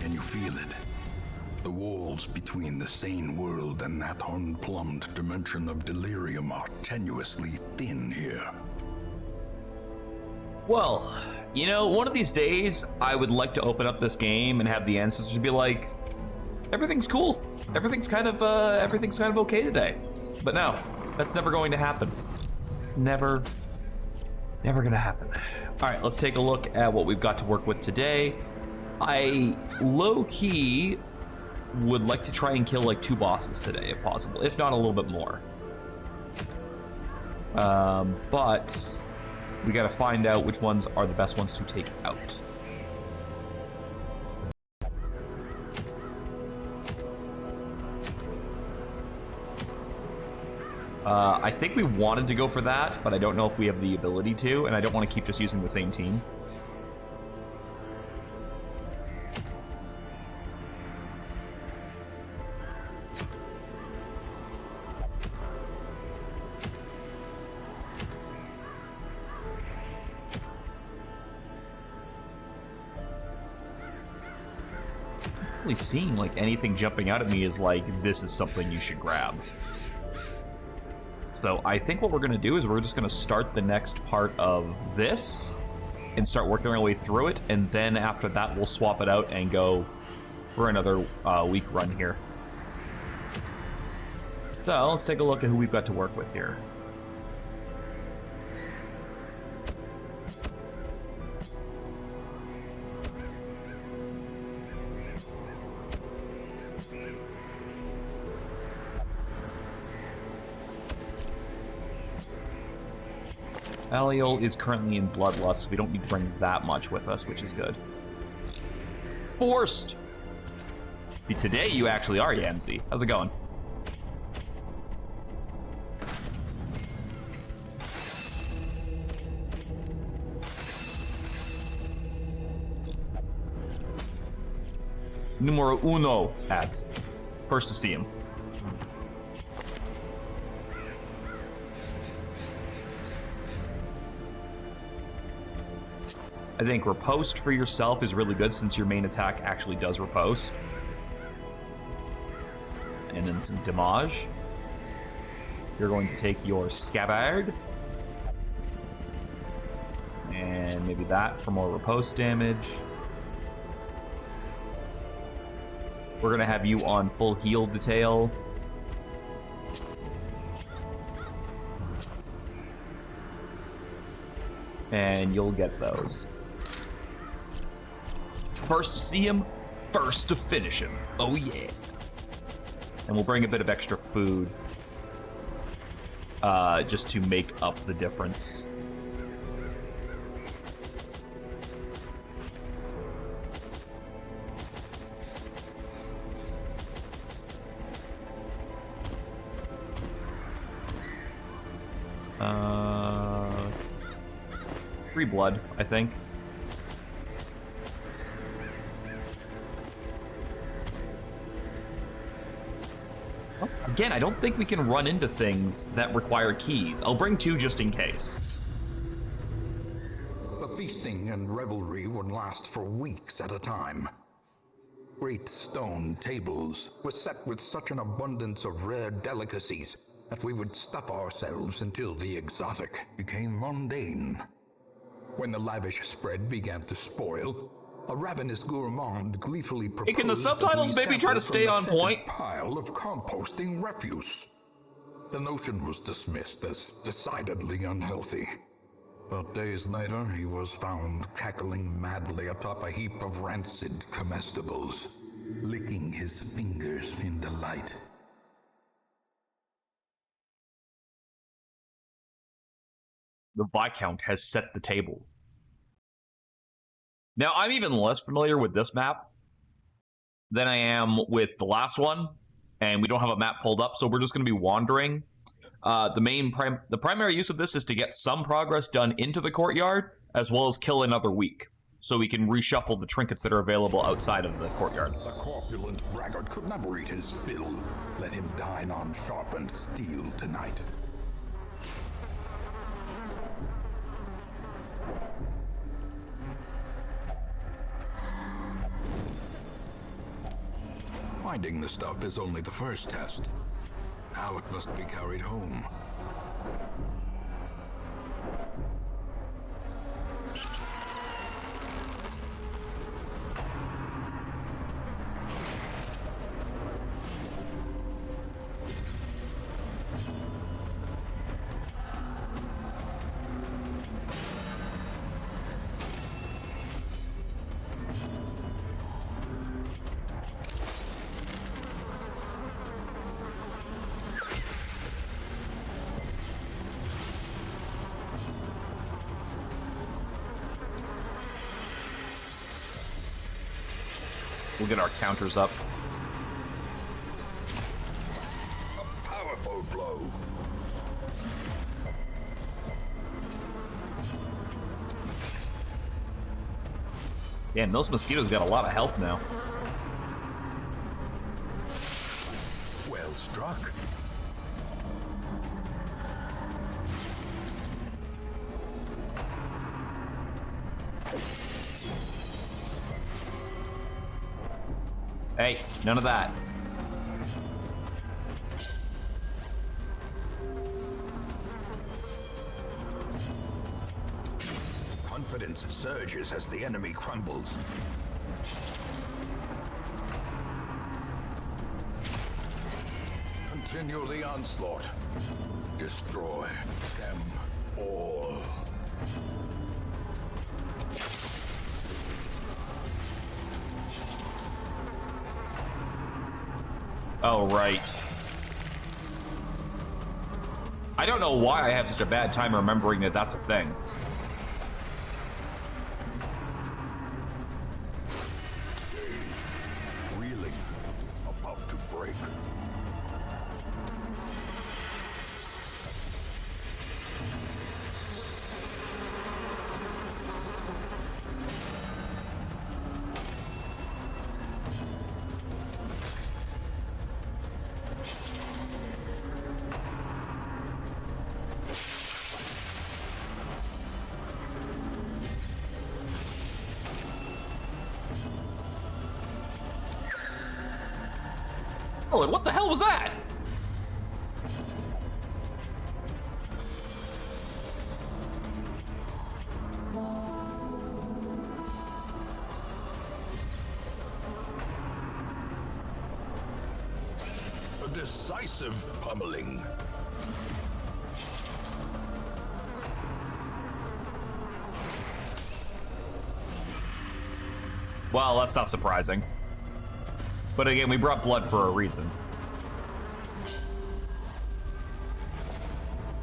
Can you feel it? The walls between the sane world and that unplumbed dimension of delirium are tenuously thin here. Well, you know, one of these days, I would like to open up this game and have the ancestors be like, everything's cool. Everything's kind of okay today. But no, that's never going to happen. It's never gonna happen. All right, let's take a look at what we've got to work with today. I low-key would like to try and kill like 2 bosses today, if possible, if not a little bit more. But we gotta find out which ones are the best ones to take out. I think we wanted to go for that, but I don't know if we have the ability to, and I don't want to keep just using the same team. Really seeing like anything jumping out at me is like, this is something you should grab. So I think what we're going to do is we're just going to start the next part of this and start working our way through it, and then after that we'll swap it out and go for another week run here. So let's take a look at who we've got to work with here. Aliel is currently in Bloodlust, so we don't need to bring that much with us, which is good. Forced! See, today you actually are, Yamsey. How's it going? Numero uno ads. First to see him. I think riposte for yourself is really good since your main attack actually does riposte. And then some damage. You're going to take your scabbard. And maybe that for more riposte damage. We're going to have you on full heal detail. And you'll get those. First to see him, first to finish him. Oh yeah. And we'll bring a bit of extra food just to make up the difference. Free blood, I think. Again, I don't think we can run into things that require keys. I'll bring 2 just in case. The feasting and revelry would last for weeks at a time. Great stone tables were set with such an abundance of rare delicacies that we would stuff ourselves until the exotic became mundane. When the lavish spread began to spoil, a ravenous gourmand gleefully proposed Hey, can the subtitles maybe try to stay on point? Pile of composting refuse. The notion was dismissed as decidedly unhealthy. But days later, he was found cackling madly atop a heap of rancid comestibles, licking his fingers in delight. The Viscount has set the table. Now, I'm even less familiar with this map than I am with the last one, and we don't have a map pulled up, so we're just going to be wandering. The primary use of this is to get some progress done into the courtyard, as well as kill another week, so we can reshuffle the trinkets that are available outside of the courtyard. The corpulent braggart could never eat his fill. Let him dine on sharpened steel tonight. Finding the stuff is only the first test. Now it must be carried home. We'll get our counters up. A powerful blow. Damn, those mosquitoes got a lot of health now. Well struck. Hey, none of that. Confidence surges as the enemy crumbles. Continue the onslaught. Destroy them all. Oh, right. I don't know why I have such a bad time remembering that that's a thing. Reeling, about to break. Oh, what the hell was that? A decisive pummeling. Well, that's not surprising. But again, we brought blood for a reason.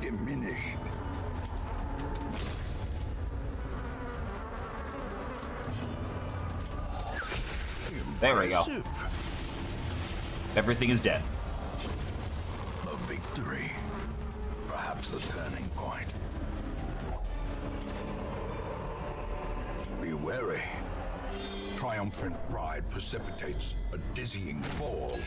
Diminished. There we go. Impressive. Everything is dead. A victory. Perhaps the turning point. Be wary. Triumphant pride precipitates a dizzying fall.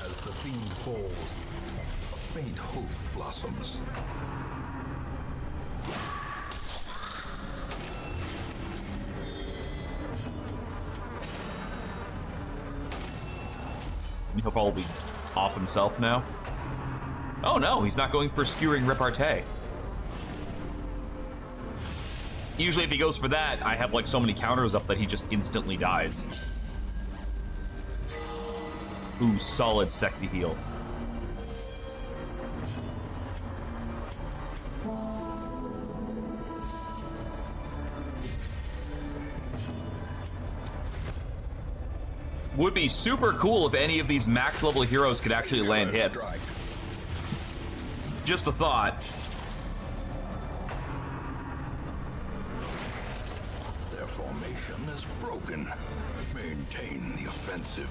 As the fiend falls, a faint hope blossoms. He'll probably be off himself now. Oh no, he's not going for skewering repartee. Usually if he goes for that, I have like so many counters up that he just instantly dies. Ooh, solid sexy heal. Would be super cool if any of these max level heroes could actually land hits. Just a thought. Their formation is broken. Maintain the offensive.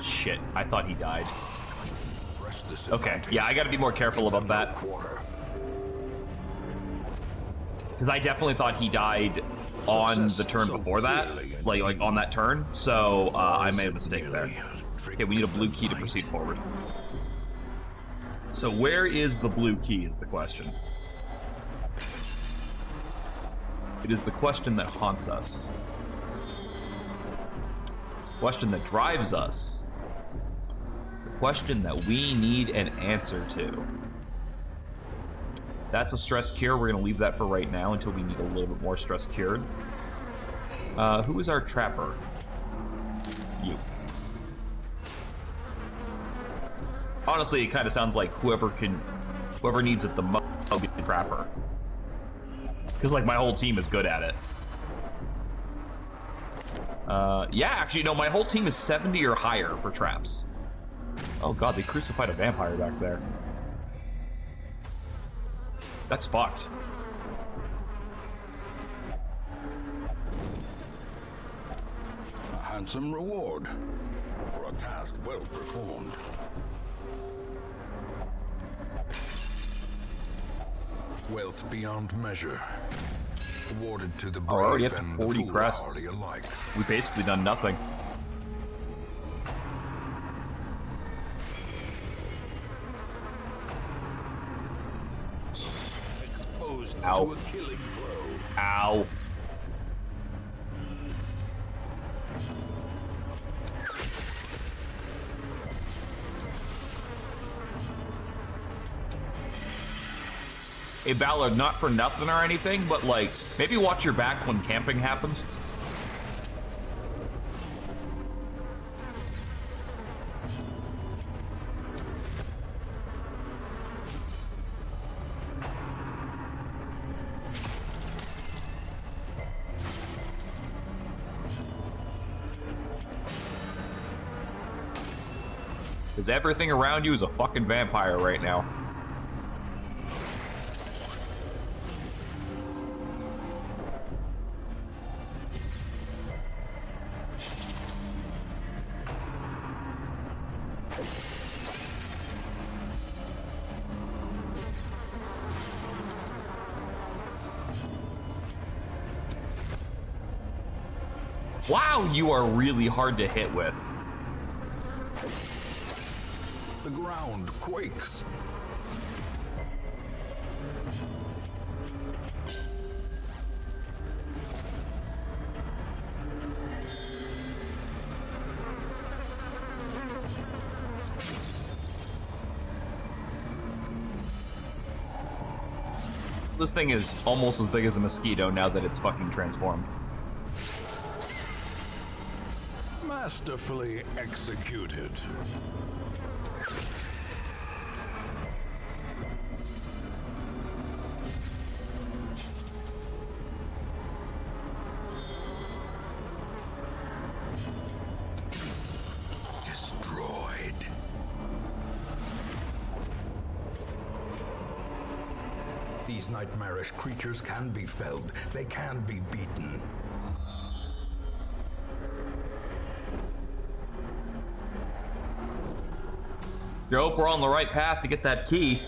Shit. I thought he died. Press this Okay, yeah, I gotta be more careful about that. Because I definitely thought he died on the turn before that. Like on that turn. So, I made a mistake there. Okay, we need a blue key to proceed forward. So where is the blue key is the question. It is the question that haunts us. Question that drives us. The question that we need an answer to. That's a stress cure. We're going to leave that for right now until we need a little bit more stress cured. Who is our trapper? You. Honestly, it kind of sounds like whoever needs it the most will be the trapper. Because, like, my whole team is good at it. Yeah, actually, no, my whole team is 70 or higher for traps. Oh god, they crucified a vampire back there. That's fucked. A handsome reward for a task well performed. Wealth beyond measure. Awarded to the Oh, we're already brave up to and the 40 crests. foolhardy alike. We've basically done nothing. Exposed Ow. to a killing blow. Ow. Hey, Ballard, not for nothing or anything, but, like, maybe watch your back when camping happens. Because everything around you is a fucking vampire right now. Wow, you are really hard to hit with. The ground quakes. This thing is almost as big as a mosquito now that it's fucking transformed. Masterfully executed. Destroyed. These nightmarish creatures can be felled. They can be beaten. You hope we're on the right path to get that key.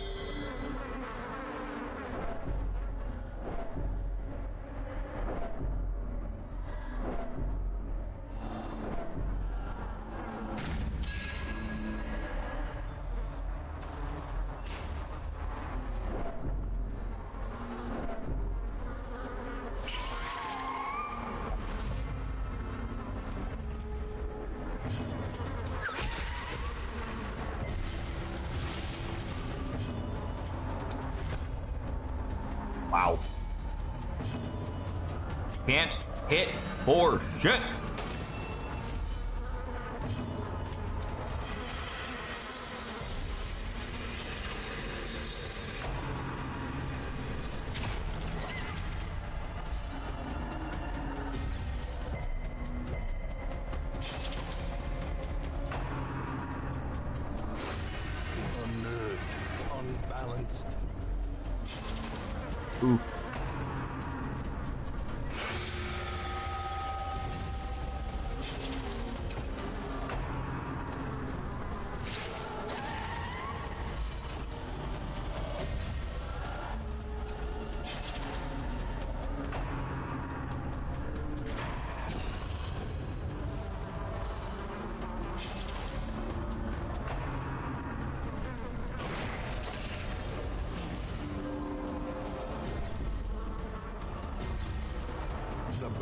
Wow. Can't hit for shit. Unnerved, unbalanced. Ooh.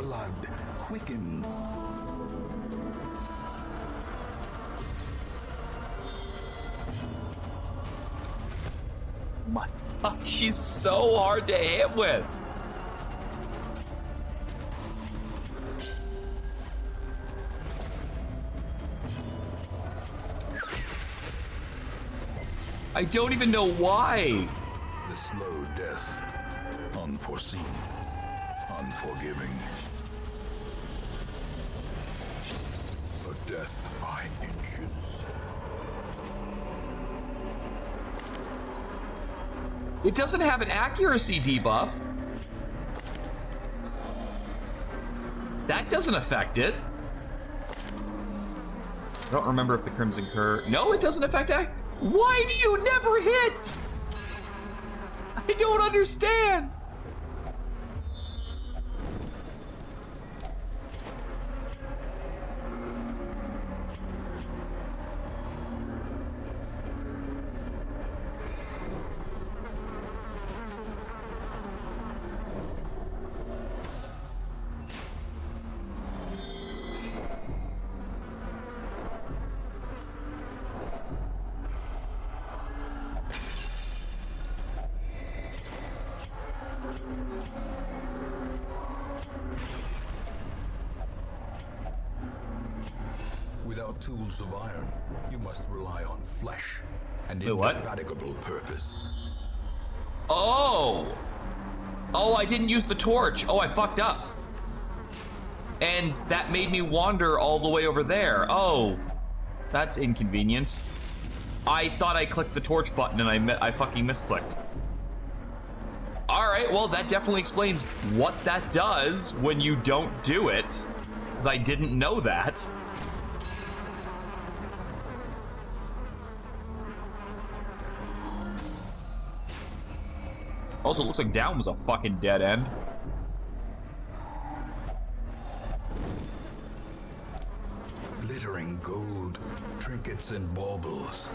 blood quickens. My, she's so hard to hit with. I don't even know why. The slow death, unforeseen, unforgiving. A death by inches. It doesn't have an accuracy debuff. That doesn't affect it. I don't remember if the Crimson Cur... No, it doesn't affect accuracy. Why do you never hit? I don't understand. Without tools of iron, you must rely on flesh and what? indefatigable purpose. Oh! Oh, I didn't use the torch. Oh, I fucked up. And that made me wander all the way over there. Oh, that's inconvenient. I thought I clicked the torch button and I fucking misclicked. All right, well, that definitely explains what that does when you don't do it, because I didn't know that. Also, it looks like down was a fucking dead end. Glittering gold, trinkets and baubles,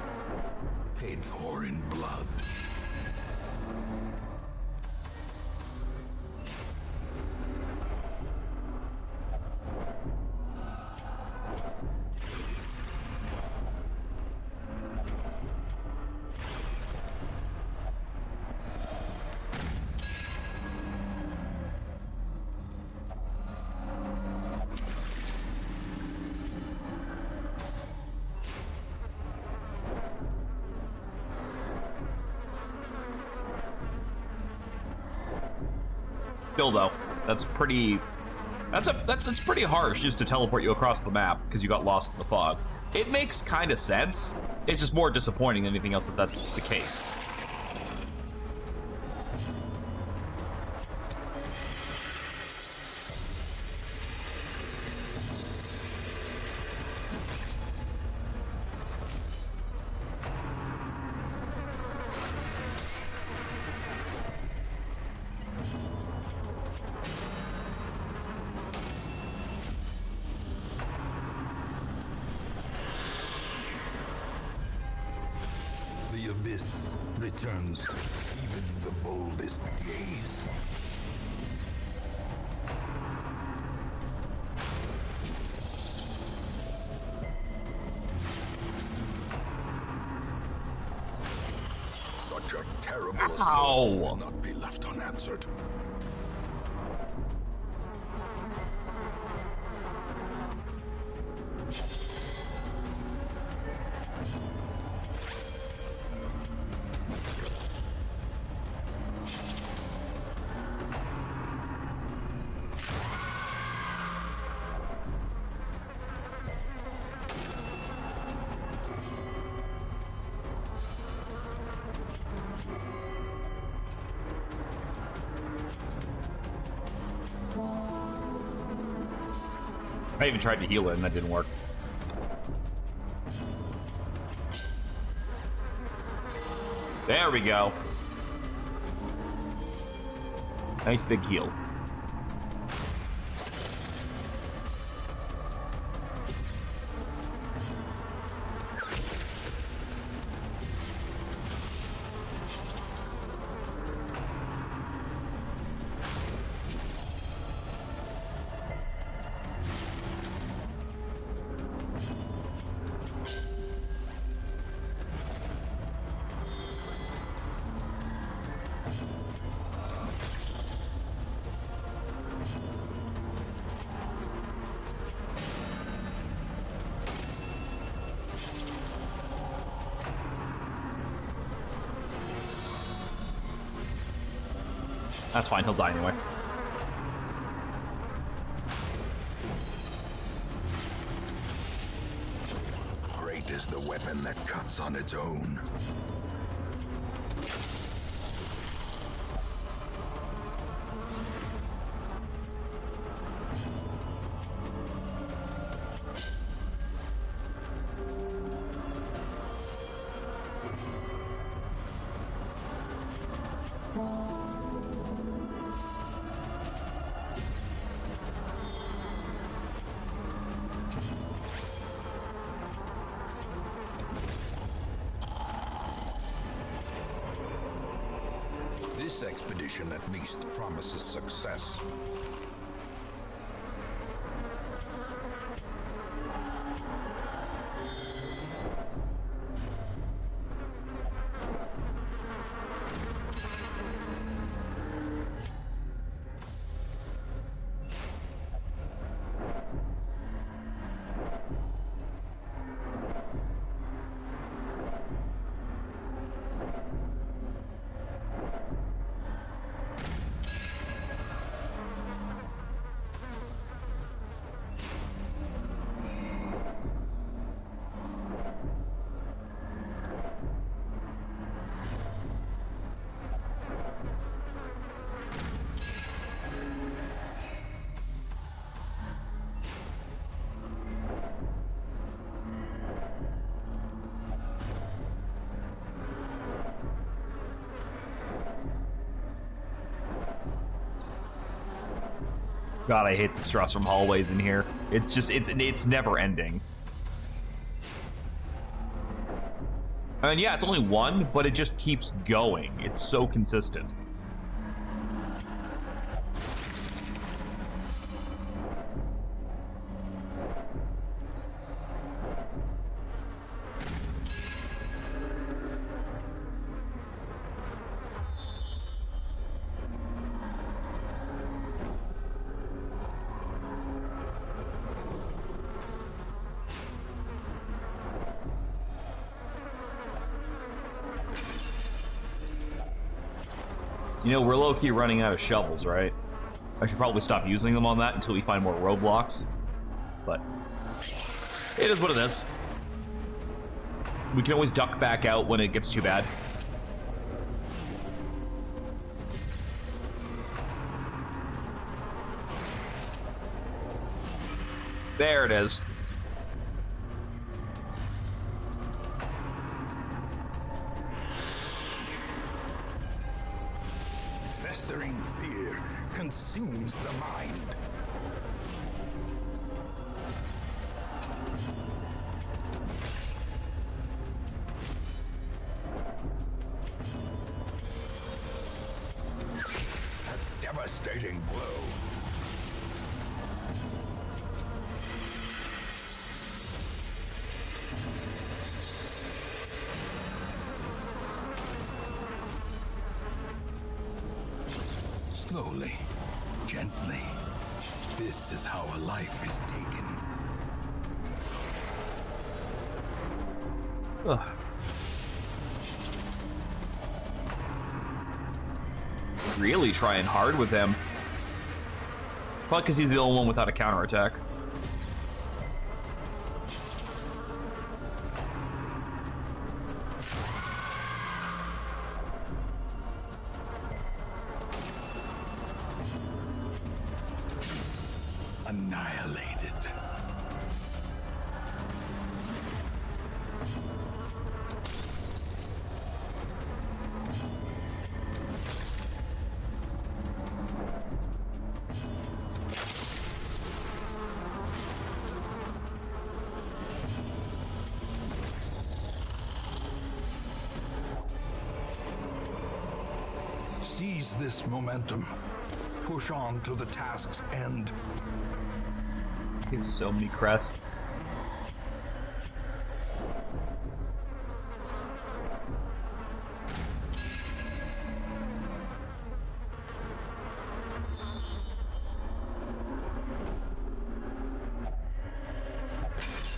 paid for in blood. Still though, that's pretty it's pretty harsh just to teleport you across the map because you got lost in the fog. It makes kind of sense. It's just more disappointing than anything else that that's the case. The abyss returns even the boldest gaze. Such a terrible assault will not be left unanswered. I even tried to heal it and that didn't work. There we go. Nice big heal. That's fine, he'll die anyway. Great is the weapon that cuts on its own. This expedition at least promises success. God, I hate the stress from hallways in here. It's just, it's never ending. I mean, yeah, it's only one, but it just keeps going. It's so consistent. You know, we're low-key running out of shovels, right? I should probably stop using them on that until we find more roadblocks. But it is what it is. We can always duck back out when it gets too bad. There it is. Festering fear consumes the mind. A devastating blow. Slowly, gently. This is how a life is taken. Ugh. Really trying hard with him. Probably because he's the only one without a counterattack. Annihilated. Seize this momentum. Push on to the task's end. He has so many crests.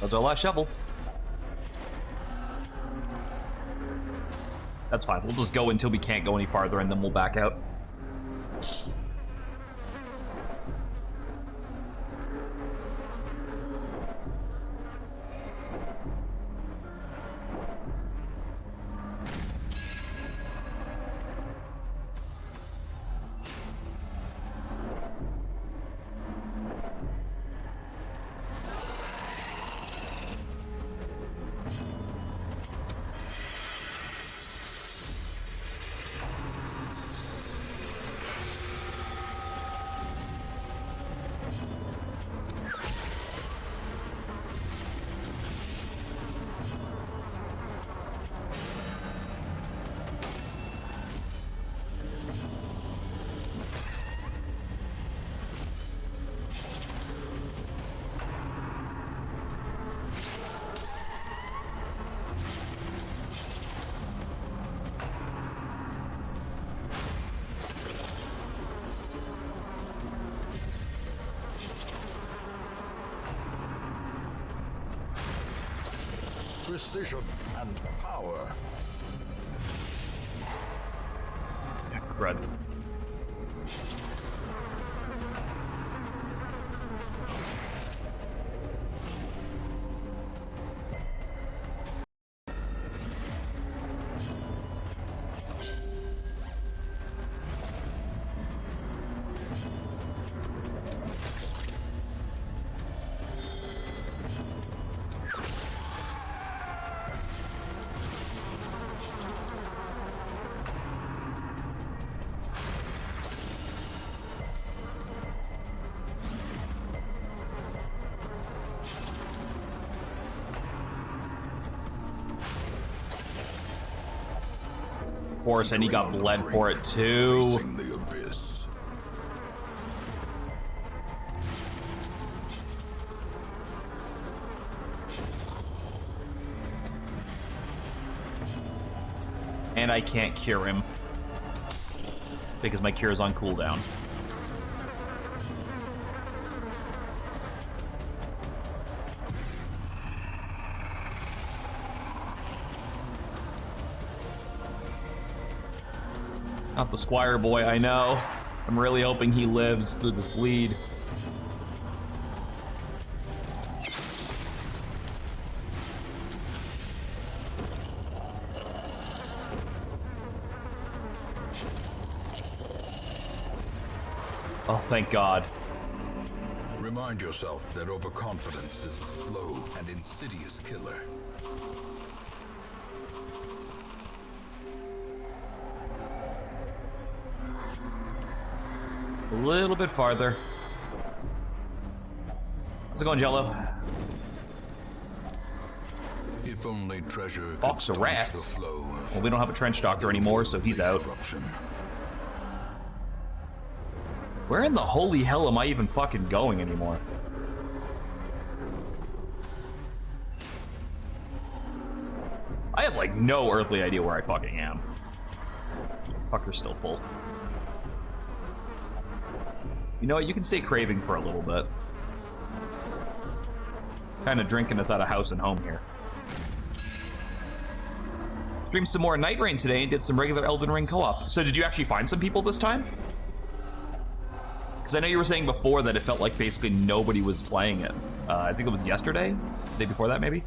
That's our last shovel. That's fine. We'll just go until we can't go any farther and then we'll back out. precision and power. Crud. Of course, and he got bled for it too. The abyss. And I can't cure him because my cure is on cooldown. Not the Squire boy, I know. I'm really hoping he lives through this bleed. Oh, thank God. Remind yourself that overconfidence is a slow and insidious killer. A little bit farther. How's it going, Jello? If only treasure could Box of staunch rats. the flow. Well, we don't have a trench doctor anymore, so he's out. Corruption. Where in the holy hell am I even fucking going anymore? I have like no earthly idea where I fucking am. Fucker's still full. You know what? You can stay craving for a little bit. Kind of drinking us out of house and home here. Streamed some more Night Rain today and did some regular Elden Ring co-op. So did you actually find some people this time? Because I know you were saying before that it felt like basically nobody was playing it. I think it was yesterday? The day before that, maybe?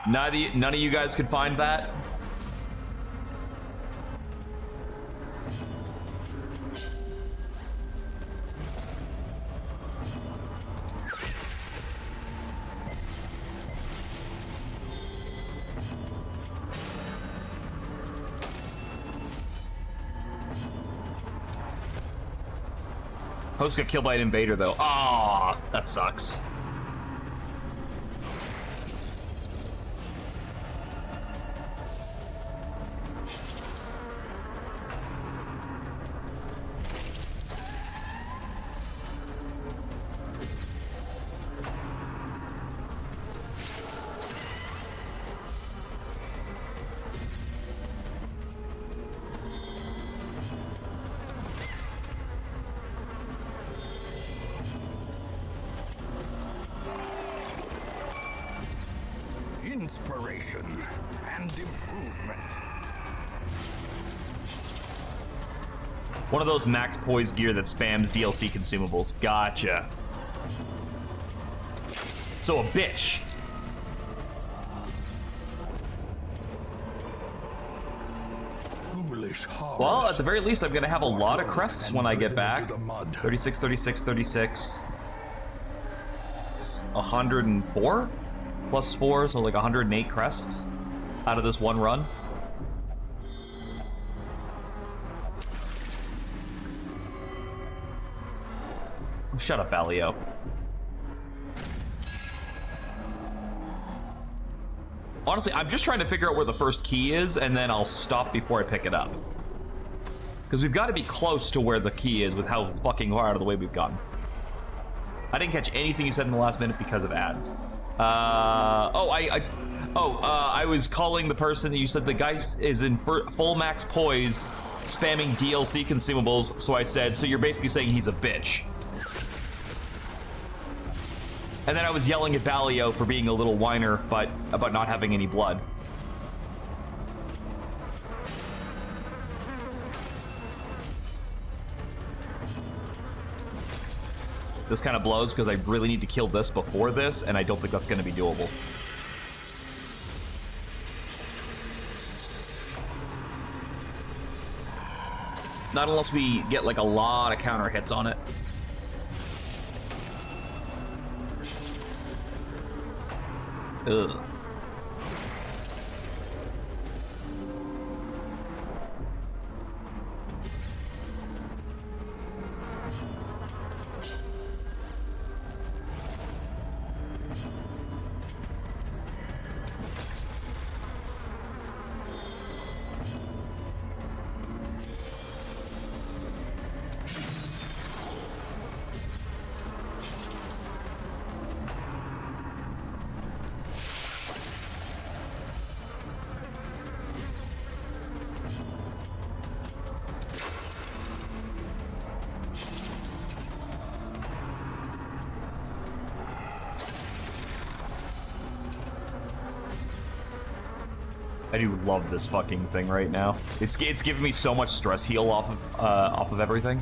None of you guys could find that? Host got killed by an invader, though. Aw, that sucks. Inspiration and improvement. One of those max poise gear that spams DLC consumables. Gotcha. So a bitch. Foolish horrors. Well, at the very least, I'm gonna have a lot of crests when I get back. 36, 36, 36. It's 104 plus 4, so like 108 crests out of this one run. Shut up, Alio. Honestly, I'm just trying to figure out where the first key is, and then I'll stop before I pick it up. Because we've got to be close to where the key is with how fucking far out of the way we've gotten. I didn't catch anything you said in the last minute because of ads. I was calling the person that you said the guy is in full max poise, spamming DLC consumables, so I said, so you're basically saying he's a bitch. And then I was yelling at Valio for being a little whiner, but about not having any blood. This kind of blows because I really need to kill this before this, and I don't think that's going to be doable. Not unless we get like a lot of counter hits on it. Ugh. I do love this fucking thing right now. It's giving me so much stress heal off of everything.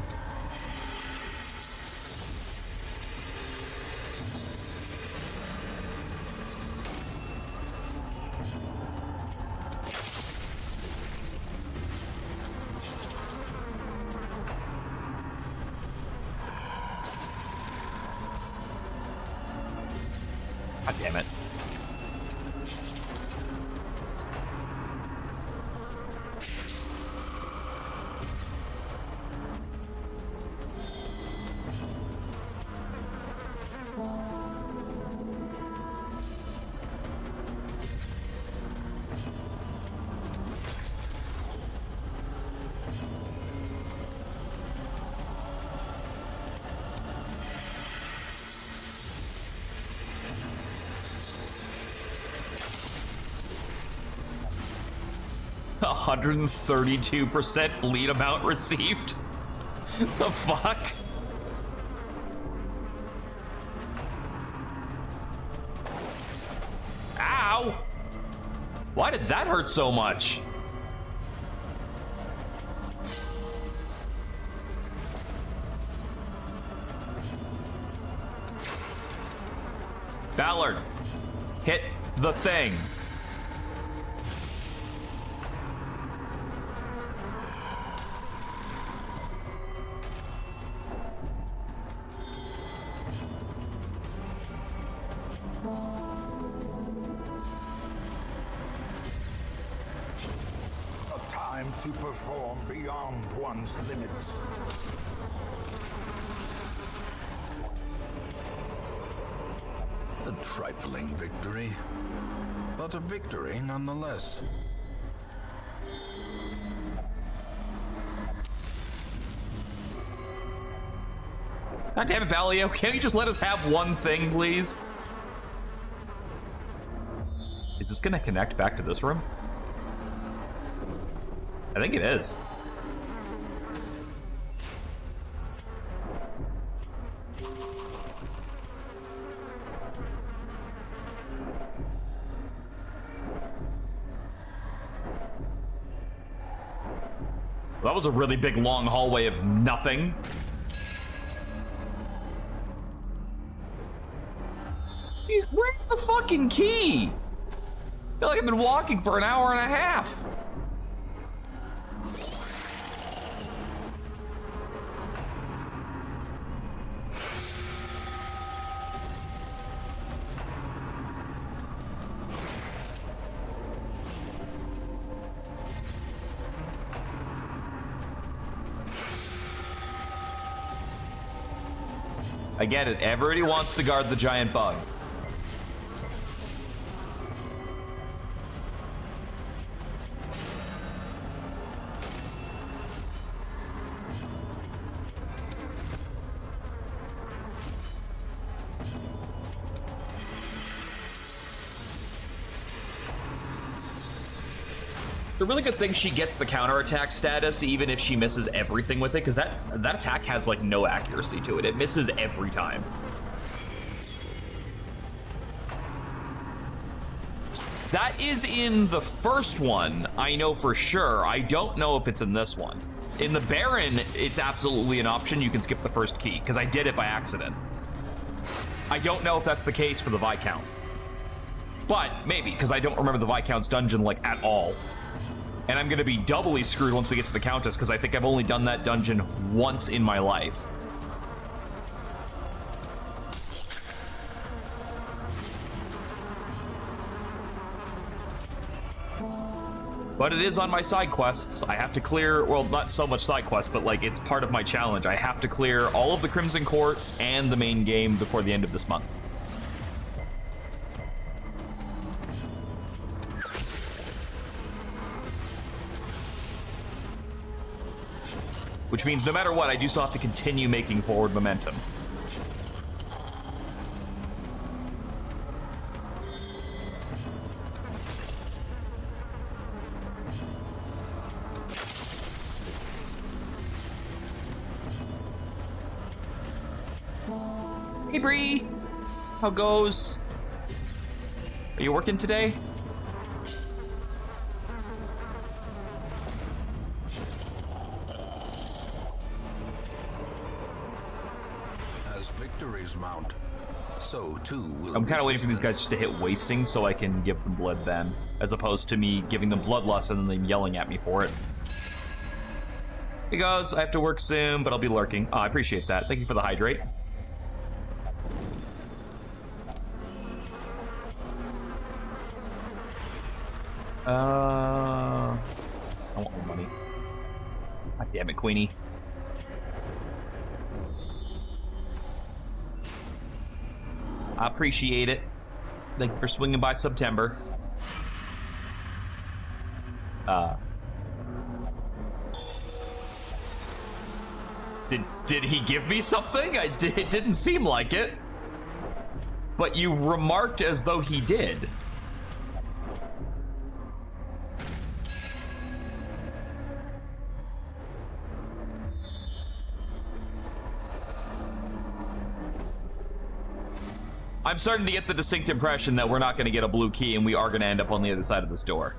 God damn it. %132% bleed amount received. The fuck? Ow! Why did that hurt so much? Ballard, hit the thing. To perform beyond one's limits. A trifling victory, but a victory nonetheless. God damn it, Balio. Can't you just let us have one thing, please? Is this gonna connect back to this room? I think it is. That was a really big long hallway of nothing. Where's the fucking key? I feel like I've been walking for an hour and a half. I get it. Everybody wants to guard the giant bug. The really good thing, she gets the counterattack status even if she misses everything with it, because that attack has like no accuracy to it. It misses every time. That is in the first one, I know for sure. I don't know if it's in this one. In the Baron, it's absolutely an option. You can skip the first key, because I did it by accident. I don't know if that's the case for the Viscount. But maybe, because I don't remember the Viscount's dungeon, like, at all. And I'm going to be doubly screwed once we get to the Countess, because I think I've only done that dungeon once in my life. But it is on my side quests. I have to clear, well, not so much side quests, but like it's part of my challenge. I have to clear all of the Crimson Court and the main game before the end of this month. Which means no matter what, I do still have to continue making forward momentum. Hey Bree, how goes? Are you working today? As victories mount, so too will I'm kind of waiting for these guys resistance. just to hit wasting so I can give them blood then, as opposed to me giving them bloodlust and then them yelling at me for it. Because I have to work soon, but I'll be lurking. Oh, I appreciate that. Thank you for the hydrate. I want more money. God damn it, Queenie. I appreciate it. Thank you for swinging by Subtember. Did he give me something? It didn't seem like it. But you remarked as though he did. I'm starting to get the distinct impression that we're not going to get a blue key and we are going to end up on the other side of this door.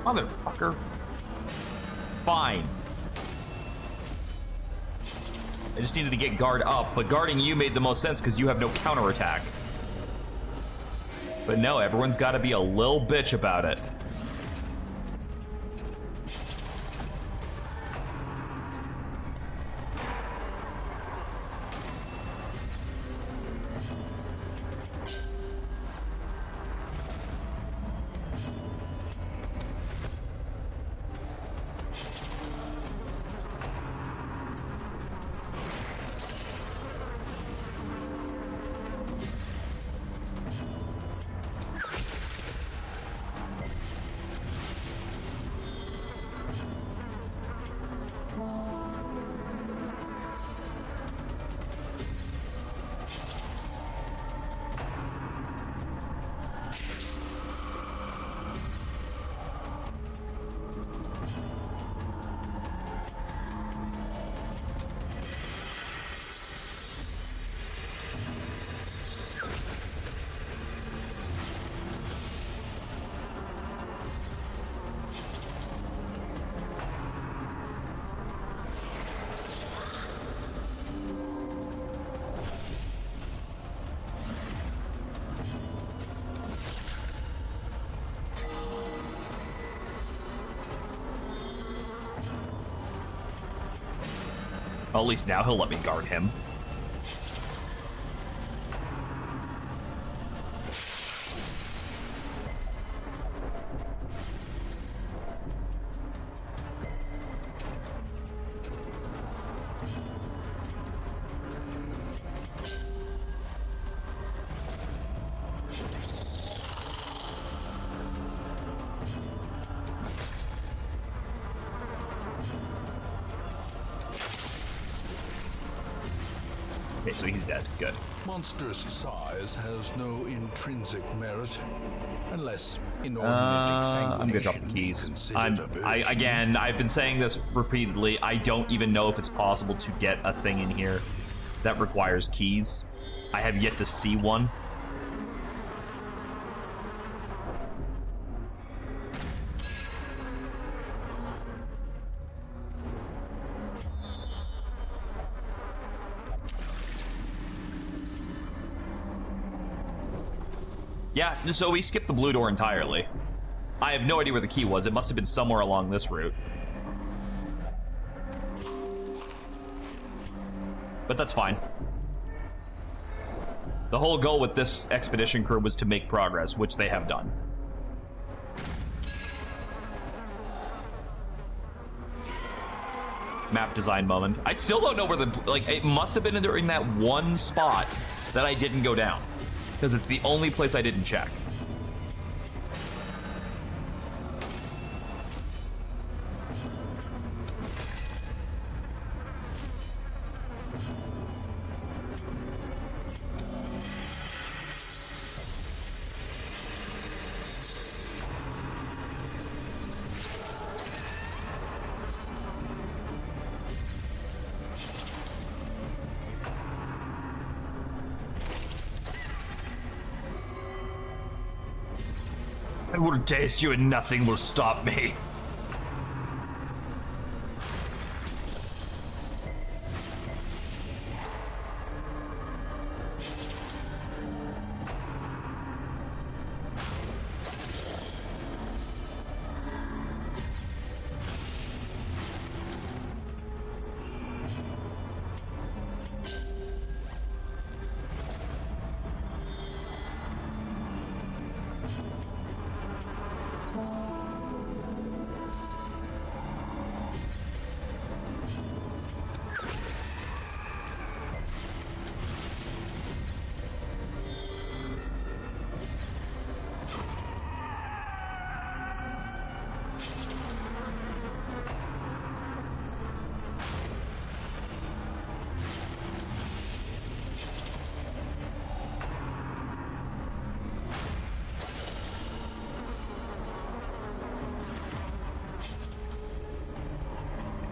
Motherfucker. Fine. I just needed to get guard up, but guarding you made the most sense because you have no counterattack. But no, everyone's got to be a little bitch about it. Well, at least now he'll let me guard him. Okay, so he's dead. Good. Monstrous size has no intrinsic merit, unless inordinate I'm gonna drop exsanguination the be keys. considered a virtue. Again, I've been saying this repeatedly. I don't even know if it's possible to get a thing in here that requires keys. I have yet to see one. Yeah, so we skipped the blue door entirely. I have no idea where the key was. It must have been somewhere along this route. But that's fine. The whole goal with this expedition crew was to make progress, which they have done. Map design moment. I still don't know where the... Like, it must have been during that one spot that I didn't go down. Because it's the only place I didn't check. I will taste you and nothing will stop me.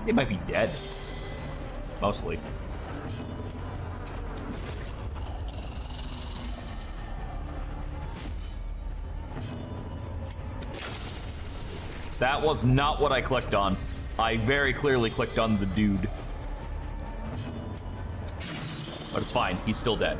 They might be dead. Mostly. That was not what I clicked on. I very clearly clicked on the dude. But it's fine, he's still dead.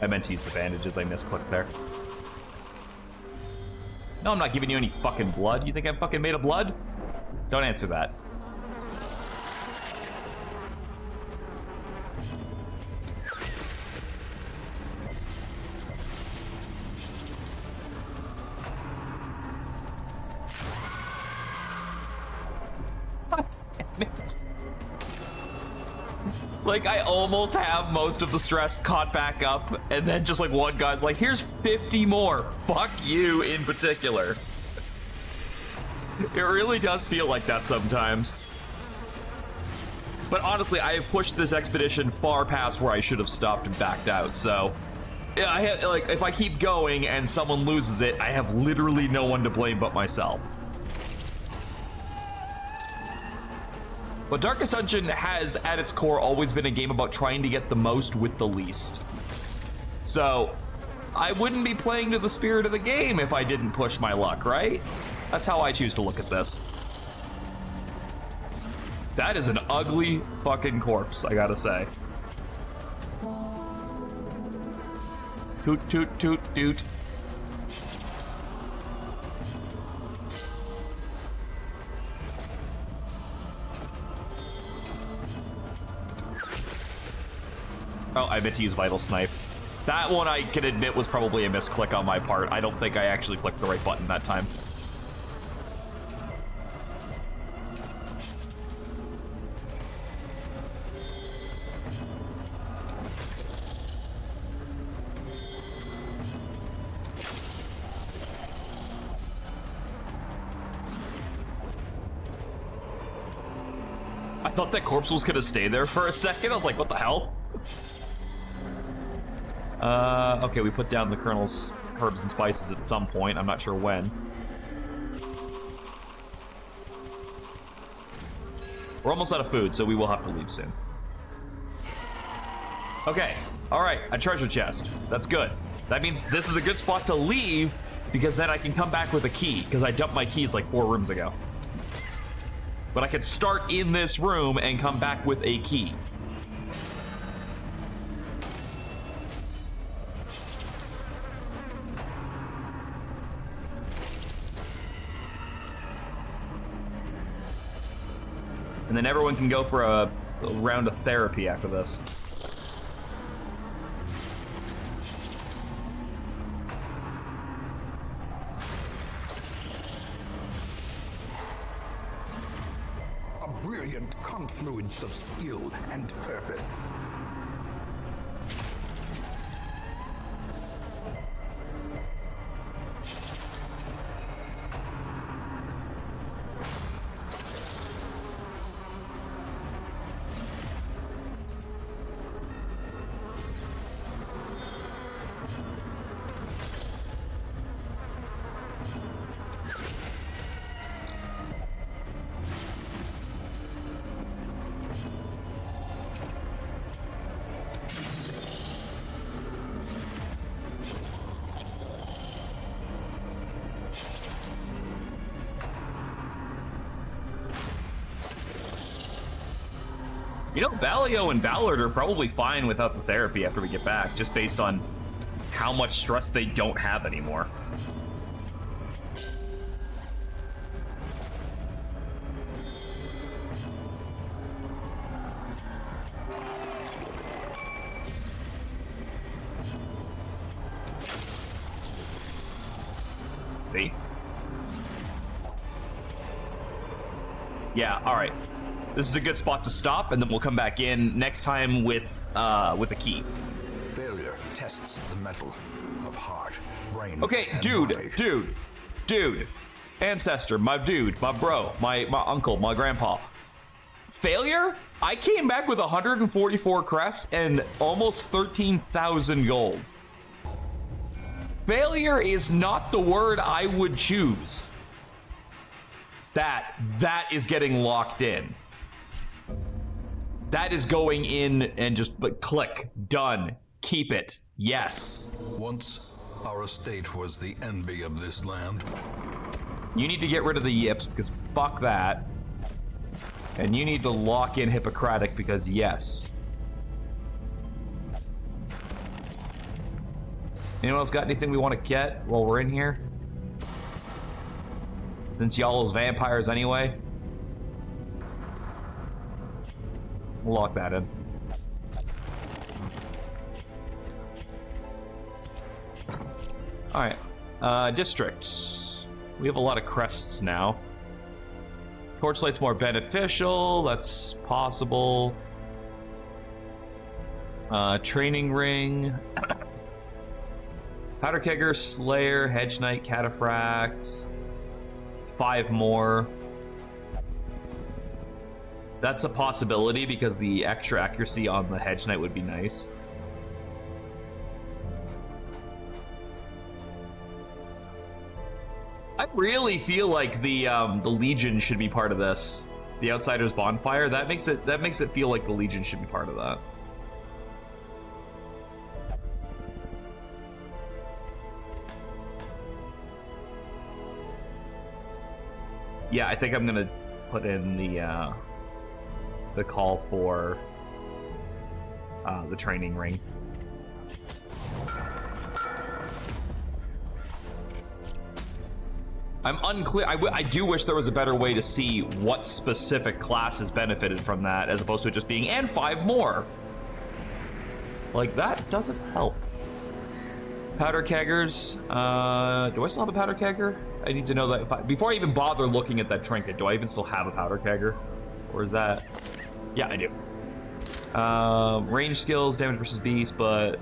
I meant to use the bandages, I misclicked there. No, I'm not giving you any fucking blood. You think I'm fucking made of blood? Don't answer that. God damn it. Like, I almost have most of the stress caught back up, and then just like one guy's like, here's 50 more. Fuck you in particular. It really does feel like that sometimes. But honestly, I have pushed this expedition far past where I should have stopped and backed out, so... Yeah, I have, like, if I keep going and someone loses it, I have literally no one to blame but myself. But Darkest Dungeon has, at its core, always been a game about trying to get the most with the least. So, I wouldn't be playing to the spirit of the game if I didn't push my luck, right? That's how I choose to look at this. That is an ugly fucking corpse, I gotta say. Toot, toot, toot, toot. Oh, I meant to use Vital Snipe. That one I can admit was probably a misclick on my part. I don't think I actually clicked the right button that time. I thought that corpse was gonna stay there for a second. I was like, what the hell? Okay, we put down the Colonel's herbs and spices at some point. I'm not sure when. We're almost out of food, so we will have to leave soon. Okay, all right, a treasure chest. That's good. That means this is a good spot to leave, because then I can come back with a key, because I dumped my keys like 4 rooms ago. But I can start in this room and come back with a key. And then everyone can go for a round of therapy after this. A brilliant confluence of skill and purpose. You know, Valio and Ballard are probably fine without the therapy after we get back, just based on how much stress they don't have anymore. See? Yeah, all right. This is a good spot to stop, and then we'll come back in next time with a key. Failure tests the mettle of heart, brain, Okay, and dude, body. dude. Ancestor, my dude, my bro, my uncle, my grandpa. Failure? I came back with 144 crests and almost 13,000 gold. Failure is not the word I would choose. That is getting locked in. That is going in and just click, done, keep it, yes. Once, our estate was the envy of this land. You need to get rid of the yips because fuck that. And you need to lock in Hippocratic because yes. Anyone else got anything we want to get while we're in here? Since y'all is vampires anyway. We'll lock that in. Alright. Districts. We have a lot of crests now. Torchlight's more beneficial. That's possible. Training ring. Powder Kegger, Slayer, Hedge Knight, Cataphract. 5 more. That's a possibility because the extra accuracy on the Hedge Knight would be nice. I really feel like the Legion should be part of this. The Outsiders Bonfire. That makes it feel like the Legion should be part of that. Yeah, I think I'm gonna put in the call for the training ring. I'm unclear. I do wish there was a better way to see what specific classes benefited from that, as opposed to it just being, and 5 more. Like, that doesn't help. Powder keggers. Do I still have a powder kegger? I need to know that before I even bother looking at that trinket. Do I even still have a powder kegger, or is that? Yeah, I do. Range skills, damage versus beast, but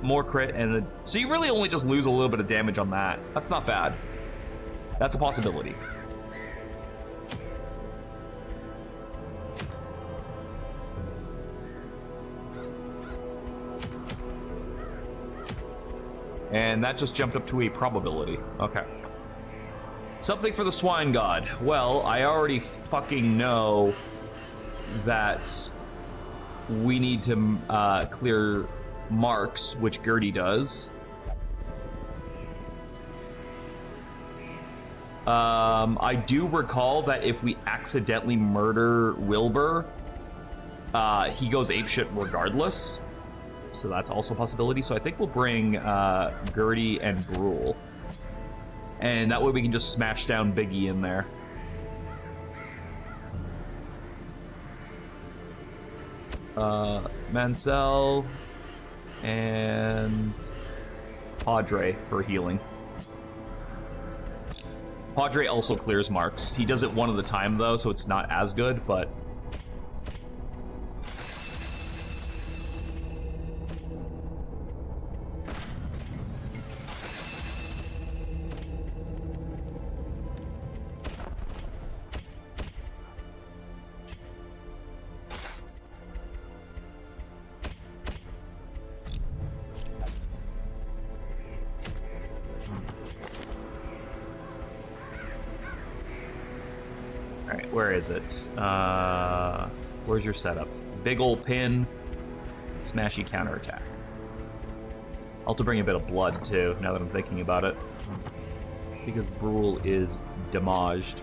more crit, and so you really only just lose a little bit of damage on that. That's not bad. That's a possibility. And that just jumped up to a probability. Okay. Something for the swine god. Well, I already fucking know that we need to clear marks, which Gertie does. I do recall that if we accidentally murder Wilbur, he goes apeshit regardless. So that's also a possibility. So I think we'll bring Gertie and Brule. And that way we can just smash down Biggie in there. Mansell and Padre for healing. Padre also clears marks. He does it one at a time though, so it's not as good, but... Where is it? Where's your setup? Big ol' pin, smashy counterattack. I'll have to bring a bit of blood too, now that I'm thinking about it. Because Brule is damaged.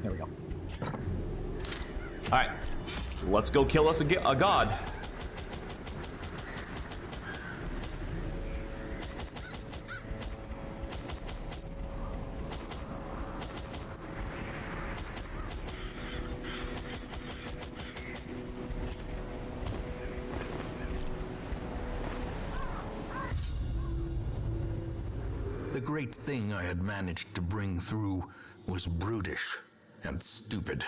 There we go. Alright. So let's go kill us a god. The great thing I had managed to bring through was brutish and stupid.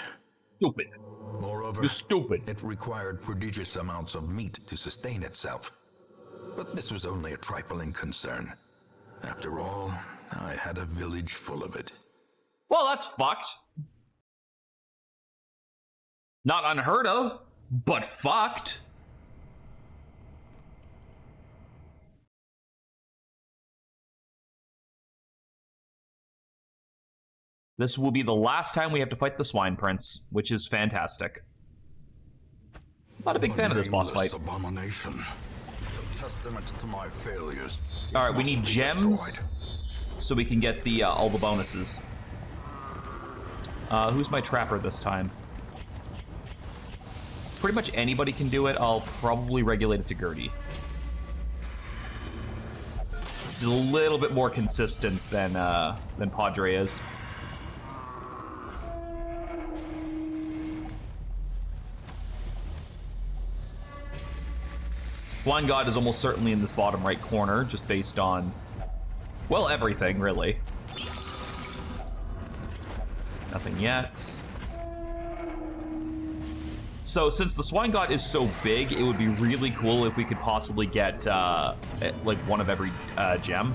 Stupid. Moreover, You're stupid. It required prodigious amounts of meat to sustain itself. But this was only a trifling concern. After all, I had a village full of it. Well, that's fucked. Not unheard of, but fucked. This will be the last time we have to fight the Swine Prince, which is fantastic. Not a big fan of this boss fight. Abomination. Testament to my failures. All right, we need gems so we can get the all the bonuses. Who's my trapper this time? Pretty much anybody can do it. I'll probably regulate it to Gertie. She's a little bit more consistent than Padre is. Swine God is almost certainly in this bottom right corner, just based on, well, everything, really. Nothing yet. So since the Swine God is so big, it would be really cool if we could possibly get like one of every gem.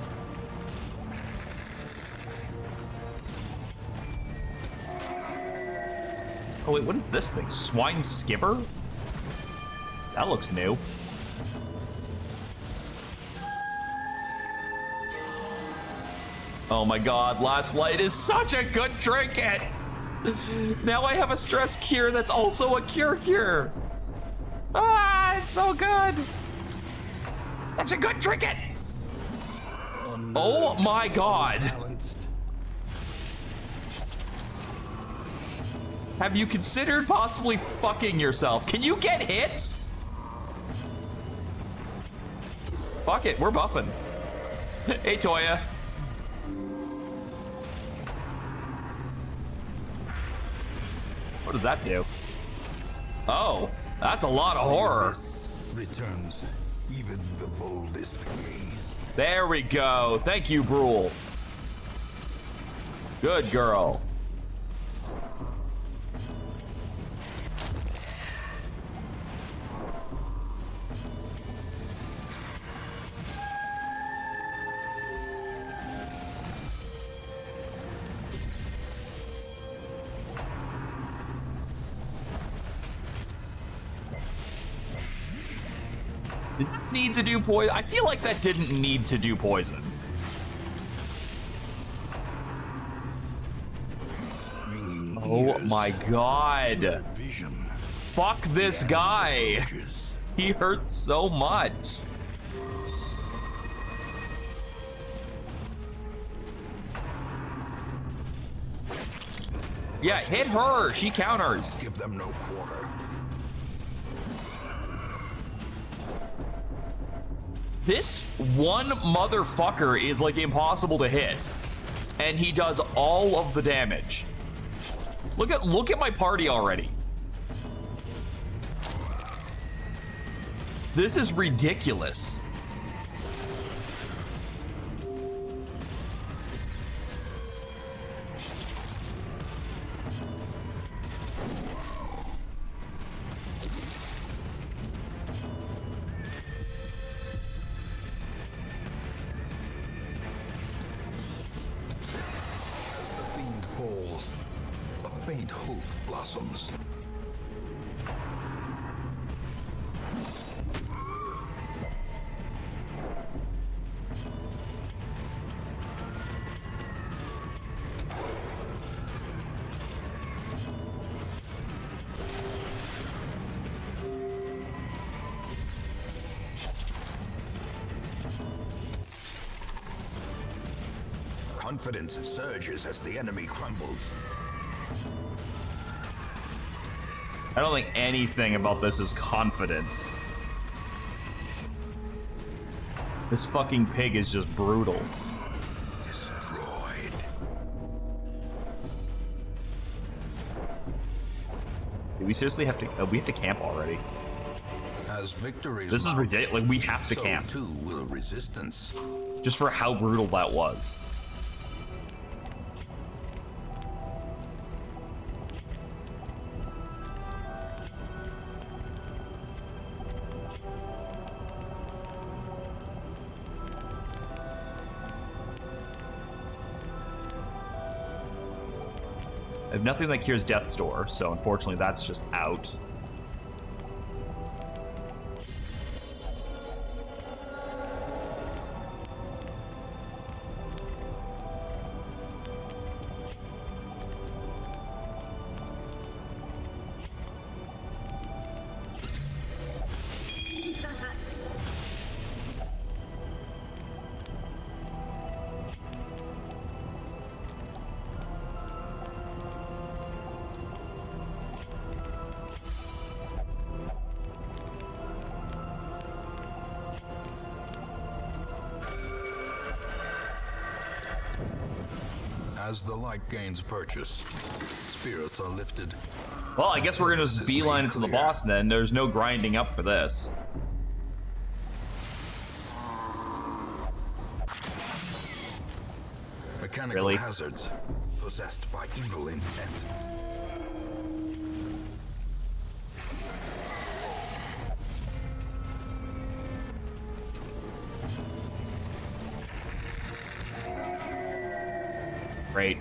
Oh wait, what is this thing? Swine Skipper? That looks new. Oh my god, Last Light is such a good trinket! Now I have a stress cure that's also a cure. Ah, it's so good. Such a good trinket. Oh my god. Have you considered possibly fucking yourself? Can you get hits? Fuck it, we're buffing. Hey, Toya. What does that do? Oh, that's a lot of horror. Returns even the boldest gaze. There we go. Thank you, Brule. Good girl. Did that need to do poison? I feel like that didn't need to do poison. Oh my god. Fuck this guy. He hurts so much. Yeah, hit her. She counters. Give them no quarter. This one motherfucker is like impossible to hit, and he does all of the damage. Look at my party already. This is ridiculous. Faint hope blossoms. Confidence surges as the enemy crumbles. I don't think anything about this is confidence. This fucking pig is just brutal. Destroyed. Do we seriously have to? Oh, we have to camp already. As victory This is ridiculous. Like, we have to so camp. too will resistance. Just for how brutal that was. I have nothing that cures Death's Door, so unfortunately that's just out. As the light gains purchase, spirits are lifted. Well, I guess we're gonna just beeline it to the boss then. There's no grinding up for this. mechanical Really? hazards possessed by evil intent. Great.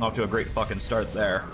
Off to a great fucking start there.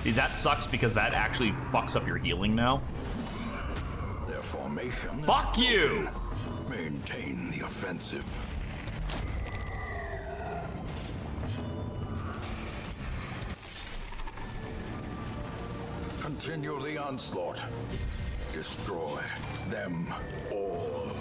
See, that sucks because that actually fucks up your healing now. Their formation is Fuck you! maintain the offensive. Continue the onslaught. Destroy them all.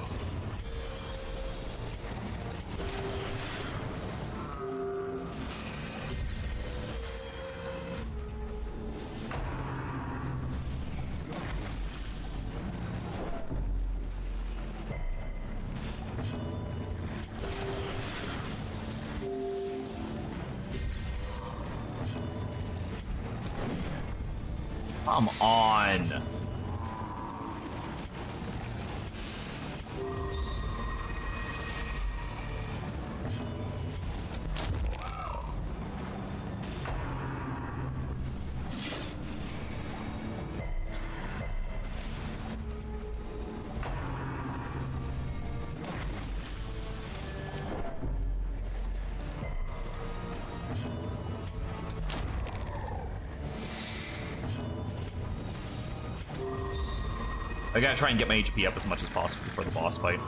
Come on. I gotta try and get my HP up as much as possible before the boss fight.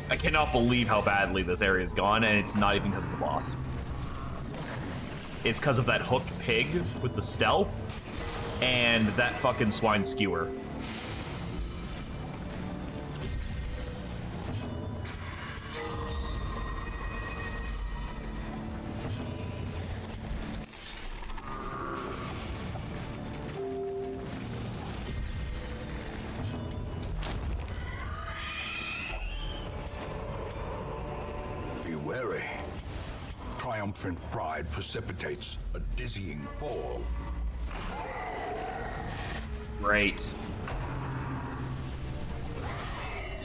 I cannot believe how badly this area's gone, and it's not even because of the boss. It's because of that hooked pig with the stealth and that fucking swine skewer. Be wary. Triumphant pride precipitates a dizzying fall. Great.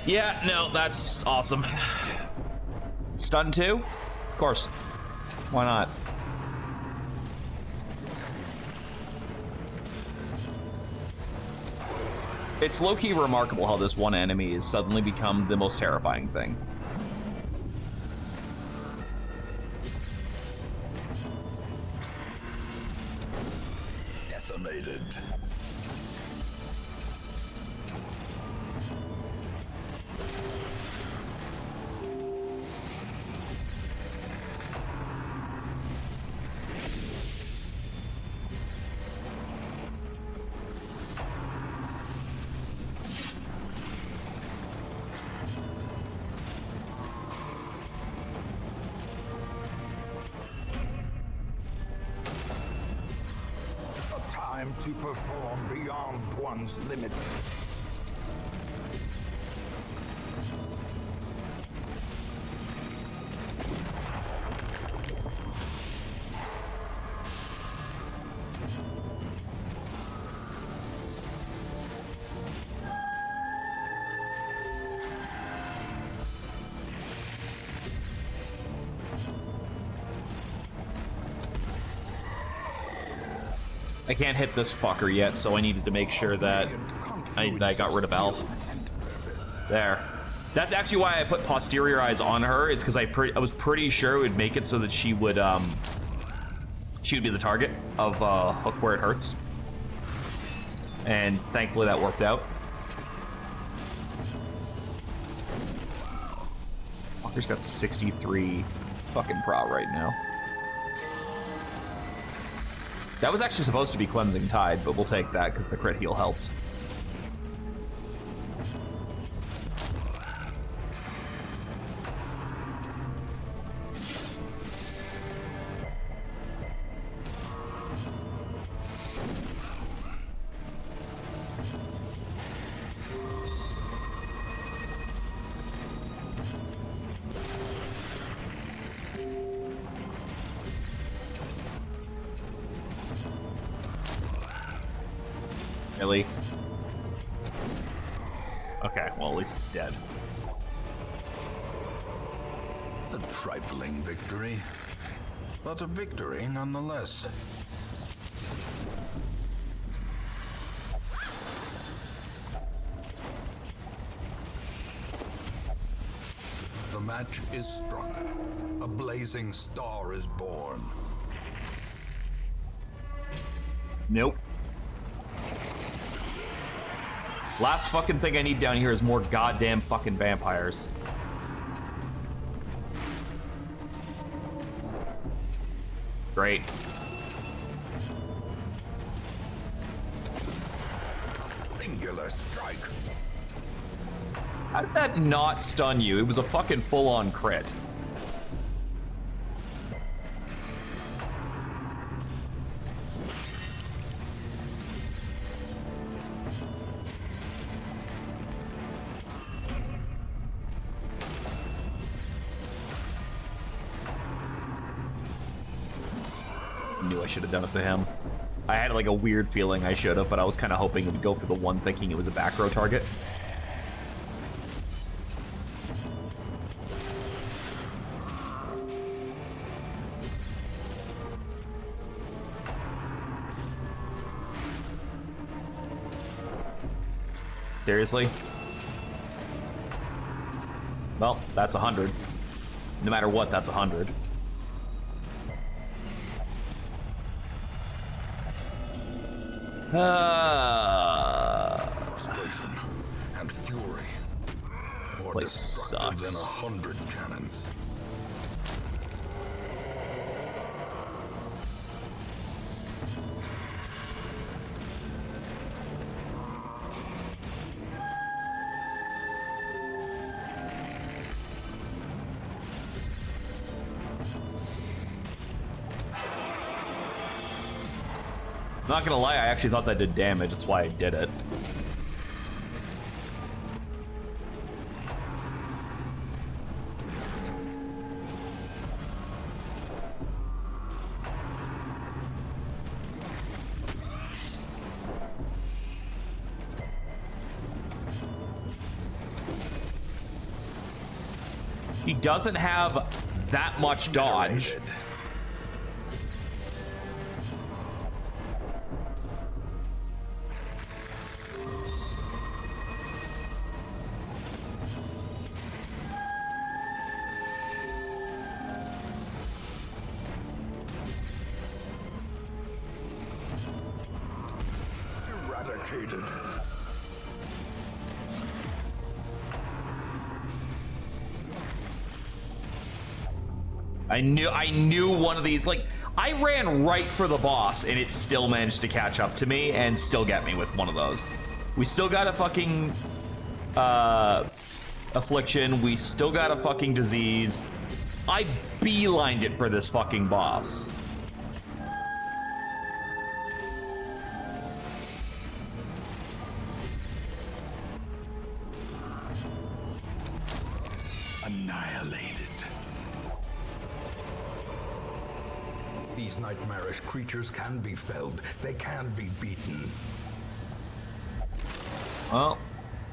Yeah, no, that's awesome. Stun 2? Of course. Why not? It's low-key remarkable how this one enemy has suddenly become the most terrifying thing. Decimated. Time to perform beyond one's limit. I can't hit this fucker yet, so I needed to make sure that I got rid of Alf. There. That's actually why I put posterior eyes on her, is because I was pretty sure it would make it so that she would be the target of hook where it hurts. And thankfully that worked out. Walker's got 63 fucking pro right now. That was actually supposed to be Cleansing Tide, but we'll take that because the crit heal helped. Really? Okay, well at least it's dead. A trifling victory, but a victory nonetheless. The match is struck. A blazing star is born. Nope. Last fucking thing I need down here is more goddamn fucking vampires. Great. A singular strike. How did that not stun you? It was a fucking full-on crit. Knew I should have done it to him. I had like a weird feeling I should have, but I was kind of hoping it would go for the one thinking it was a back row target. Seriously? Well, that's 100. No matter what, that's 100. Frustration and fury. More place destructive than sucks. 100 cannons. Not gonna lie, I actually thought that did damage. That's why I did it. He doesn't have that much dodge. Eradicated. I knew one of these, like, I ran right for the boss and it still managed to catch up to me and still get me with one of those. We still got a fucking affliction, we still got a fucking disease. I beelined it for this fucking boss. Annihilated. These nightmarish creatures can be felled. They can be beaten. Well,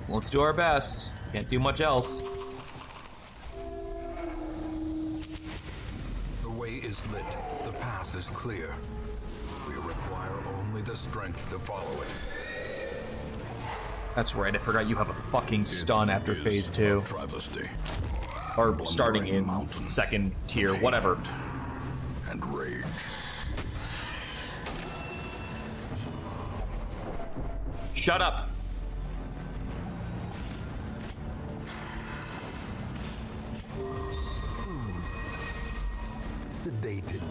let's do our best. Can't do much else. The way is lit. The path is clear. We require only the strength to follow it. That's right, I forgot you have a fucking stun after It phase is 2. a travesty. Or starting in Mountains, second tier, whatever. And rage. Shut up! Sedated.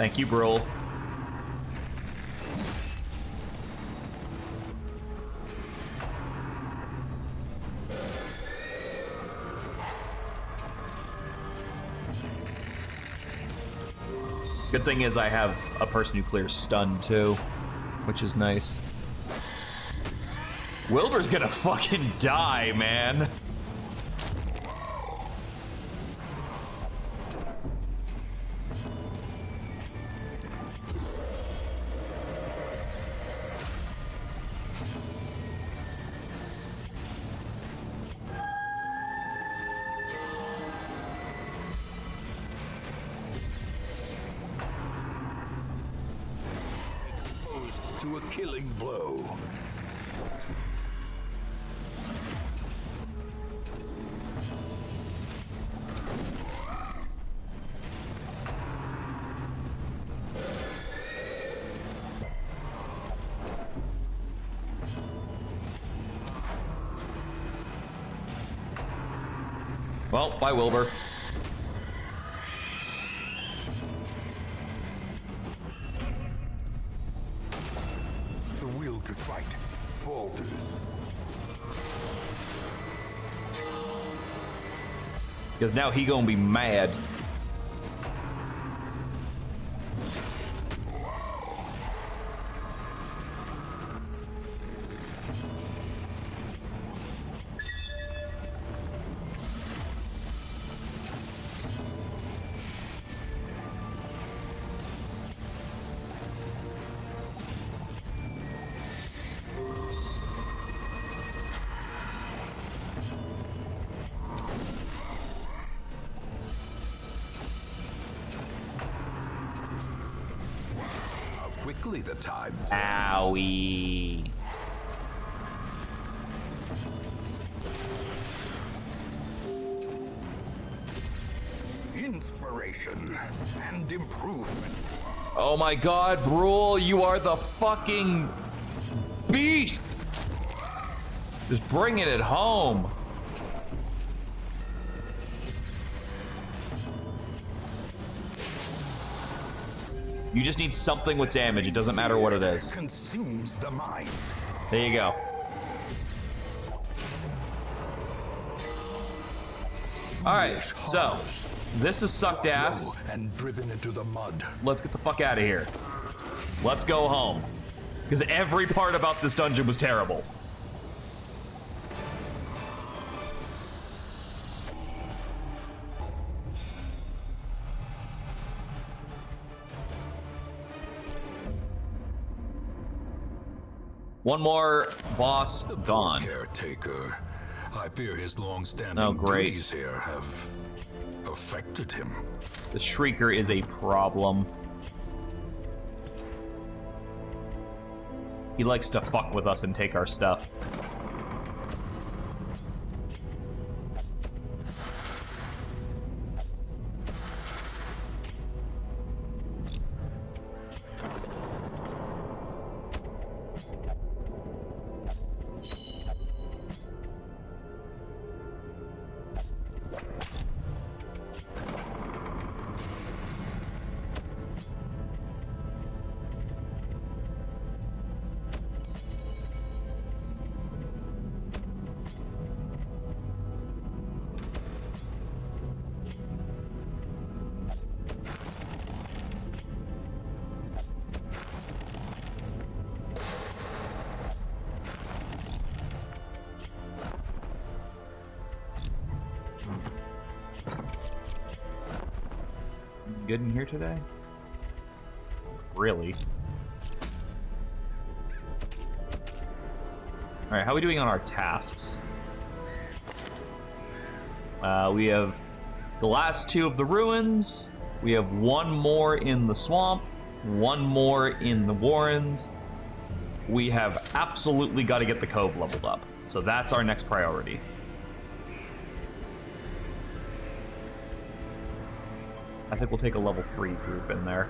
Thank you, Brule. Good thing is I have a person who clears stun too, which is nice. Wilbur's gonna fucking die, man. To a killing blow. Well, bye, Wilbur. The will to fight falters. Because now he gonna be mad. Quickly the time. Owie. Inspiration and improvement. Oh my god, Brule, you are the fucking beast! Just bringing it home. You just need something with damage. It doesn't matter what it is. Consumes the mind. There you go. Alright, so this is sucked ass. And driven into the mud. Let's get the fuck out of here. Let's go home. Because every part about this dungeon was terrible. One more boss gone. Caretaker. I fear his long-standing Oh, great. duties here have affected him. The Shrieker is a problem. He likes to fuck with us and take our stuff. Good in here today? Really? All right, how are we doing on our tasks? We have the last 2 of the ruins. We have 1 more in the swamp, 1 more in the warrens. We have absolutely got to get the cove leveled up. So that's our next priority. I think we'll take a level 3 group in there.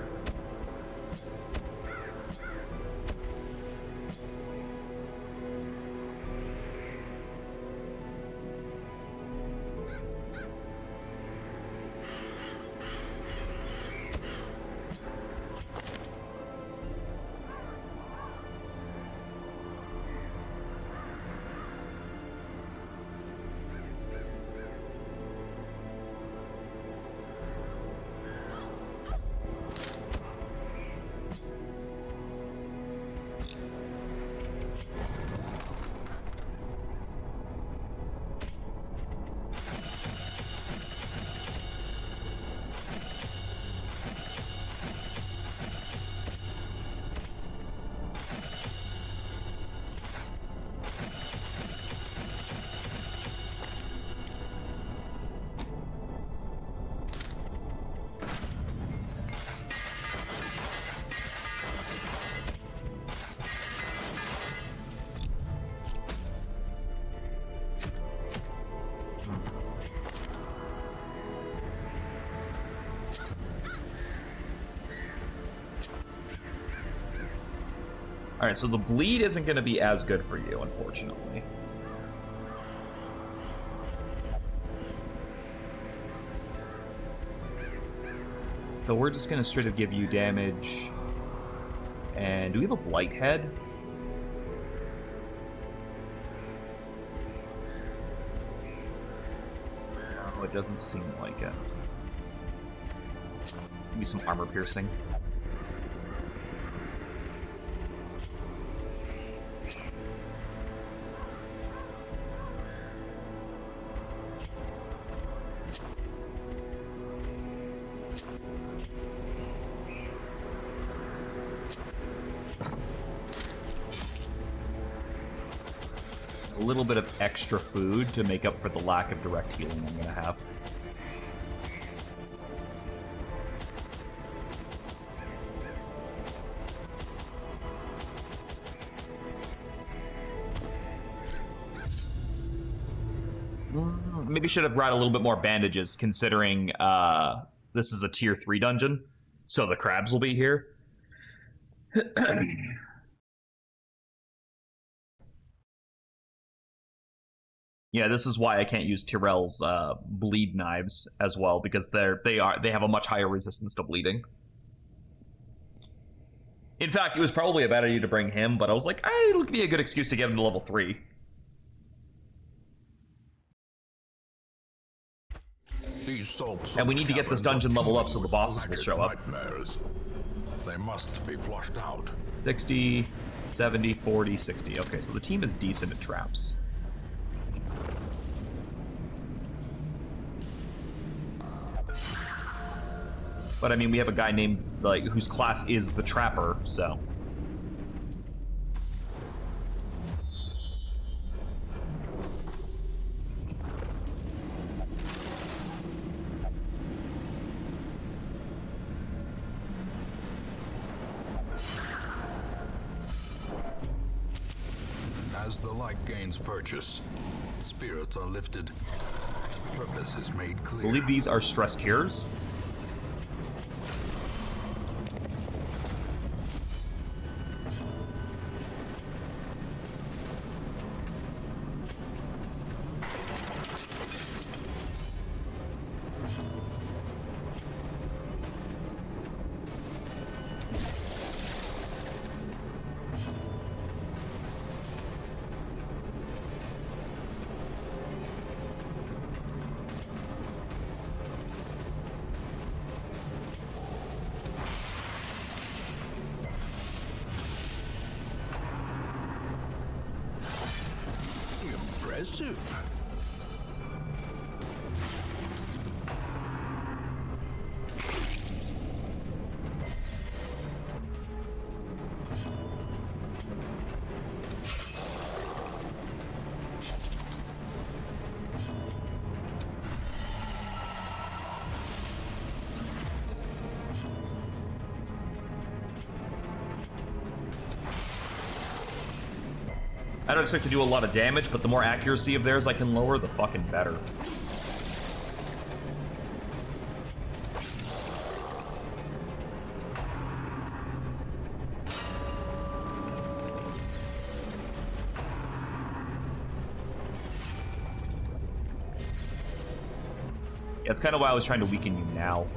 All right, so the bleed isn't going to be as good for you, unfortunately. So we're just going to straight up give you damage. And do we have a blight head? No, it doesn't seem like it. Maybe some armor piercing. A little bit of extra food to make up for the lack of direct healing I'm going to have. Maybe should have brought a little bit more bandages, considering this is a tier 3 dungeon, so the crabs will be here. Yeah, this is why I can't use Tyrell's bleed knives as well, because they have a much higher resistance to bleeding. In fact, it was probably a bad idea to bring him, but I was like, it'll be a good excuse to get him to level 3. And we need to get this dungeon level up so the bosses will show up. They must be flushed out. 60, 70, 40, 60. Okay, so the team is decent at traps. But I mean, we have a guy named, like, whose class is the Trapper, so. As the light gains purchase, spirits are lifted. Purpose is made clear. I believe these are stress cures. Impressive. I don't expect to do a lot of damage, but the more accuracy of theirs I can lower, the fucking better. Yeah, that's kind of why I was trying to weaken you now.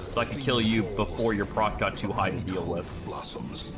So I could kill you before your proc got too high to deal with. Blossoms.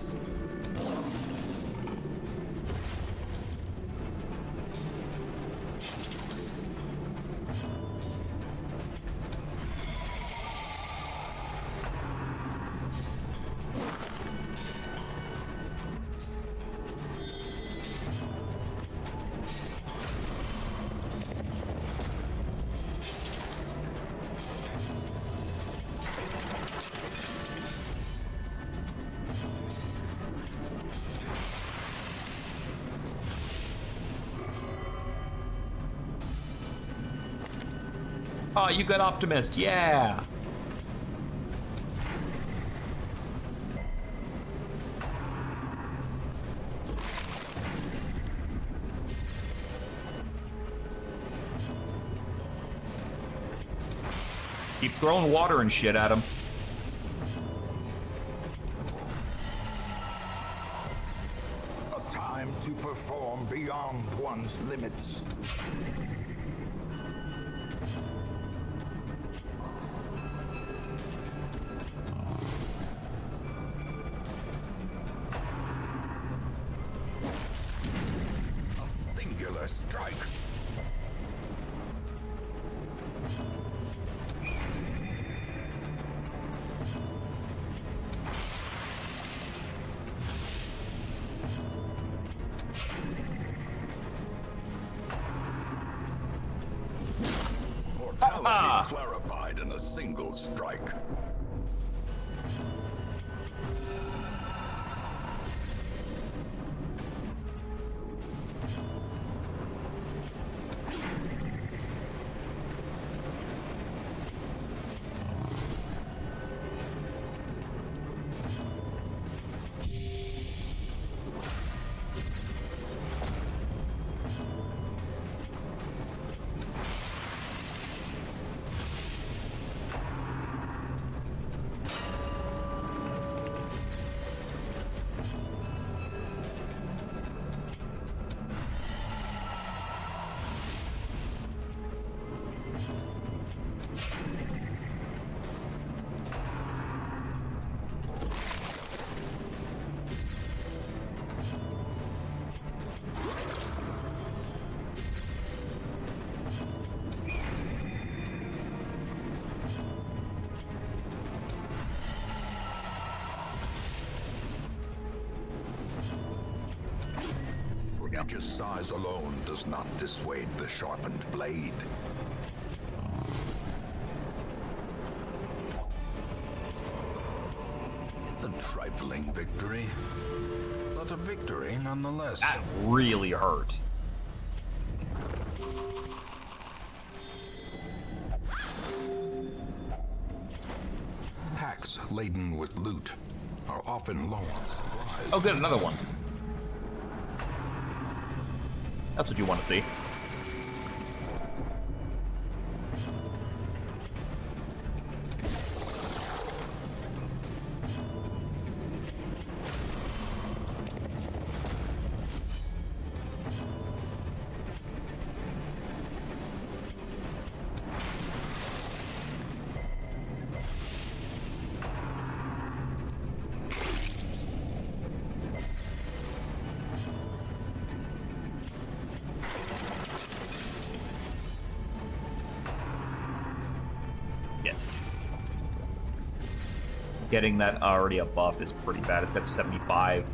Oh, you got Optimist, yeah! Keep throwing water and shit at him. A time to perform beyond one's limits. A singular strike. Mortality clarified in a single strike. Prodigious size alone does not dissuade the sharpened blade. A trifling victory, but a victory nonetheless. That really hurt. Packs laden with loot are often low on supplies. Oh good, another one. That's what you want to see. Getting that already a buff is pretty bad. It's got 75.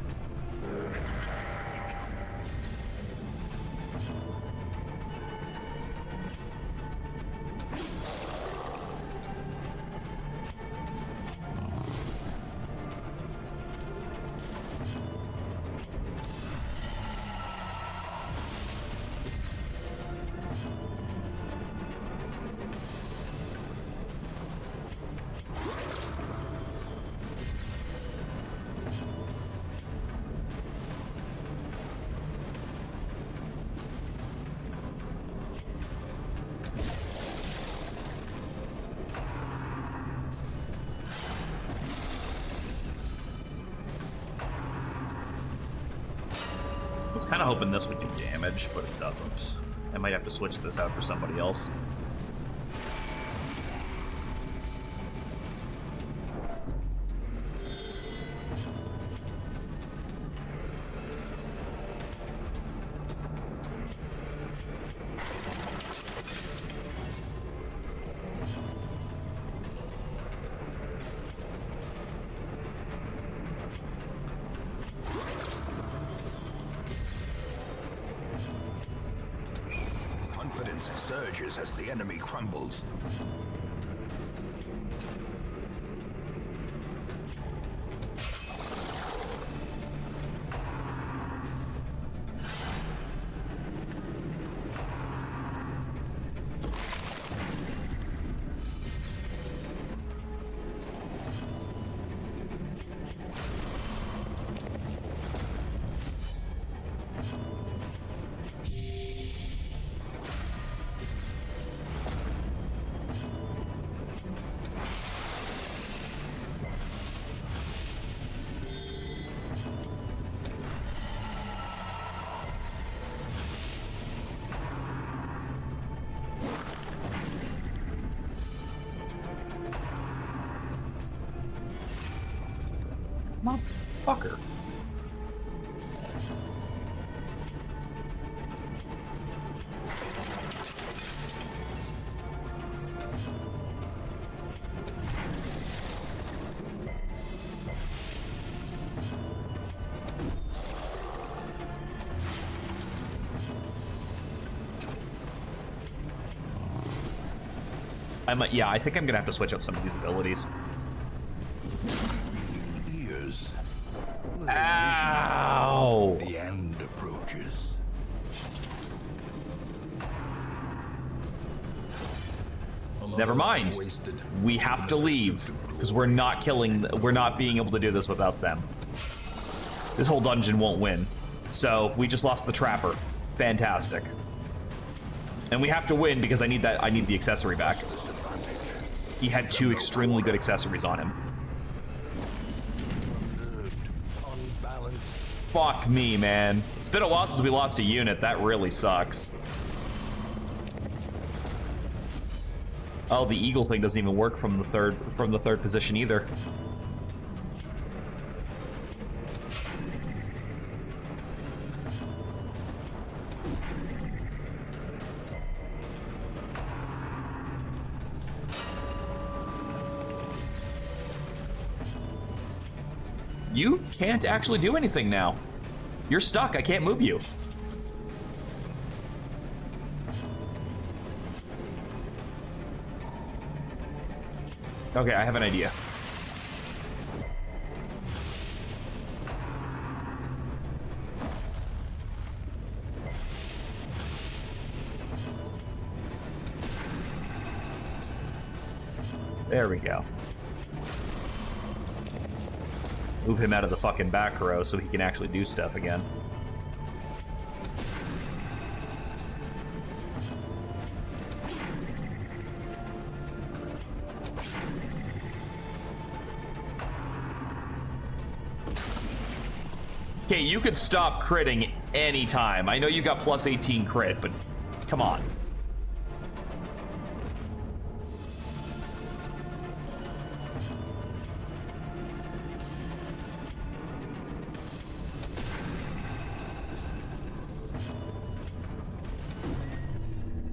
was kind of hoping this would do damage, but it doesn't. I might have to switch this out for somebody else. Confidence surges as the enemy crumbles. Motherfucker. Yeah, I think I'm gonna have to switch out some of these abilities. Ears. Ow! The end approaches. Never mind. We have to leave because we're not being able to do this without them. This whole dungeon won't win. So we just lost the trapper. Fantastic. And we have to win because I need the accessory back. He had 2 extremely good accessories on him. Fuck me, man. It's been a while since we lost a unit. That really sucks. Oh, the eagle thing doesn't even work from the third position either. You can't actually do anything now. You're stuck. I can't move you. Okay, I have an idea. There we go. Move him out of the fucking back row so he can actually do stuff again. Okay, you could stop critting anytime. I know you got plus 18 crit, but come on.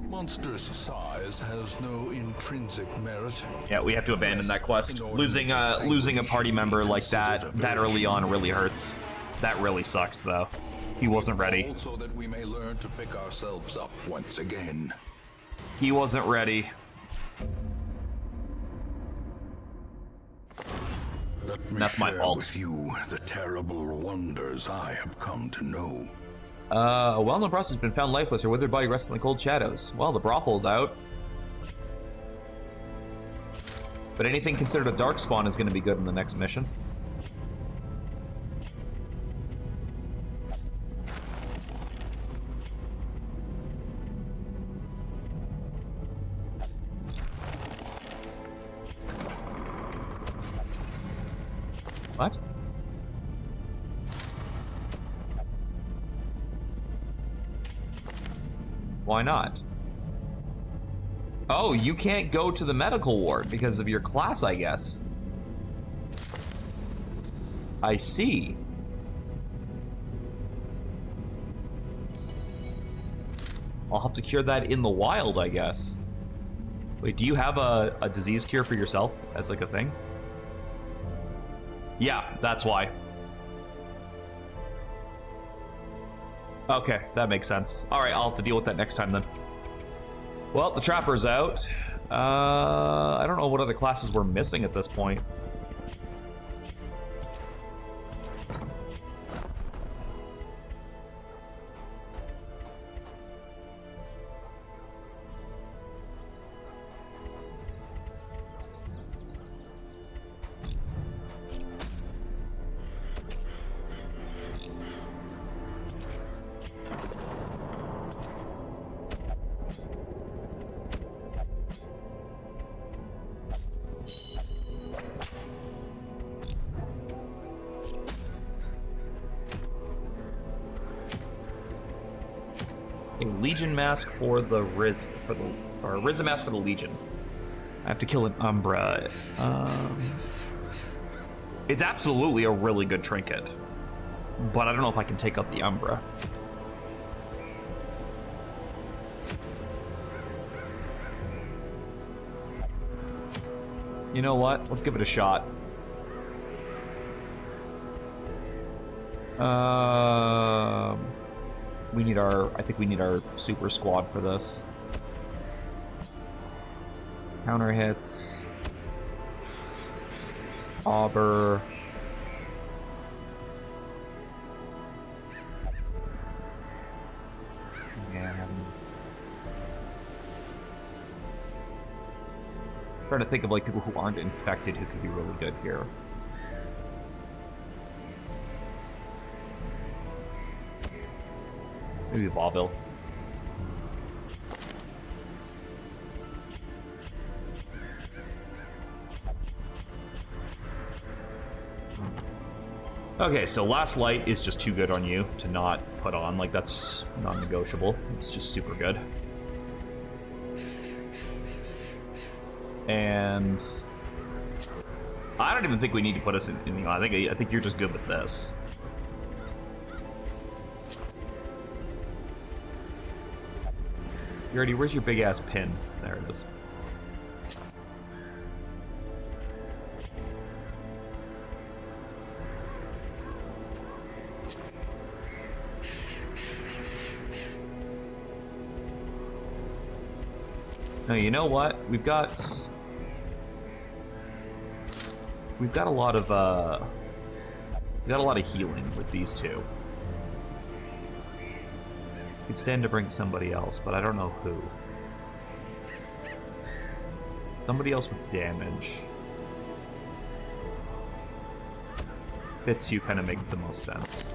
Monstrous size has no intrinsic merit. Yeah, we have to abandon that quest. Losing a party member like that early on really hurts. That really sucks, though. He wasn't ready. Also that we may learn to pick ourselves up once again. He wasn't ready. Let me That's my share fault. with you the terrible wonders I have come to know. A well-known prostitute has been found lifeless, her withered body rests in the cold shadows. Well, the brothel's out. But anything considered a darkspawn is going to be good in the next mission. What? Why not? Oh, you can't go to the medical ward because of your class, I guess. I see. I'll have to cure that in the wild, I guess. Wait, do you have a disease cure for yourself as like a thing? Yeah, that's why. Okay, that makes sense. All right, I'll have to deal with that next time then. Well, the trapper's out. I don't know what other classes we're missing at this point. A Legion mask for the or a Risen mask for the Legion. I have to kill an Umbra. It's absolutely a really good trinket, but I don't know if I can take up the Umbra. You know what? Let's give it a shot. We need I think we need our super squad for this. Counter hits. Auber. Trying to think of like people who aren't infected who could be really good here. Maybe Vauville. Okay, so Last Light is just too good on you to not put on. Like, that's non-negotiable. It's just super good. And I don't even think we need to put us in the. I think you're just good with this. You already. Where's your big ass pin? There it is. Now you know what? We've got a lot of healing with these two. Could stand to bring somebody else, but I don't know who. Somebody else with damage. Fitzhugh kind of makes the most sense.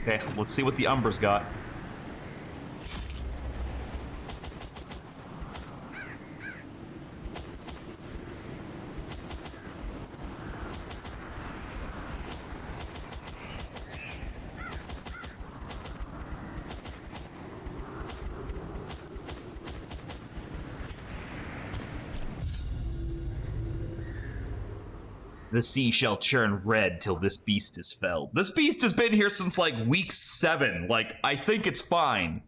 Okay, let's see what the Umbra's got. The sea shall churn red till this beast is felled. This beast has been here since like week 7. Like, I think it's fine.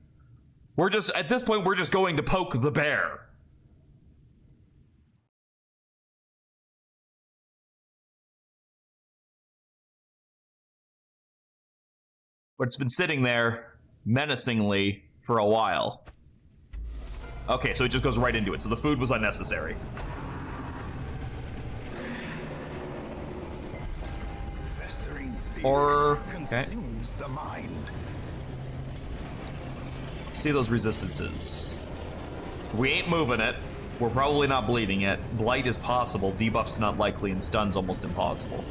We're just, at this point, we're just going to poke the bear. But it's been sitting there menacingly for a while. Okay, so it just goes right into it. So the food was unnecessary. Or okay. The mind. See those resistances. We ain't moving it. We're probably not bleeding it. Blight is possible, debuff's not likely, and stun's almost impossible.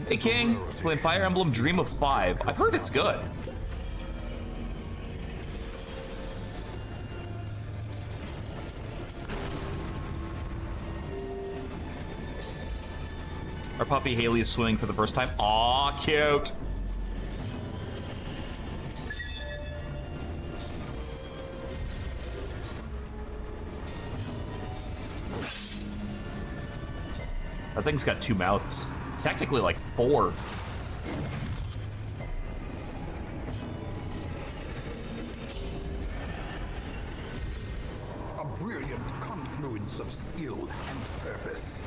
Hey King, playing Fire Emblem Dream of 5. I've heard it's good. Our puppy Haley is swimming for the first time. Aw, cute. That thing's got 2 mouths. Technically, like 4. A brilliant confluence of skill and purpose.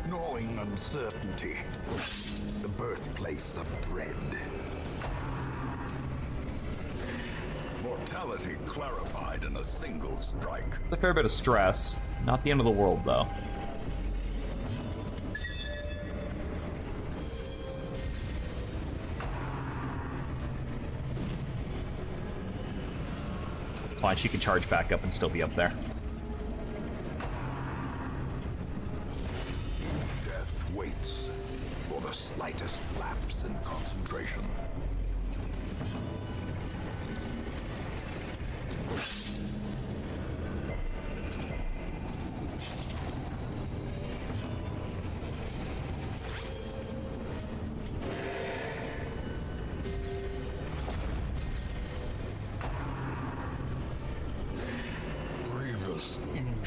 Gnawing uncertainty, the birthplace of dread. Mortality clarified in a single strike. It's a fair bit of stress. Not the end of the world, though. It's fine, she can charge back up and still be up there. Death waits for the slightest lapse in concentration.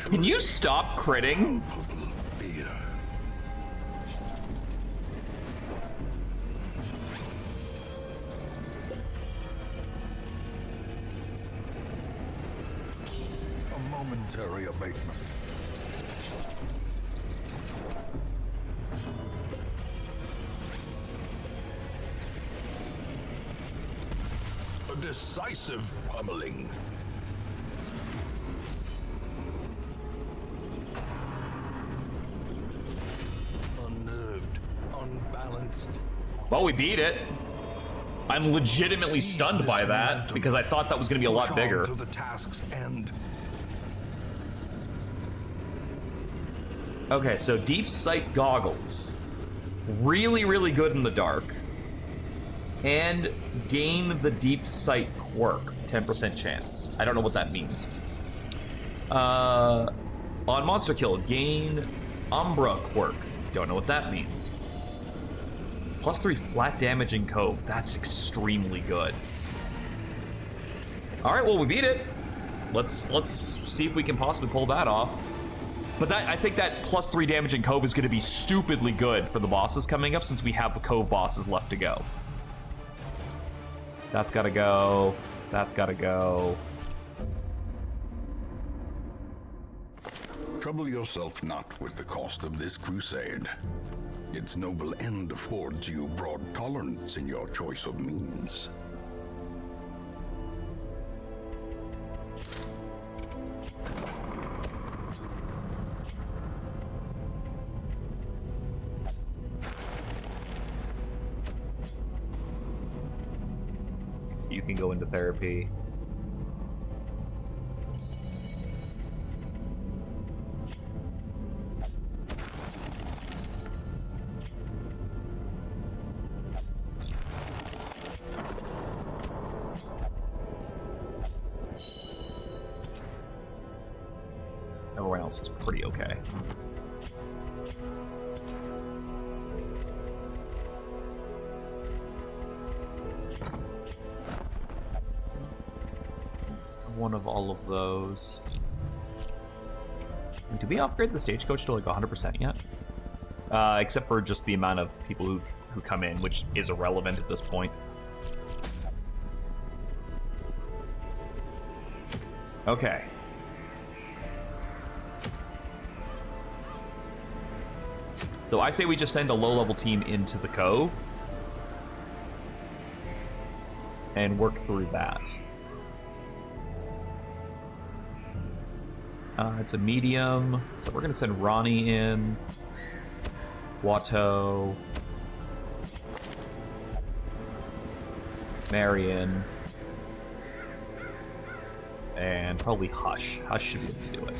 Can you stop critting? A momentary abatement. A decisive pummeling. Well, we beat it. I'm legitimately stunned by that because I thought that was going to be a lot bigger. To the task's end. Okay, so deep sight goggles. Really, really good in the dark. And gain the deep sight quirk. 10% chance. I don't know what that means. On monster kill, gain UMBRA quirk. Don't know what that means. +3 flat damage in Cove. That's extremely good. All right, well, we beat it. Let's see if we can possibly pull that off. But that, I think that +3 damage in Cove is going to be stupidly good for the bosses coming up since we have the Cove bosses left to go. That's got to go. That's got to go. Trouble yourself not with the cost of this crusade. Its noble end affords you broad tolerance in your choice of means. You can go into therapy. Everyone else is pretty okay. One of all of those. Did we upgrade the stagecoach to like 100% yet? Except for just the amount of people who who come in, which is irrelevant at this point. Okay. So I say we just send a low-level team into the cove and work through that. It's a medium, so we're going to send Ronnie in. Watto. Marion. And probably Hush. Hush should be able to do it.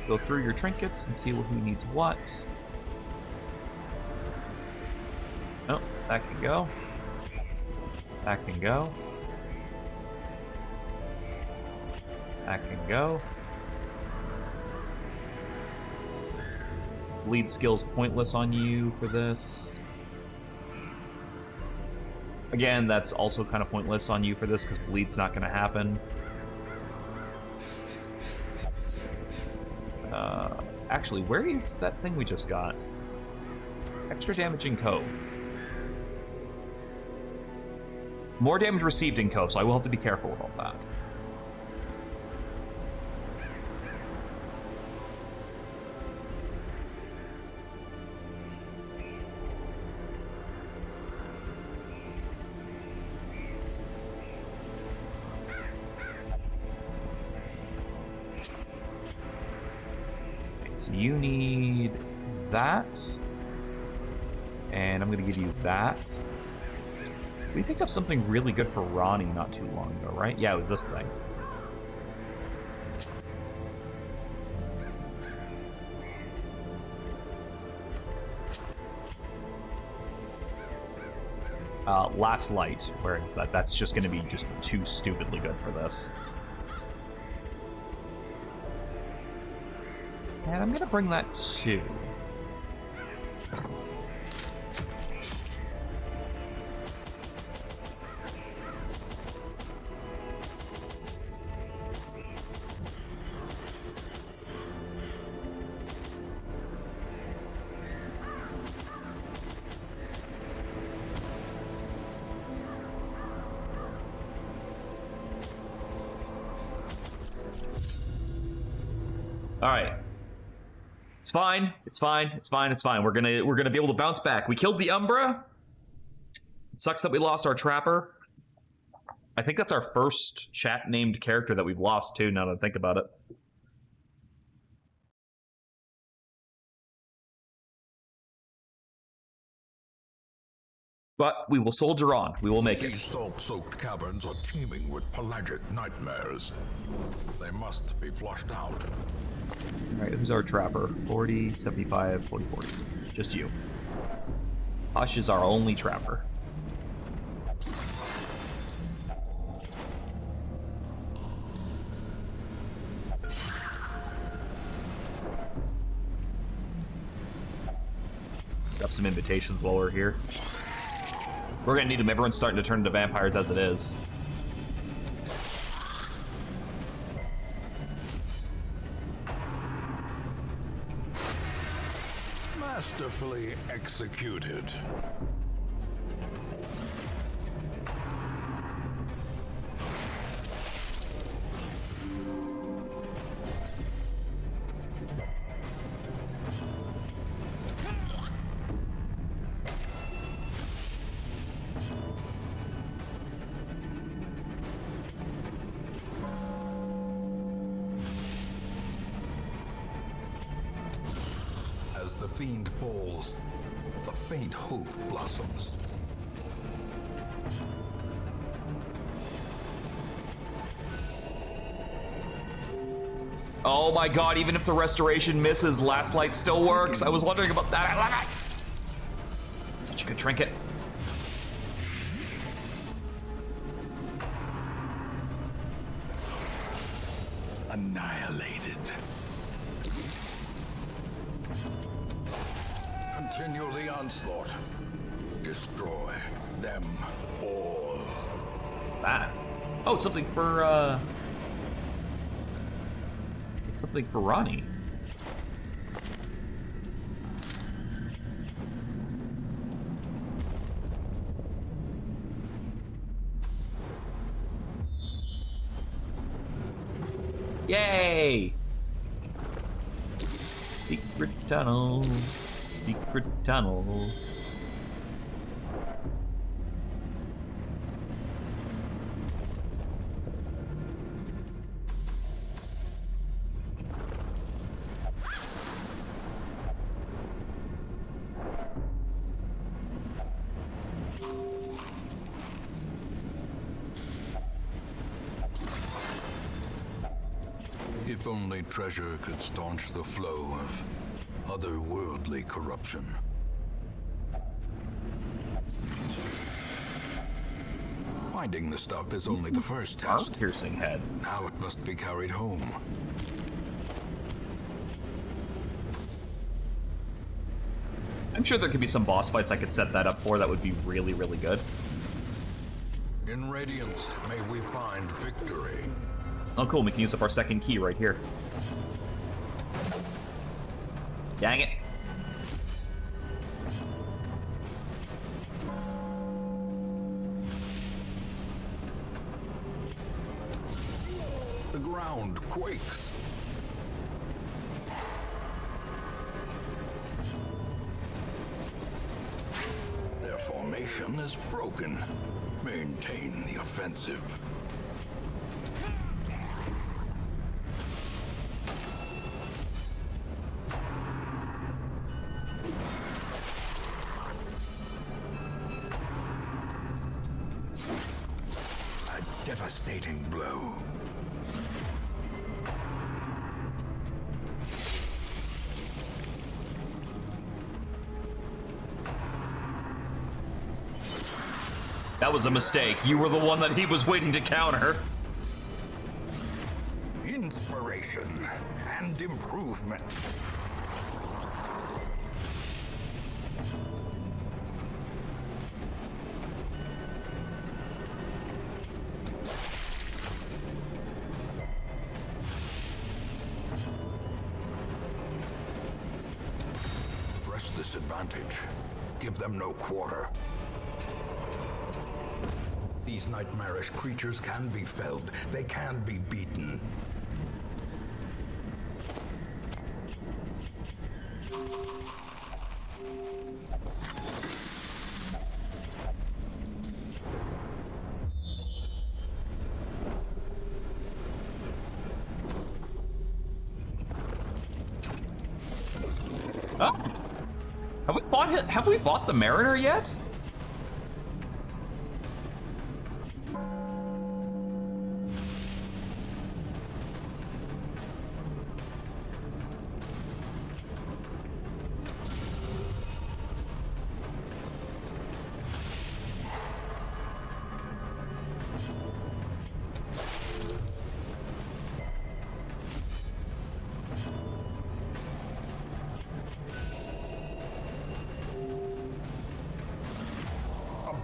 Go through your trinkets and see who needs what. Oh, that can go. That can go. That can go. Bleed skill's pointless on you for this. Again, that's also kind of pointless on you for this because bleed's not going to happen. Actually, where is that thing we just got? Extra damage in Cove. More damage received in Cove, so I will have to be careful about that. So you need that, and I'm going to give you that. We picked up something really good for Ronnie not too long ago, right? Yeah, it was this thing. Last Light, where is that? That's just going to be just too stupidly good for this. And I'm going to bring that too. All right. It's fine. It's fine. It's fine. It's fine. We're gonna be able to bounce back. We killed the UMBRA. It sucks that we lost our Trapper. I think that's our first chat-named character that we've lost too, now that I think about it. But we will soldier on. We will make it. These salt-soaked caverns are teeming with pelagic nightmares. They must be flushed out. Alright, who's our Trapper? 40, 75, 40, 40. Just you. Hush is our only Trapper. Got some invitations while we're here. We're gonna need them. Everyone's starting to turn into vampires as it is. Masterfully executed. fiend falls, a faint hope blossoms. Oh my god, even if the restoration misses, Last Light still works. I was wondering about that. I love it. Such a good trinket. Annihilated. Continue the onslaught. Destroy them all. That. Oh, it's something for, it's something for Ronnie. Yay! Secret tunnel. Secret tunnel. If only treasure could staunch the flow of otherworldly corruption. Finding the stuff is only the first test. Piercing head. Now it must be carried home. I'm sure there could be some boss fights I could set that up for that would be really, really good. In Radiance, may we find victory. Oh, cool. We can use up our second key right here. Dang it. The ground quakes. Their formation is broken. Maintain the offensive. A devastating blow. That was a mistake. You were the one that he was waiting to counter. Inspiration and improvement. Press this advantage. Give them no quarter. These nightmarish creatures can be felled. They can be beaten. Oh. Have we fought the Mariner yet?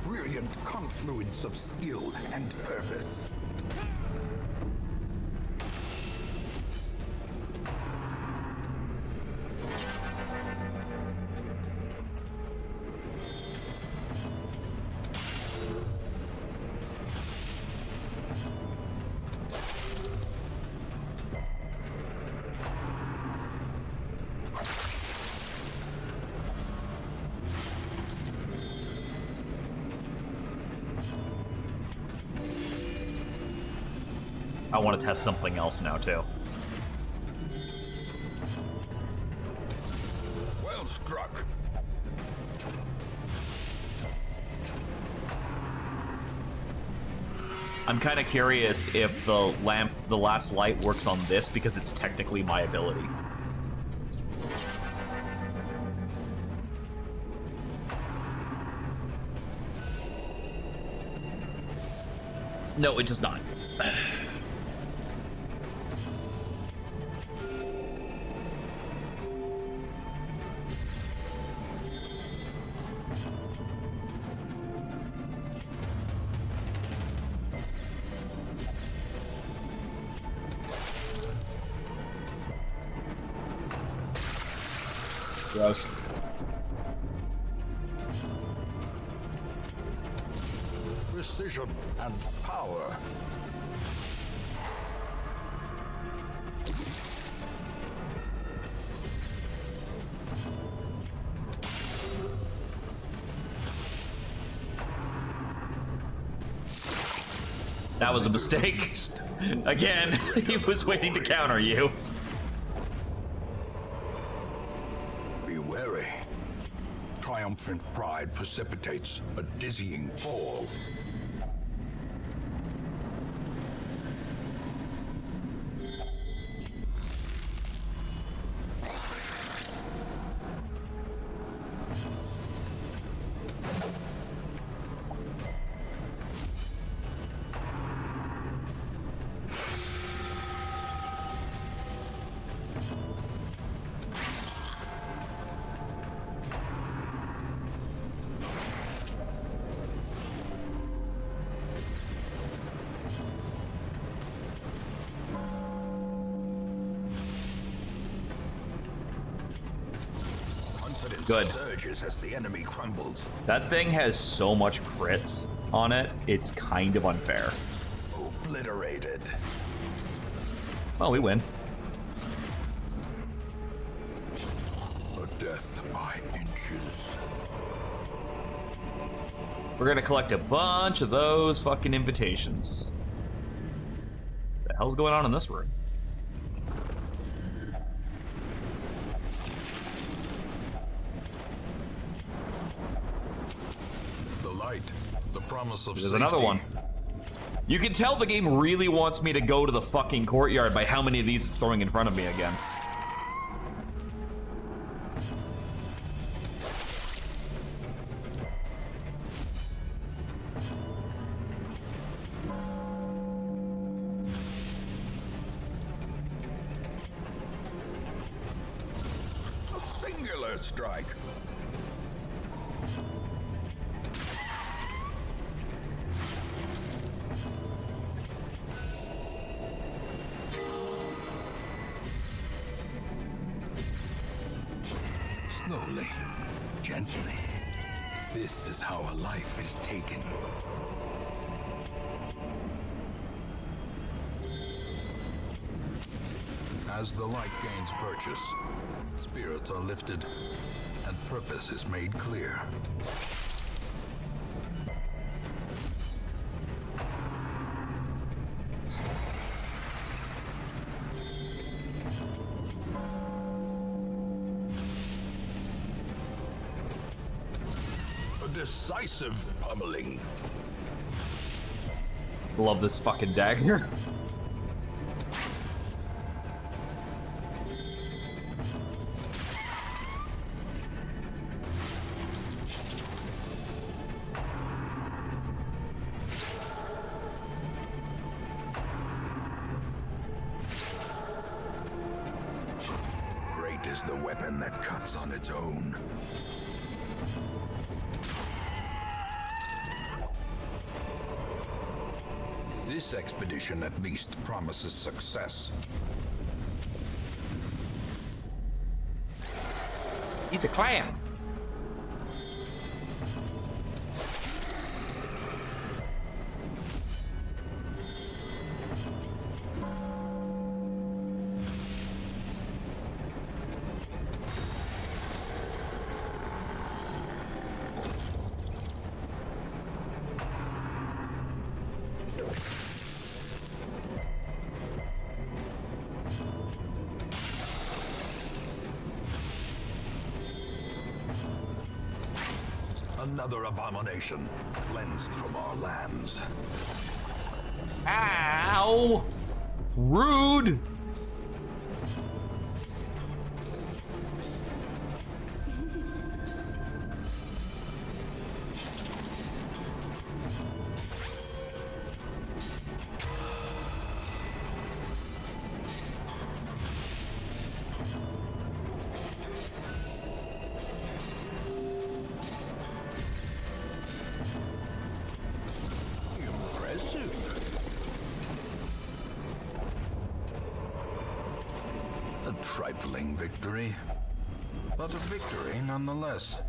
Brilliant confluence of skill and purpose. I want to test something else now, too. Well struck. I'm kind of curious if the last light works on this because it's technically my ability. No, it does not. Gross. Precision and power. That was a mistake. Again, he was waiting to counter you. Be wary. Triumphant pride precipitates a dizzying fall. Good. Surges as the enemy crumbles. That thing has so much crits on it, it's kind of unfair. Obliterated. Well, we win. A death by inches. We're gonna collect a bunch of those fucking invitations. What the hell's going on in this room? The promise of There's safety. another one. You can tell the game really wants me to go to the fucking courtyard by how many of these it's throwing in front of me again. A singular strike. Slowly, gently. This is how a life is taken. As the light gains purchase, spirits are lifted, and purpose is made clear. Decisive pummeling. Love this fucking dagger. Great is the weapon that cuts on its own. This expedition at least promises success. He's a clam. Another abomination cleansed from our lands. Ow! Rude! A trifling victory, but a victory nonetheless.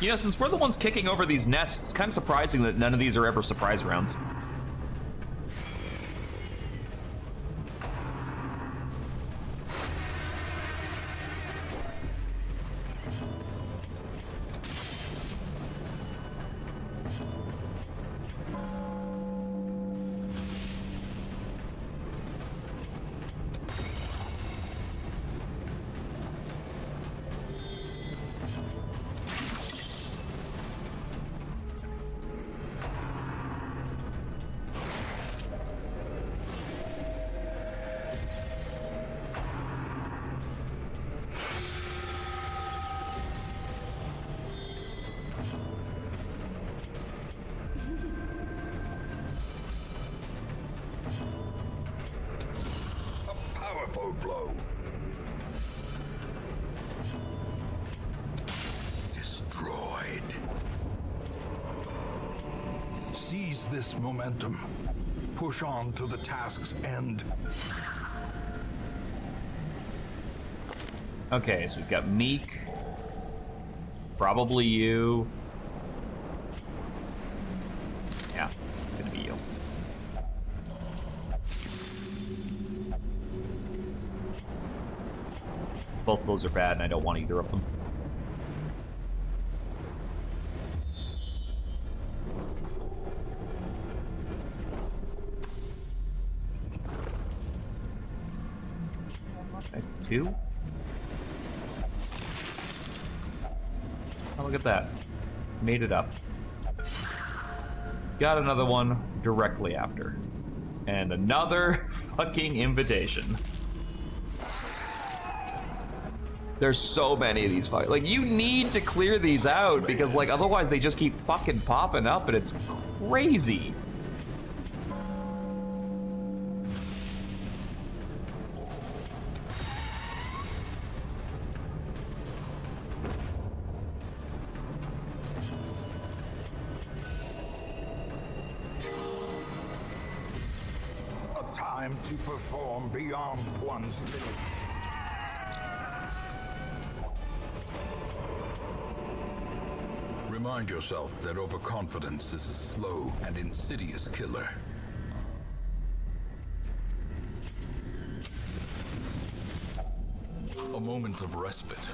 You know, since we're the ones kicking over these nests, it's kind of surprising that none of these are ever surprise rounds. Powerful blow. Destroyed. Seize this momentum. Push on to the task's end. Okay, so we've got Meek. Probably you. Yeah, gonna be you. Both of those are bad, and I don't want either of them. Okay, 2. Oh, look at that. Made it up. Got another one directly after. And another fucking invitation. There's so many of these like, you need to clear these out because, like, otherwise they just keep fucking popping up and it's crazy. A time to perform beyond one's limits. Remind yourself that overconfidence is a slow and insidious killer. A moment of respite.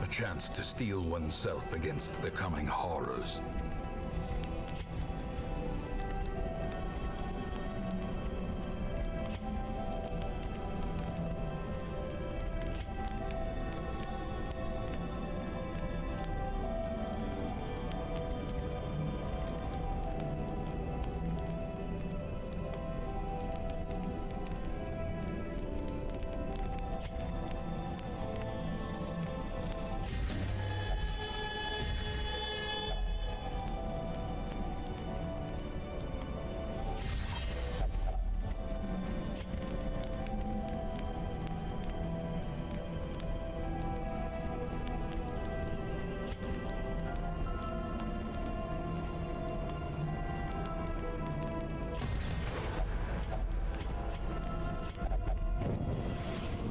A chance to steel oneself against the coming horrors.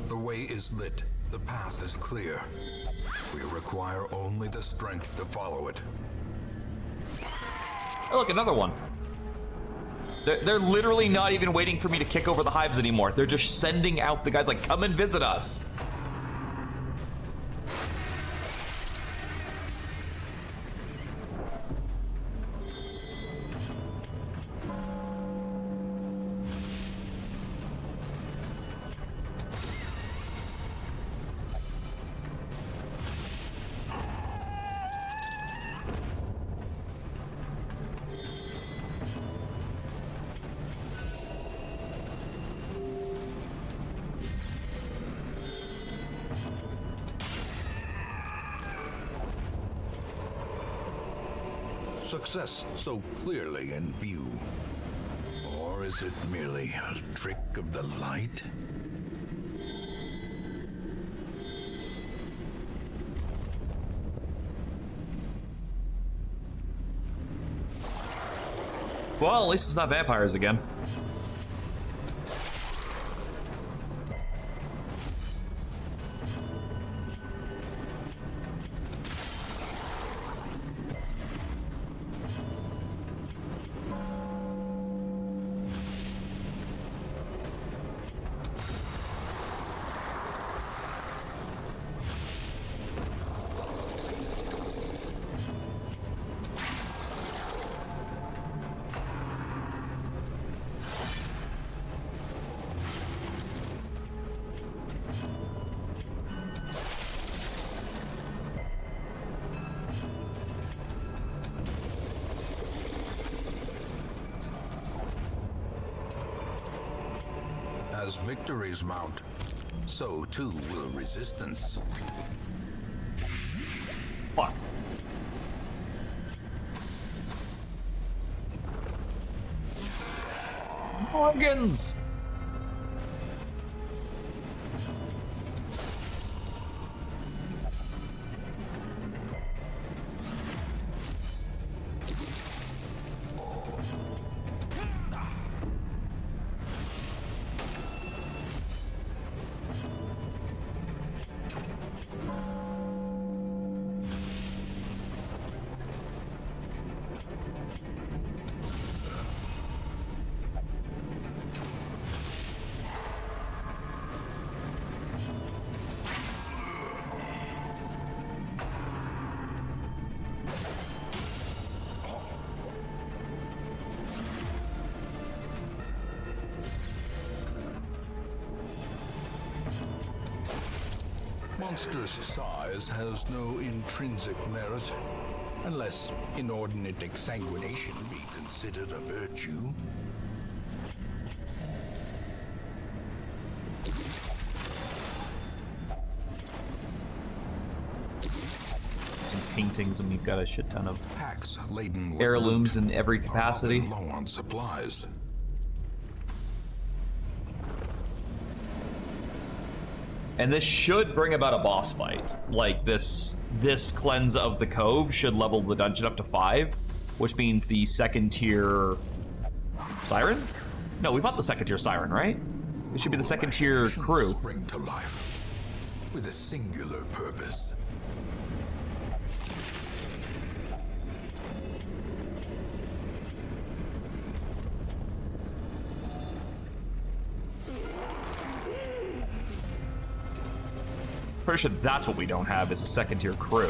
The way is lit. The path is clear. We require only the strength to follow it. Oh, look, another one. They're literally not even waiting for me to kick over the hives anymore. They're just sending out the guys like, come and visit us. success so clearly in view? Or is it merely a trick of the light? Well, at least it's not vampires again. As victories mount, so too will resistance. Fuck. Organs! Monstrous size has no intrinsic merit, unless inordinate exsanguination be considered a virtue. Some paintings, and we've got a shit ton of Packs laden with heirlooms loot in every are capacity. often low on supplies. And this should bring about a boss fight. Like, this cleanse of the cove should level the dungeon up to 5, which means the second tier siren? No, we fought the second tier siren, right? It should be the second tier crew. Spring to life with a singular purpose. Pretty sure that's what we don't have is a second tier crew.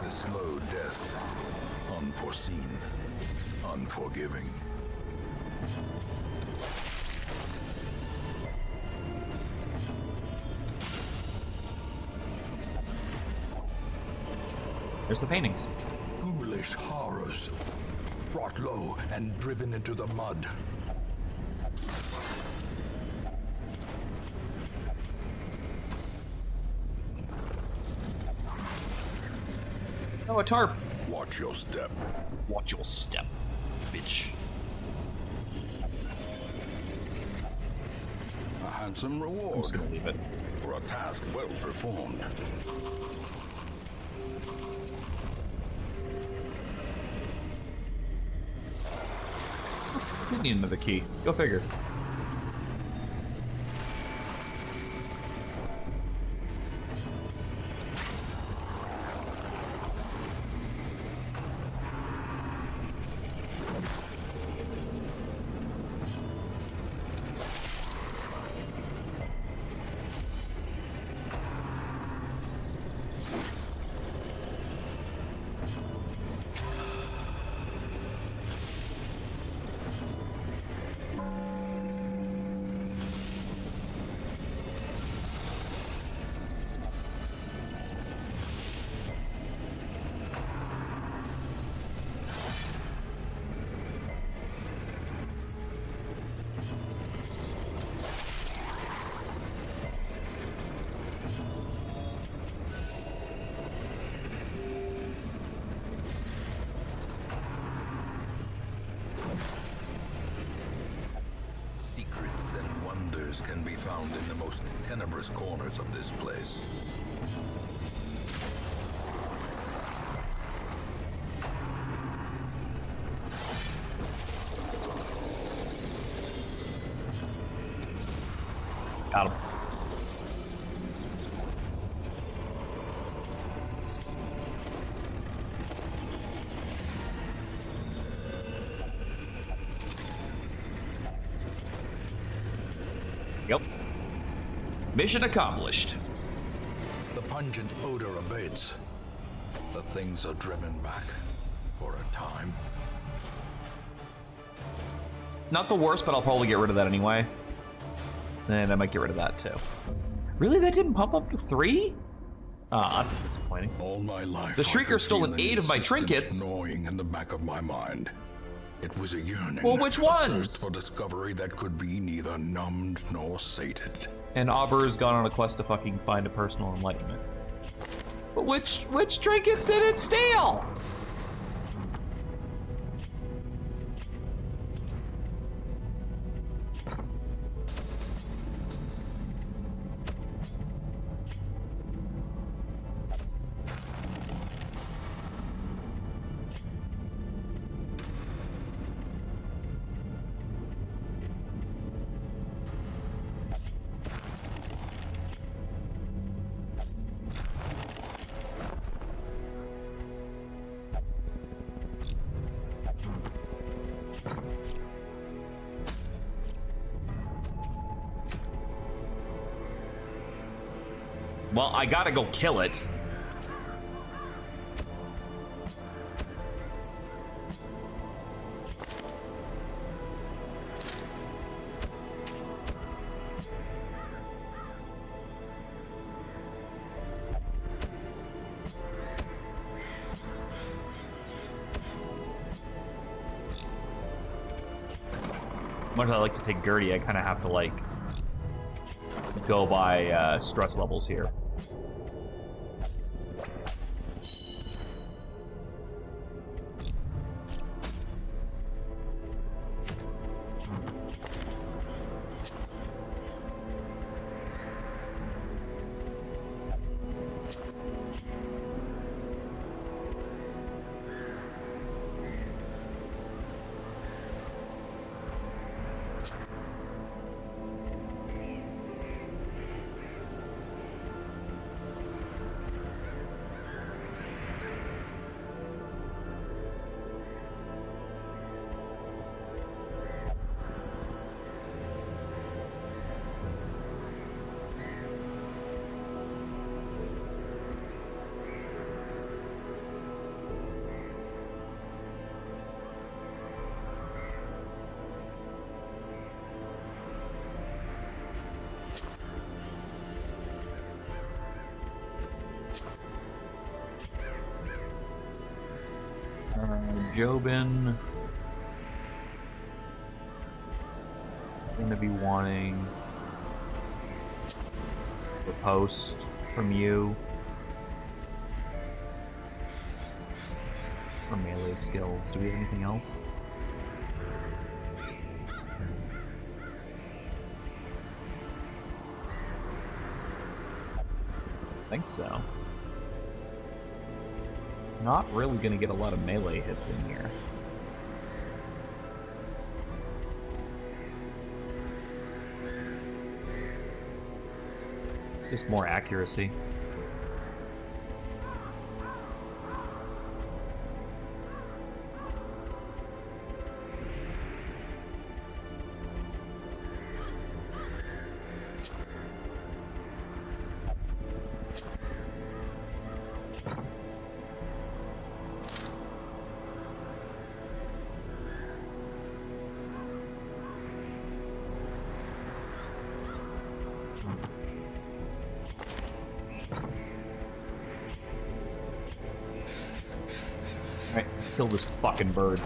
A slow death, unforeseen, unforgiving. There's the paintings. Ghoulish horrors, brought low and driven into the mud. Oh, a tarp. Watch your step. Watch your step, bitch. A handsome I'm reward just gonna leave it. for a task well performed. We need another key. Go figure. can be found in the most tenebrous corners of this place. Got him. Yep. Mission accomplished. The pungent odor abates. The things are driven back for a time. Not the worst, but I'll probably get rid of that anyway. And I might get rid of that too. Really? That didn't pump up to 3? Ah, that's disappointing. All my life, The I Shrieker could stole feel an 8 of my insistent trinkets. gnawing in the back of my mind. It was a yearning. Well, which a ones? thirst for discovery that could be neither numbed nor sated. And Auber's gone on a quest to fucking find a personal enlightenment. But which trinkets did it steal? Well, I gotta go kill it. Much as I like to take Gertie, I kind of have to, like, go by stress levels here. Jobin. Gonna be wanting the post from you for melee skills. Do we have anything else? I think so. Not really gonna get a lot of melee hits in here. Just more accuracy. Alright, let's kill this fucking bird.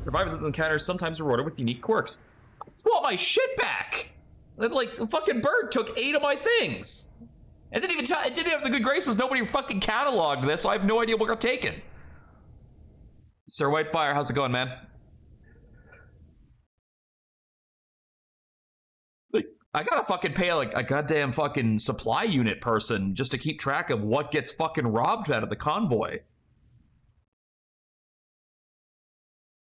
Survivors of the encounter sometimes rewarded with unique quirks. I just want my shit back. Like, the fucking bird took 8 of my things. It didn't even it didn't have the good graces. Nobody fucking cataloged this, so I have no idea what got taken. Sir Whitefire, how's it going, man? Like, I gotta fucking pay like a goddamn fucking supply unit person just to keep track of what gets fucking robbed out of the convoy.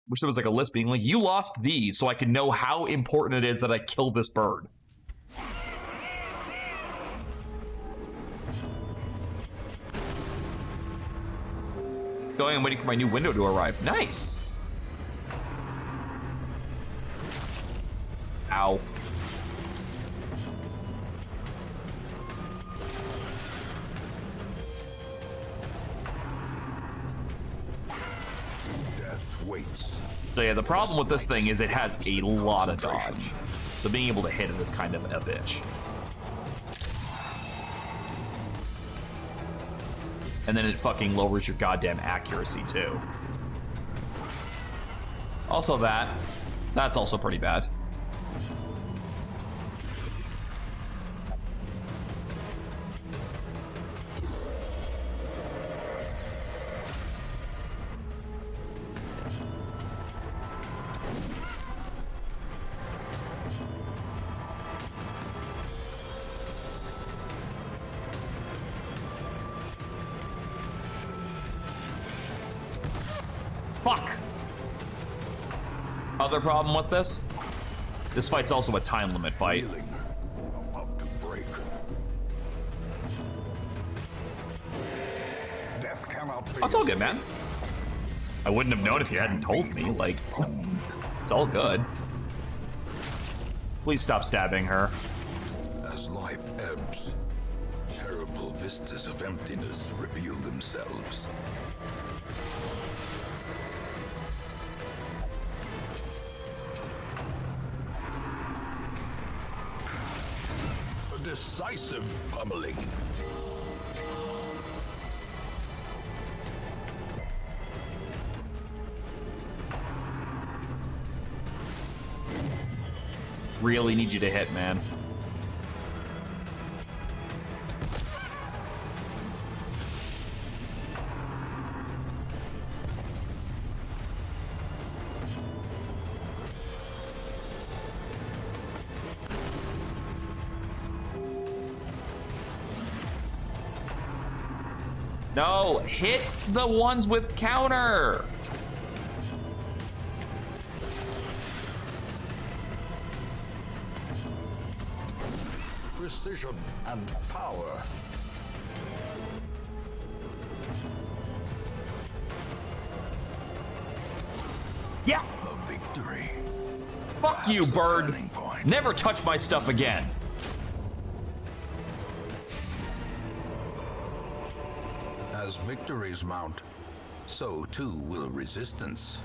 Wish there was like a list being like, you lost these, so I can know how important it is that I kill this bird. Going and waiting for my new window to arrive. Nice. Ow. Death waits. So yeah, the problem with this thing is it has a lot of dodge. So being able to hit it is kind of a bitch. And then it fucking lowers your goddamn accuracy too. Also that's also pretty bad. Fuck. Other problem with this? This fight's also a time limit fight. About to break. Death cannot be. Oh, it's all good, man. I wouldn't have known if you hadn't told me. Like, it's all good. Please stop stabbing her. As life ebbs, terrible vistas of emptiness reveal themselves. A decisive pummeling. Really need you to hit, man. No, hit the ones with counter. Precision and power. Yes! A victory. Fuck you, Perhaps a bird. turning point. Never touch my stuff again. As victories mount, so too will resistance.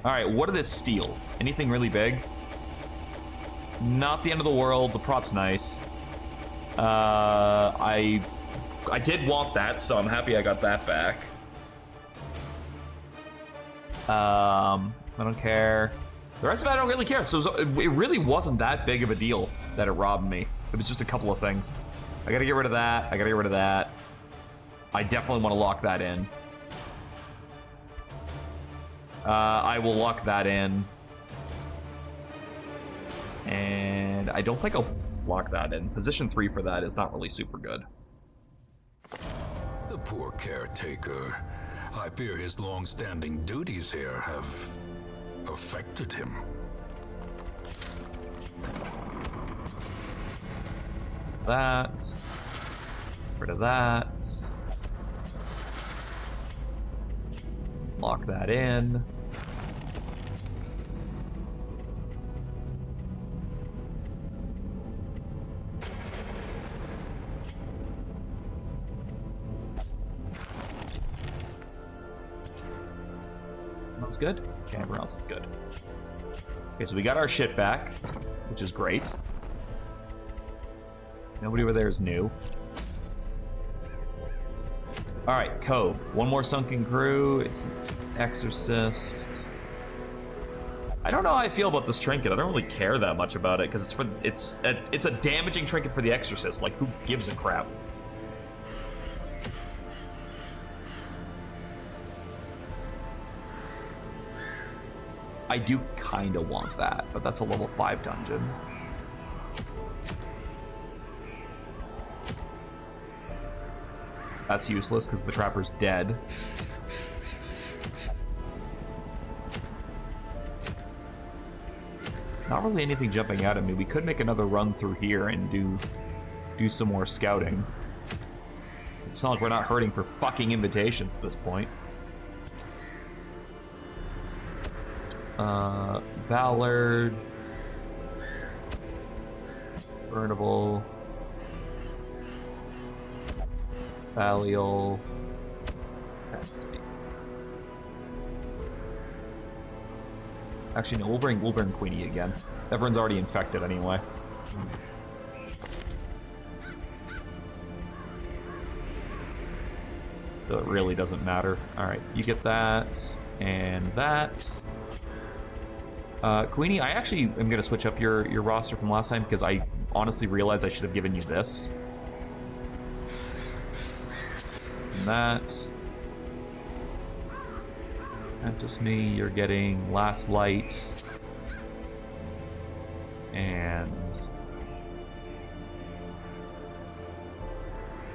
All right, what did this steal? Anything really big? Not the end of the world. The prot's nice. I did want that, so I'm happy I got that back. I don't care. The rest of it I don't really care. So it really wasn't that big of a deal that it robbed me. It was just a couple of things. I gotta get rid of that. I gotta get rid of that. I definitely want to lock that in. I will lock that in. And I don't think I'll lock that in. Position 3 for that is not really super good. The poor caretaker. I fear his long-standing duties here have affected him. That. Rid of that. Lock that in. That's good. Okay, everyone else is good. Okay, so we got our shit back, which is great. Nobody over there is new. All right, Cove. One more sunken crew. It's Exorcist. I don't know how I feel about this trinket. I don't really care that much about it because it's a damaging trinket for the Exorcist. Like, who gives a crap? I do kind of want that, but that's a level 5 dungeon. That's useless because the Trapper's dead. Not really anything jumping out at me. We could make another run through here and do some more scouting. It's not like we're not hurting for fucking invitations at this point. Ballard. Burnable. Baliol. That's me. Actually, no, we'll bring Queenie again. Everyone's already infected anyway. So it really doesn't matter. Alright, you get that, and that. Queenie, I actually am going to switch up your roster from last time because I honestly realized I should have given you this. And that. Apprentice me, you're getting Last Light. And...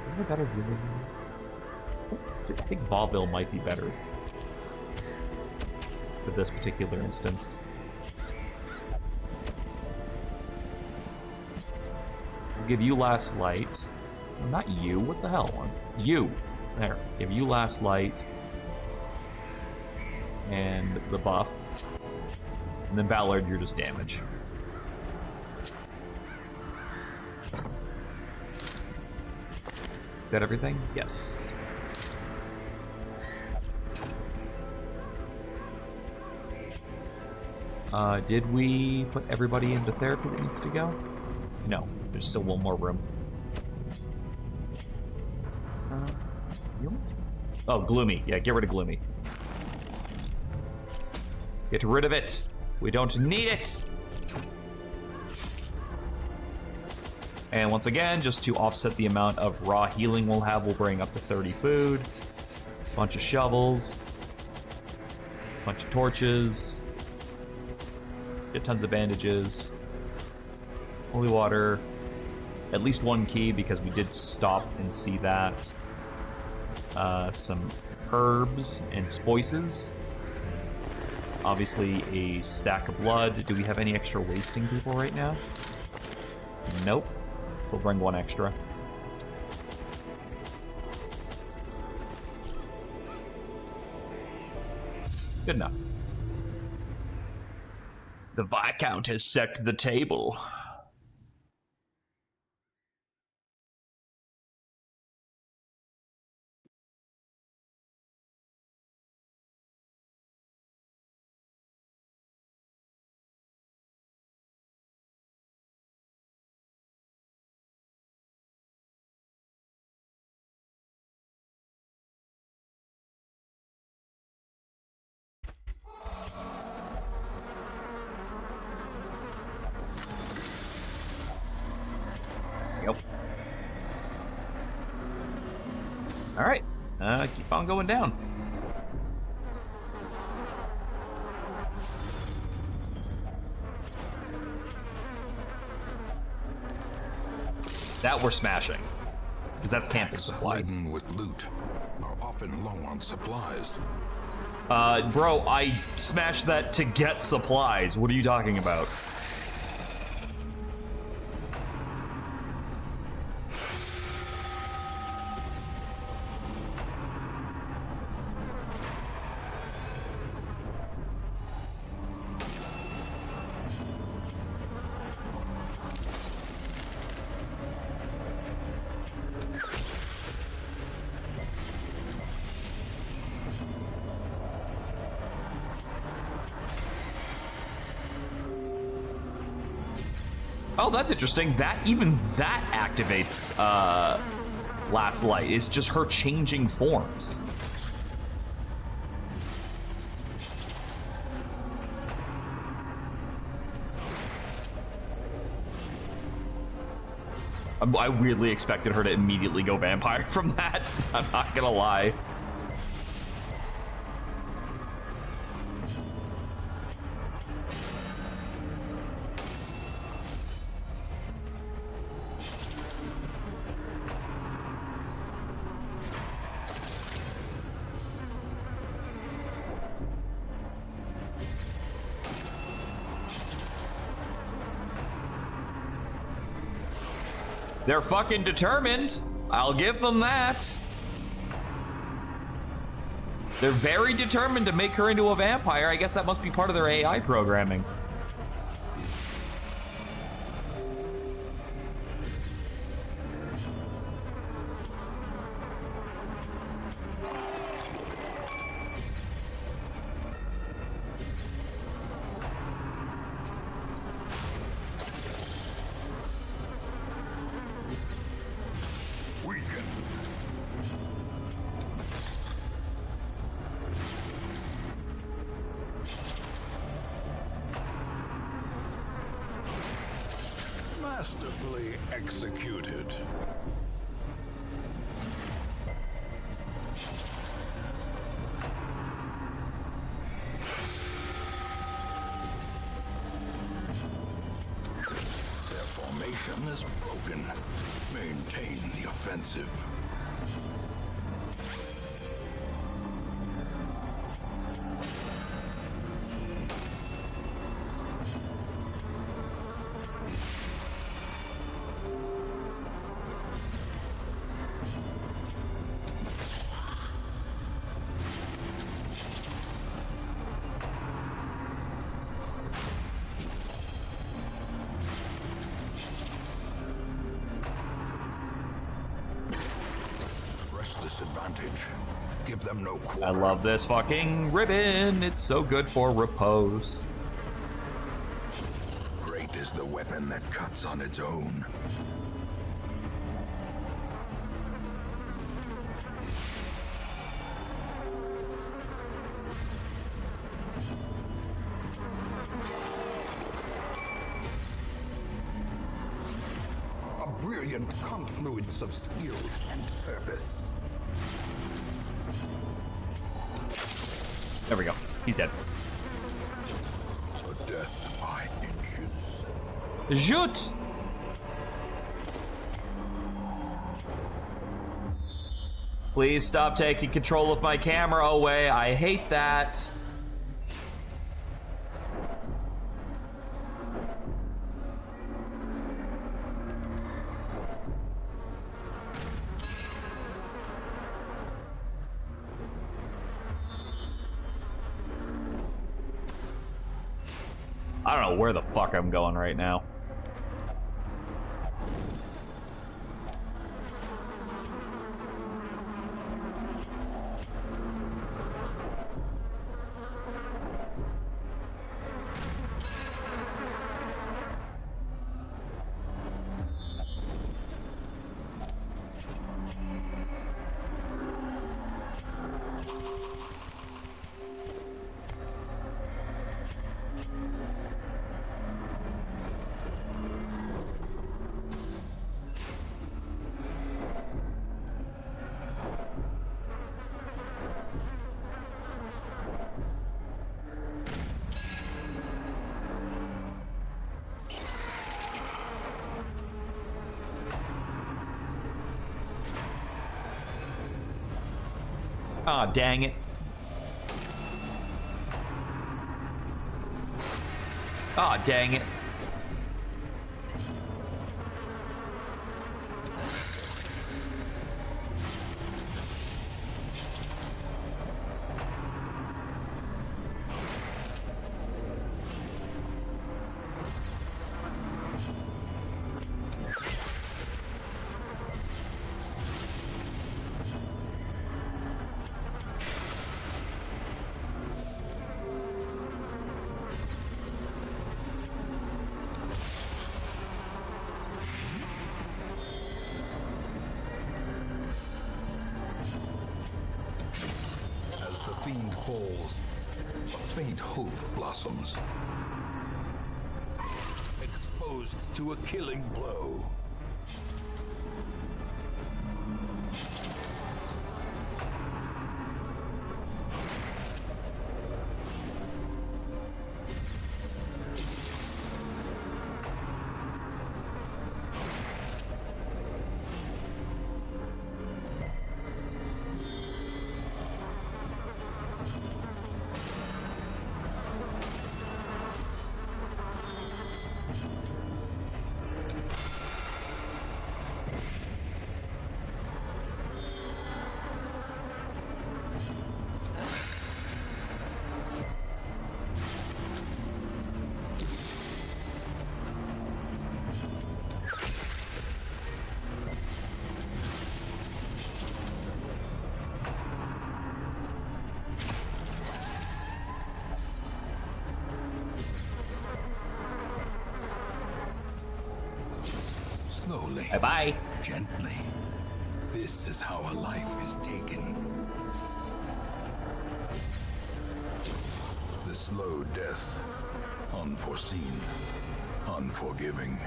Is there a better villain? I think Vauville might be better for this particular instance. I'll give you Last Light. No, not you. What the hell? You. There. Give you Last Light. And the buff. And then Ballard, you're just damage. Is that everything? Yes. Did we put everybody into therapy that needs to go? No, there's still one more room. Oh, Gloomy. Yeah, get rid of Gloomy. Get rid of it. We don't need it. And once again, just to offset the amount of raw healing we'll have, we'll bring up to 30 food. Bunch of shovels. Bunch of torches. Get tons of bandages. Holy water. At least one key because we did stop and see that. Some herbs and spices. Obviously a stack of blood. Do we have any extra wasting people right now? Nope. We'll bring one extra. Good enough. The Viscount has set the table. Yep. All right. Keep on going down. That we're smashing. Because that's camping supplies. Laden with loot are often low on supplies. Bro, I smashed that to get supplies. What are you talking about? Oh, that's interesting. Even that activates Last Light. It's just her changing forms. I weirdly expected her to immediately go vampire from that. I'm not gonna lie. They're fucking determined. I'll give them that. They're very determined to make her into a vampire. I guess that must be part of their AI programming. Masterfully executed. Their formation is broken. Maintain the offensive. Disadvantage. Give them no quarter. I love this fucking ribbon. It's so good for repose. Great is the weapon that cuts on its own. A brilliant confluence of skill and purpose. There we go. He's dead. A death by inches. Shoot! Please stop taking control of my camera away. I hate that. I don't know where the fuck I'm going right now. Aw, dang it. Aw, dang it. Fiend falls, a faint hope blossoms. Exposed to a killing blow. slowly. Bye-bye. Gently. This is how a life is taken. The slow death. Unforeseen. Unforgiving.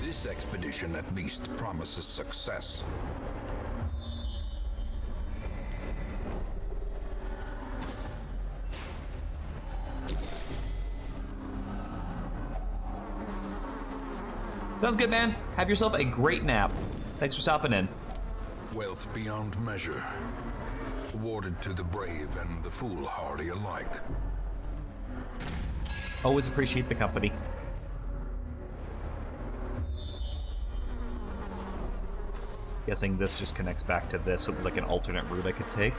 This expedition at least promises success. Sounds good, man. Have yourself a great nap. Thanks for stopping in. Wealth beyond measure. Awarded to the brave and the foolhardy alike. Always appreciate the company. Guessing this just connects back to this, so there's like an alternate route I could take.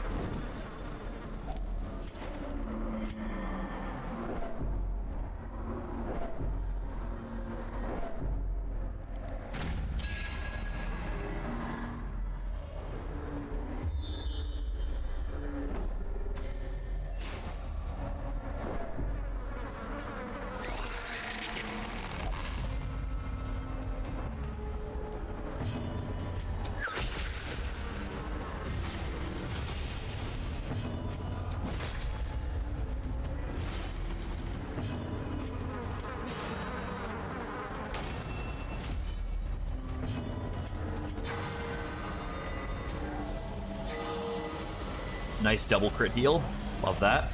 Nice double crit heal. Love that.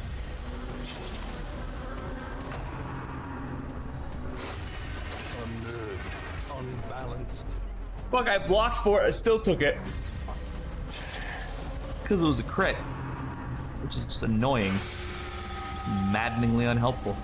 Unnerved, unbalanced. Fuck, I blocked for it. I still took it. Because it was a crit. Which is just annoying. Maddeningly unhelpful.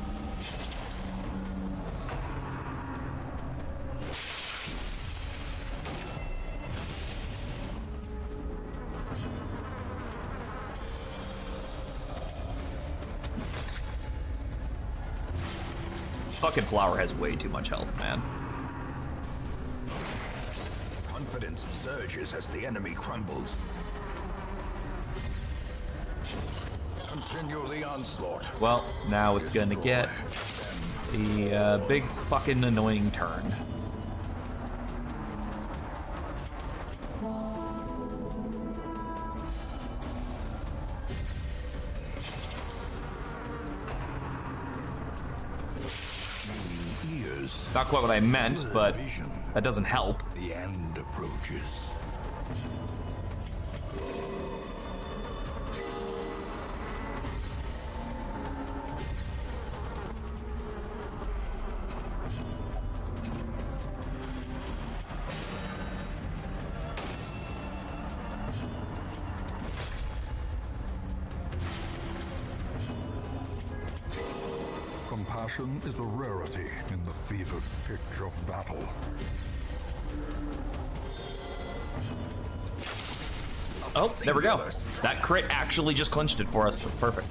Fucking flower has way too much health, man. Confidence surges as the enemy crumbles. Continue the onslaught. Well, now it's gonna get a big fucking annoying turn. Not quite what I meant, but that doesn't help. The end approaches. Compassion is a rarity in the fevered pitch of battle. Oh, there we go. That crit actually just clinched it for us. That's perfect.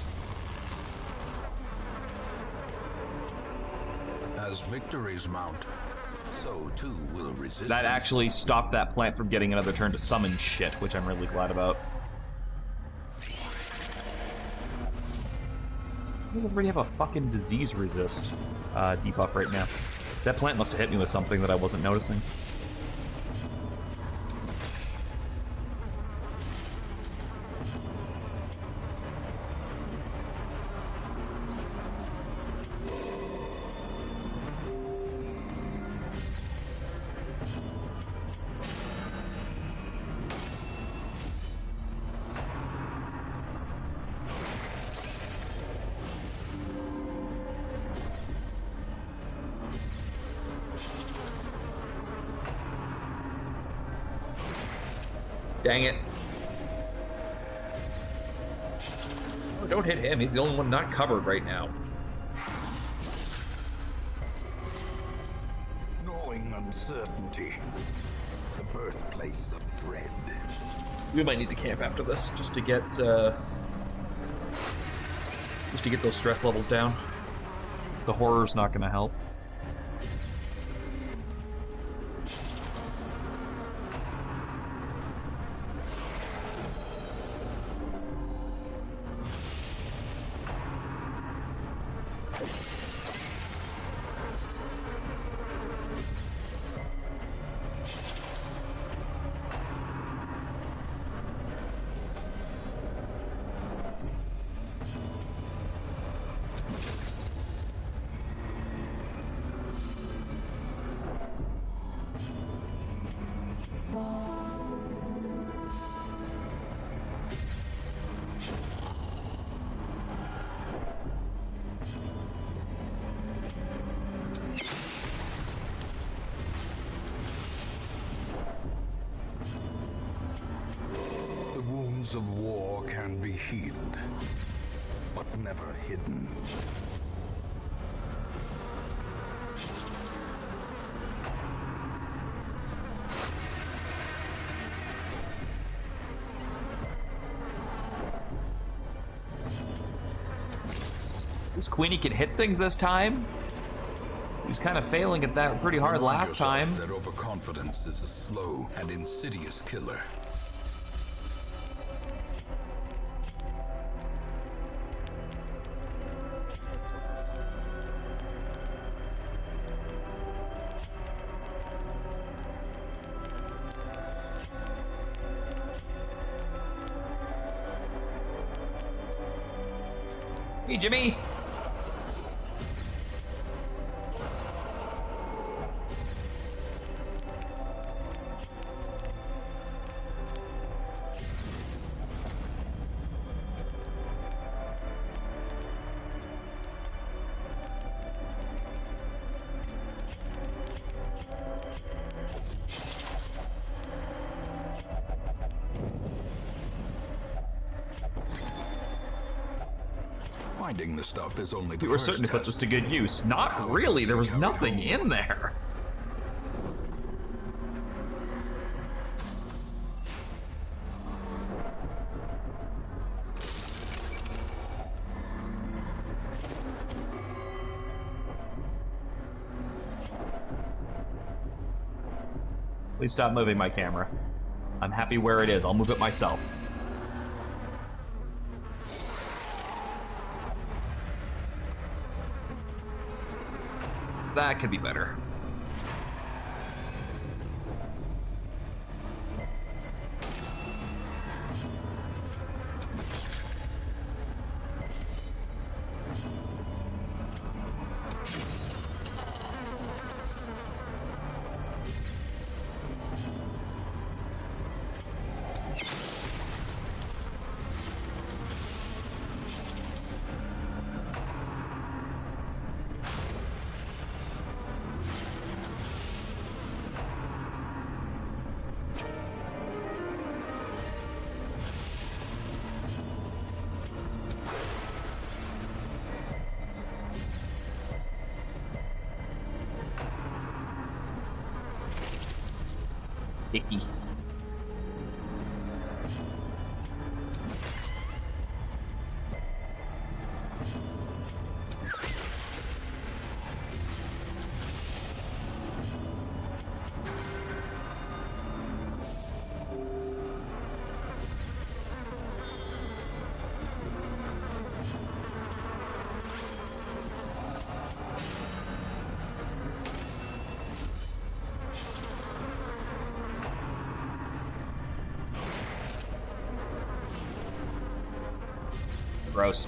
As victories mount, so too will resistance. That actually stopped that plant from getting another turn to summon shit, which I'm really glad about. I don't already have a fucking disease resist debuff right now. That plant must have hit me with something that I wasn't noticing. Dang it. Oh, don't hit him. He's the only one not covered right now. Gnawing uncertainty, the birthplace of dread. We might need to camp after this just to get those stress levels down. The horror's not gonna help. wounds of war can be healed, but never hidden. This Queenie can hit things this time. He was kind of failing at that pretty hard Remind last yourself time. that overconfidence is a slow and insidious killer. Hey, Jimmy. Finding the stuff is only the We were first certain to put test. this to good use. Not really. There was nothing in there. Please stop moving my camera. I'm happy where it is. I'll move it myself. That could be better. Icky. Gross.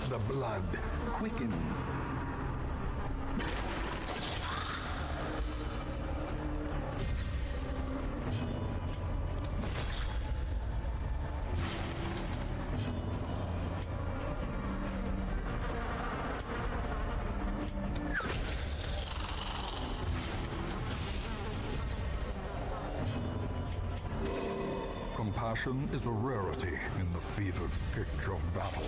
The blood quickens. Compassion is a rarity in the fevered pitch of battle.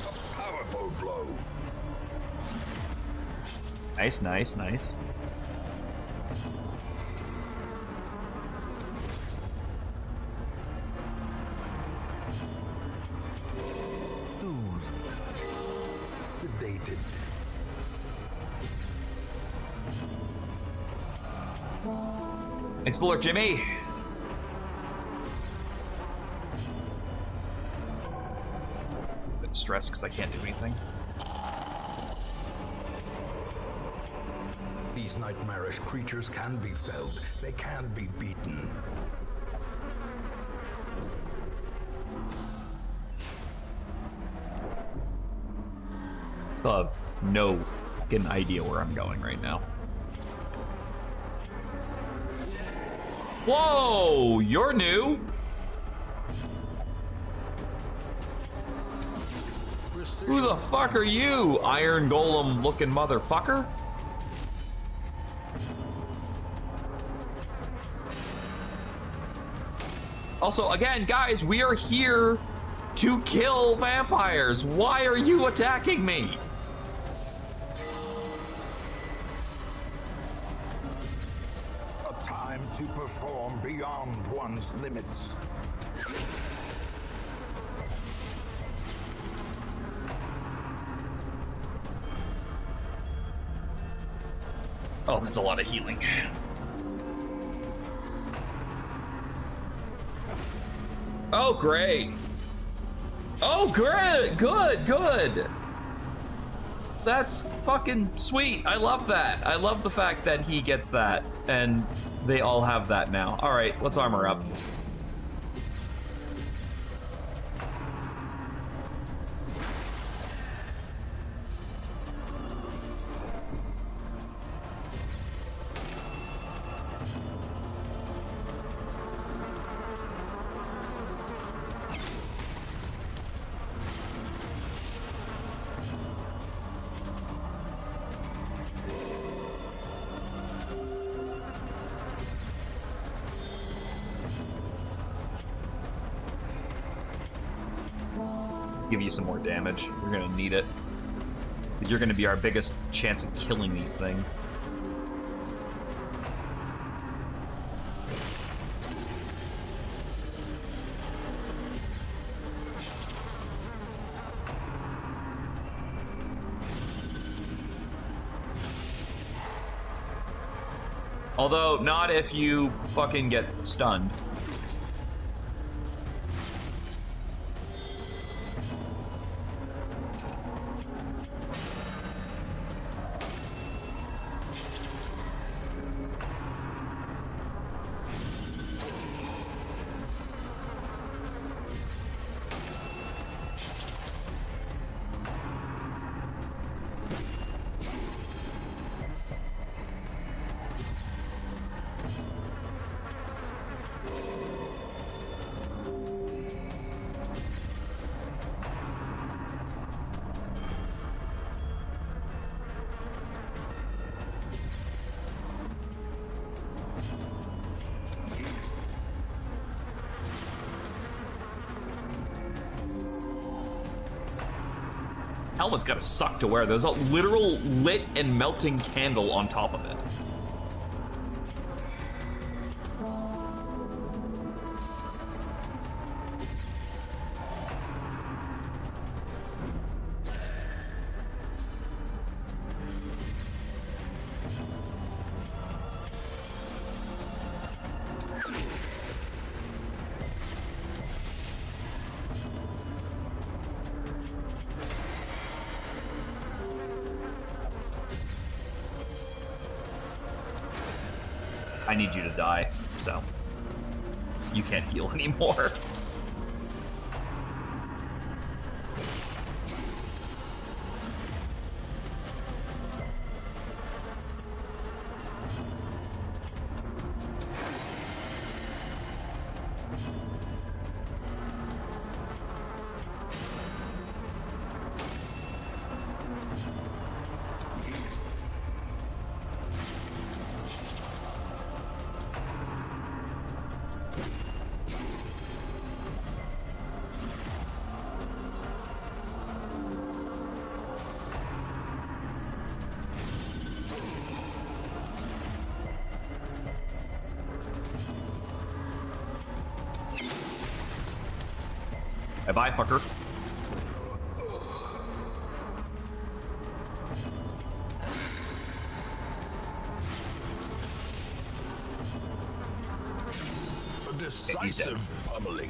A powerful blow. Nice, nice, nice. Soothed. Sedated. Thanks, Lord Jimmy. Bit stressed because I can't do anything. These nightmarish creatures can be felled. They can be beaten. Still have no fucking idea where I'm going right now. Whoa, you're new. Who the fuck are you, Iron Golem looking motherfucker? Also, again, guys, we are here to kill vampires. Why are you attacking me? A time to perform beyond one's limits. Oh, that's a lot of healing. Oh, great. Oh, great. Good, good. That's fucking sweet. I love that. I love the fact that he gets that, and they all have that now. All right, let's armor up. Give you some more damage. You're gonna need it. Because you're gonna be our biggest chance of killing these things. Although, not if you fucking get stunned. Helmet's gotta suck to wear. There's a literal lit and melting candle on top of it. I need you to die, so you can't heal anymore. Bye, fucker. A decisive pummeling.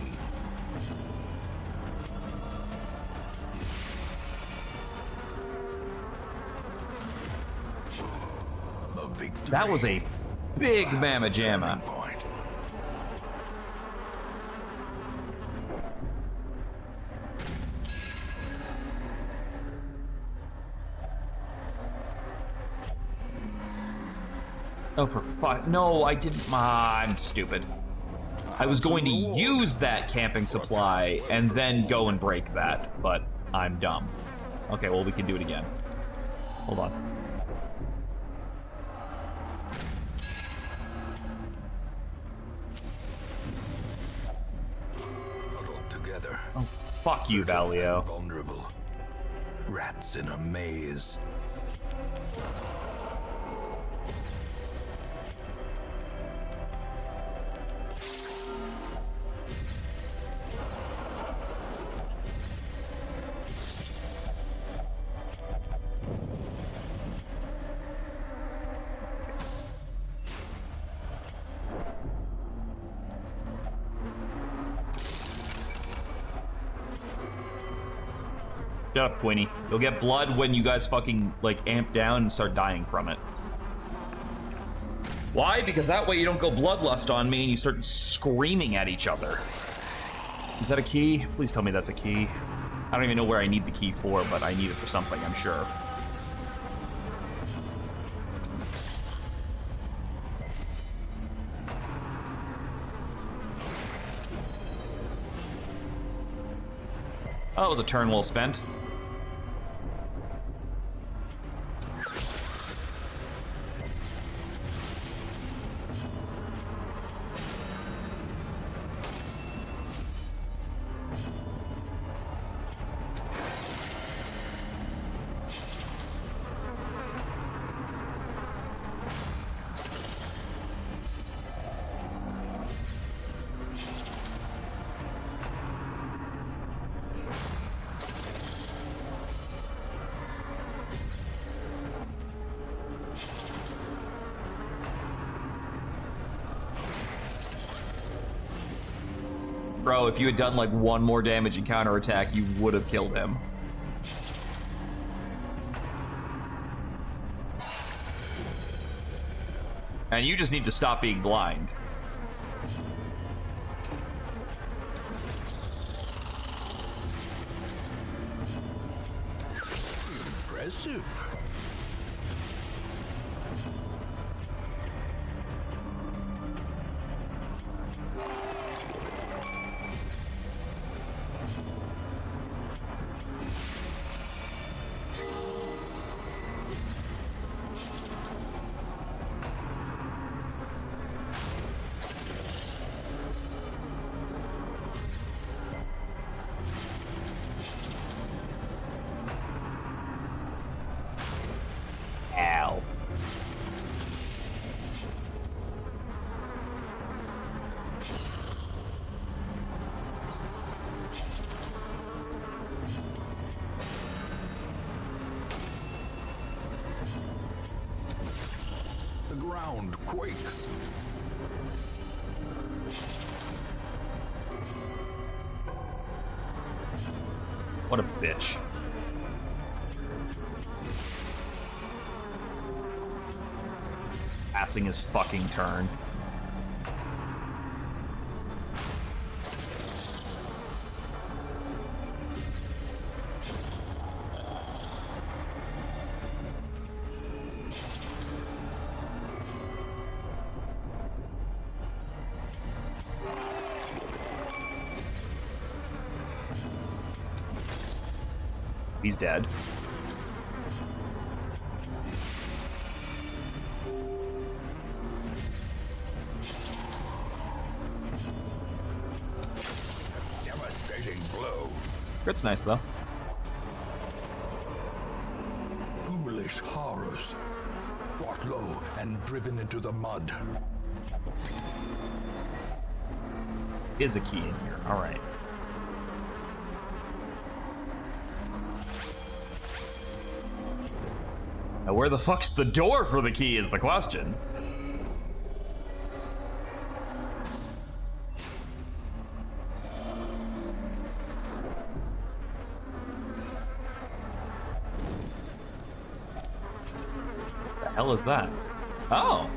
A victory. That was a big mamma jamma. Point. Oh, for fuck. No, I didn't. I'm stupid. I was going to use that camping supply and then go and break that, but I'm dumb. Okay, well, we can do it again. Hold on. Huddled together. Oh, fuck you, Valio. Vulnerable. Rats in a maze. Shut up, Queenie. You'll get blood when you guys fucking, like, amp down and start dying from it. Why? Because that way you don't go bloodlust on me and you start screaming at each other. Is that a key? Please tell me that's a key. I don't even know where I need the key for, but I need it for something, I'm sure. Oh, that was a turn well spent. Bro, if you had done like one more damage in counterattack, you would have killed him. And you just need to stop being blind. Impressive. Ow. The ground quakes. What a bitch. Passing his fucking turn. He's dead. Devastating blow. Crit's nice though. Ghoulish horrors. Brought low and driven into the mud. Is a key in here. All right. Now where the fuck's the door for the key is the question. The hell is that? Oh!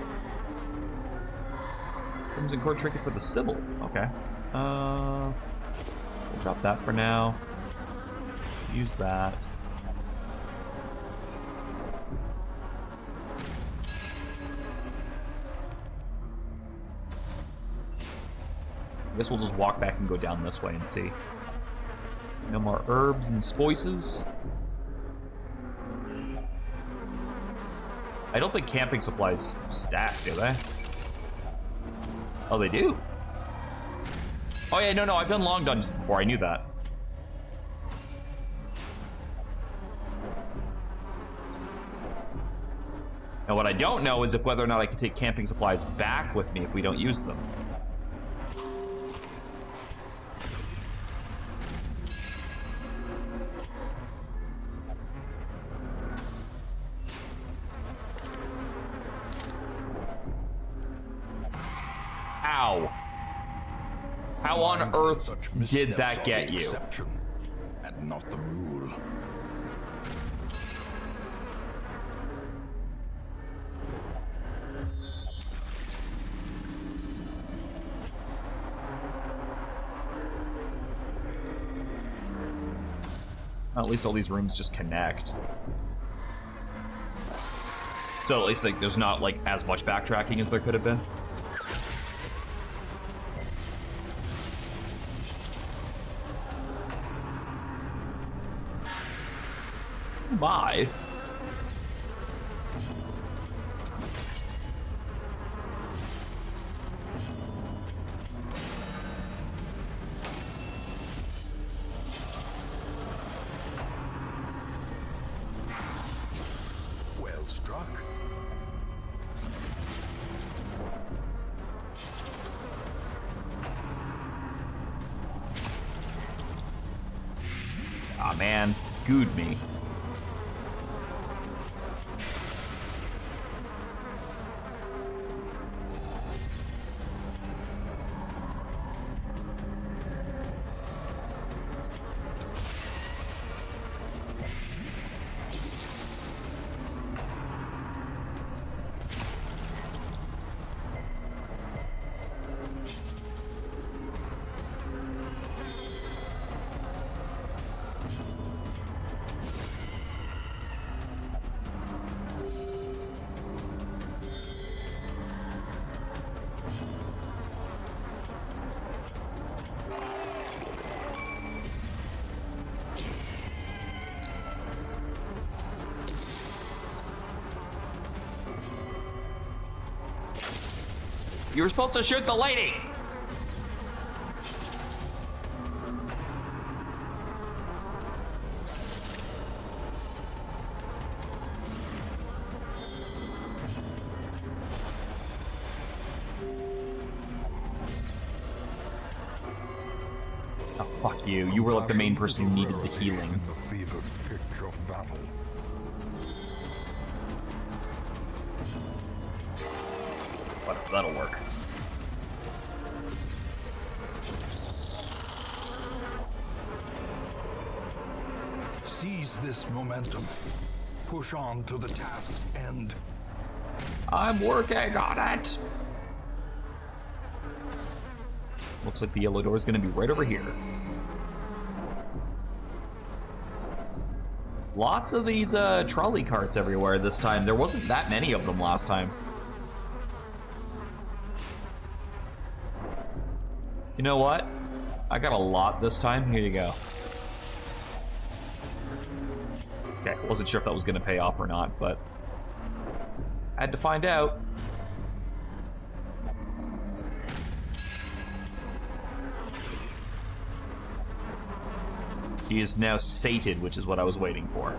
Crimson Core trinket for the Sybil. Okay. We'll drop that for now. Use that. I guess we'll just walk back and go down this way and see. No more herbs and spices. I don't think camping supplies stack, do they? Oh, they do? Oh yeah, no, I've done long dungeons before, I knew that. Now what I don't know is if whether or not I can take camping supplies back with me if we don't use them. Ow. How on earth did that get you? Exception, and not the rule. Well, at least all these rooms just connect. So at least like there's not like as much backtracking as there could have been. Bye. Well struck. Ah man, gooed me. You were supposed to shoot the lady! Oh, fuck you. You were like the main person who needed the healing. In the fevered pitch of battle. Whatever, that'll work. Seize this momentum. Push on to the task's end. I'm working on it! Looks like the yellow door is going to be right over here. Lots of these trolley carts everywhere this time. There wasn't that many of them last time. You know what? I got a lot this time. Here you go. Okay, I wasn't sure if that was going to pay off or not, but I had to find out. He is now sated, which is what I was waiting for.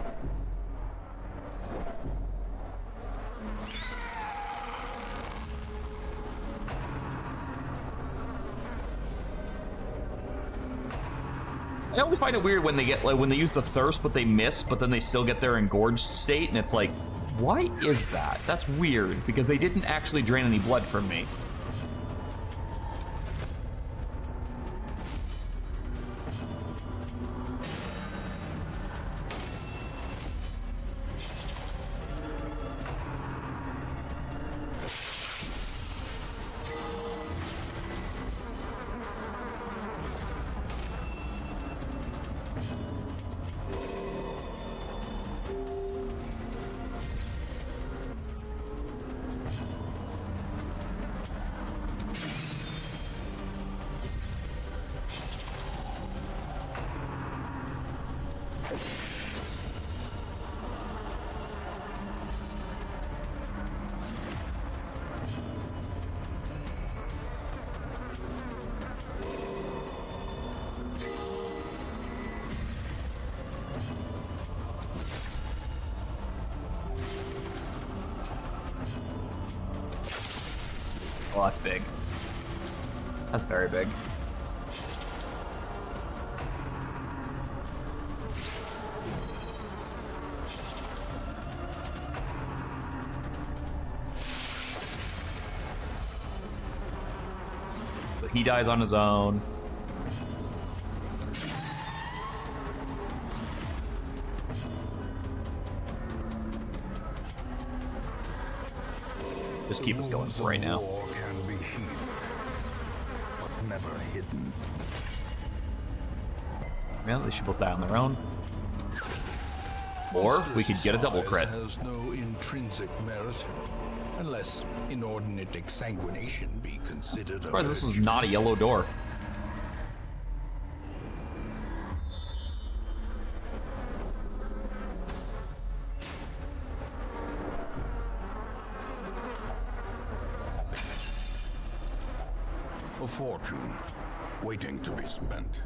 I always find it weird when they get like when they use the thirst but they miss, but then they still get their engorged state, and it's like, why is that? That's weird, because they didn't actually drain any blood from me. Well, that's big. That's very big. So he dies on his own. Just keep us going for right now. War can be healed, but never hidden. Well, they should both die on their own. Or we could get a double crit. Has no intrinsic merit, unless inordinate exsanguination be considered a Surprised this was virtue. not a yellow door. A fortune waiting to be spent.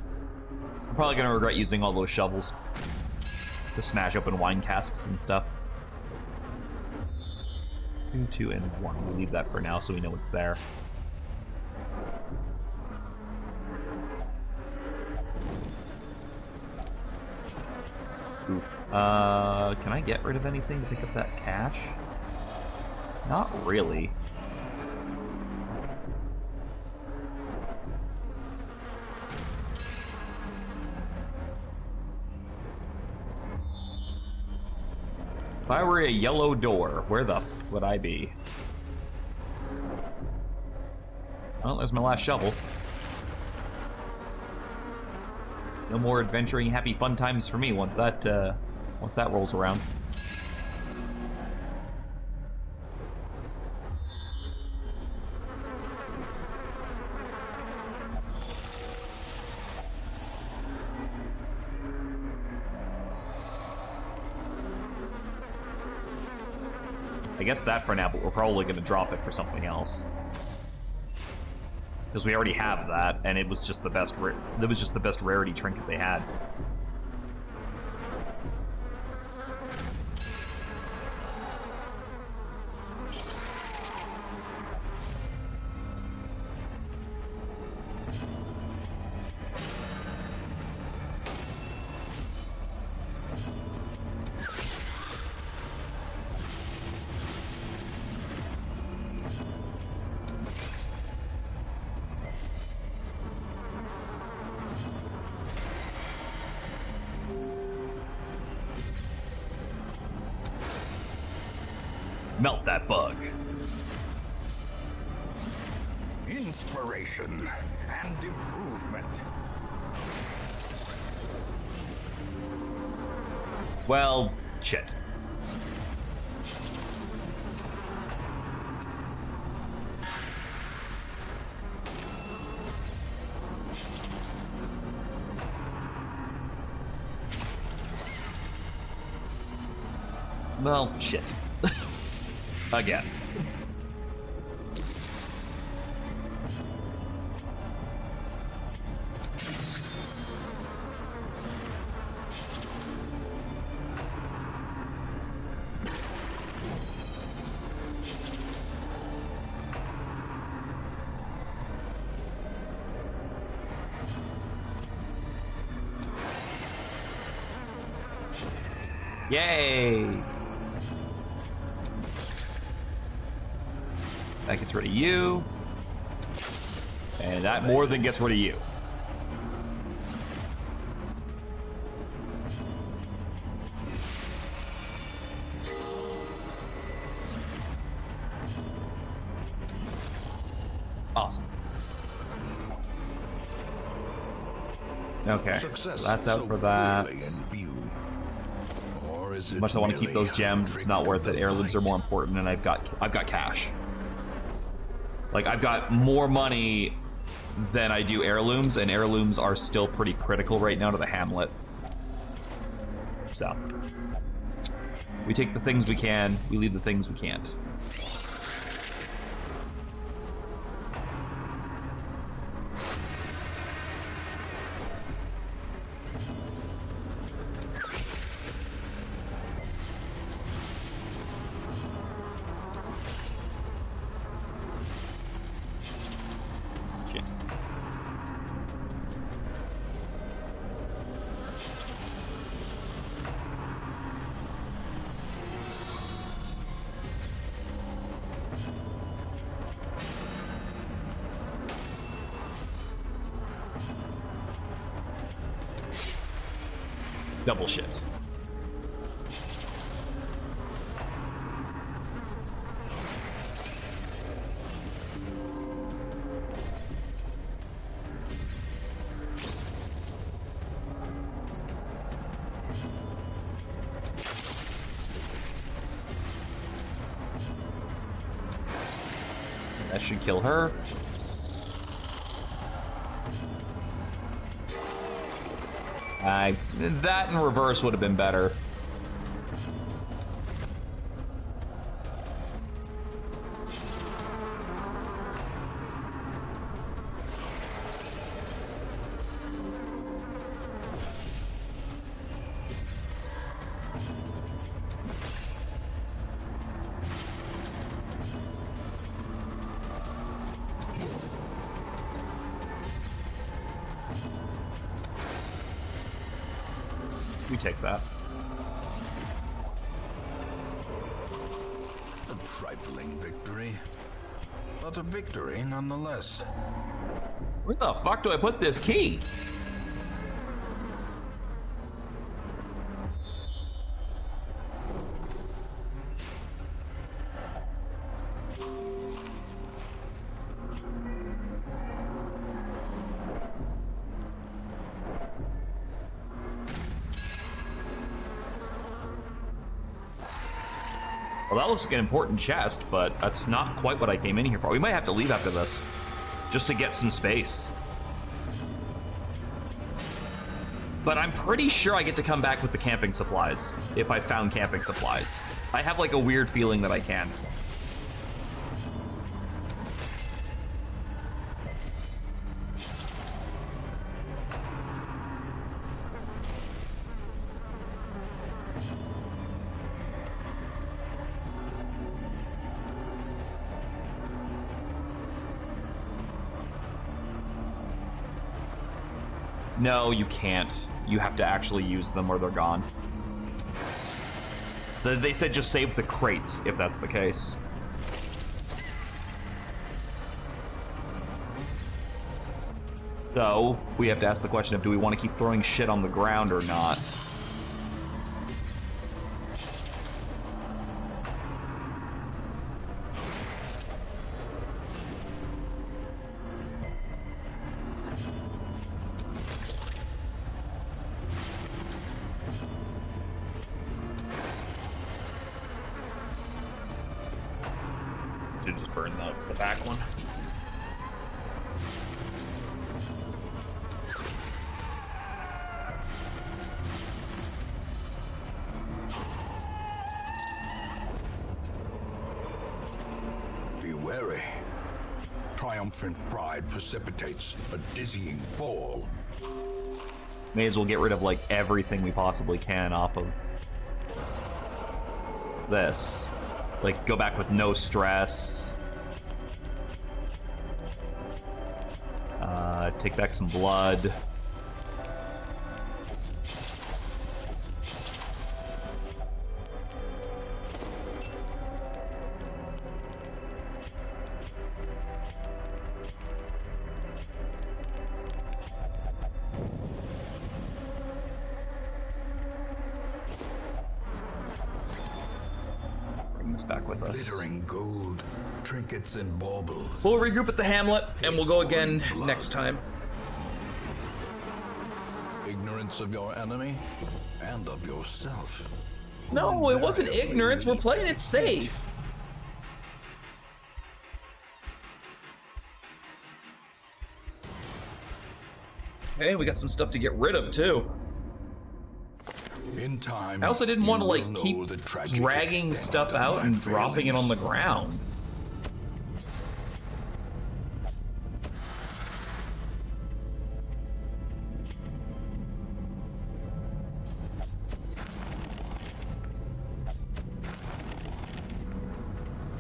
I'm probably gonna regret using all those shovels to smash open wine casks and stuff. 2, 2, and 1. We'll leave that for now so we know it's there. Ooh. Can I get rid of anything to pick up that cash? Not really. If I were a yellow door, where the f would I be? Well, there's my last shovel. No more adventuring, happy, fun times for me once that rolls around. I guess that for now, but we're probably going to drop it for something else. Because we already have that, and it was just the best. It was just the best rarity trinket they had. Melt that bug. Inspiration and improvement. Well, shit. Well, shit. Again. Yay! That gets rid of you. And that more than gets rid of you. Awesome. Okay, so that's out for that. As much as I want to keep those gems, it's not worth it. Heirlooms are more important, and I've got cash. Like, I've got more money than I do heirlooms, and heirlooms are still pretty critical right now to the hamlet. So we take the things we can, we leave the things we can't. Double shit. That should kill her. That in reverse would have been better. We take that. A trifling victory, but a victory nonetheless. Where the fuck do I put this key? Well, that looks like an important chest, but that's not quite what I came in here for. We might have to leave after this, just to get some space. But I'm pretty sure I get to come back with the camping supplies, if I found camping supplies. I have like a weird feeling that I can. No, you can't. You have to actually use them or they're gone. They said just save the crates, if that's the case. So, we have to ask the question of, do we want to keep throwing shit on the ground or not? Should just burn the back one. Be wary. Triumphant pride precipitates a dizzying fall. May as well get rid of like everything we possibly can off of this. Like, go back with no stress. Take back some blood. Bring this back with us. Glittering gold, trinkets and baubles. We'll regroup at the Hamlet, and we'll go again next time. Ignorance of your enemy and of yourself. No, it wasn't ignorance. We're playing it safe. Hey, we got some stuff to get rid of, too. In time, I also didn't you want to will like know keep the tragic dragging extent stuff of out my and dropping it on the failings. ground.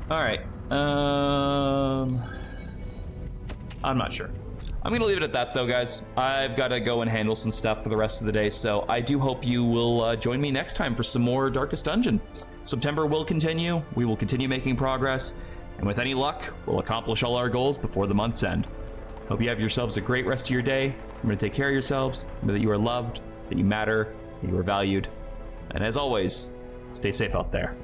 All right. I'm not sure. I'm gonna leave it at that though, guys. I've got to go and handle some stuff for the rest of the day, so I do hope you will join me next time for some more Darkest Dungeon. September will continue. We will continue making progress, and with any luck, we'll accomplish all our goals before the month's end. Hope you have yourselves a great rest of your day. Remember to take care of yourselves. Remember that you are loved, that you matter, that you are valued, and as always, stay safe out there.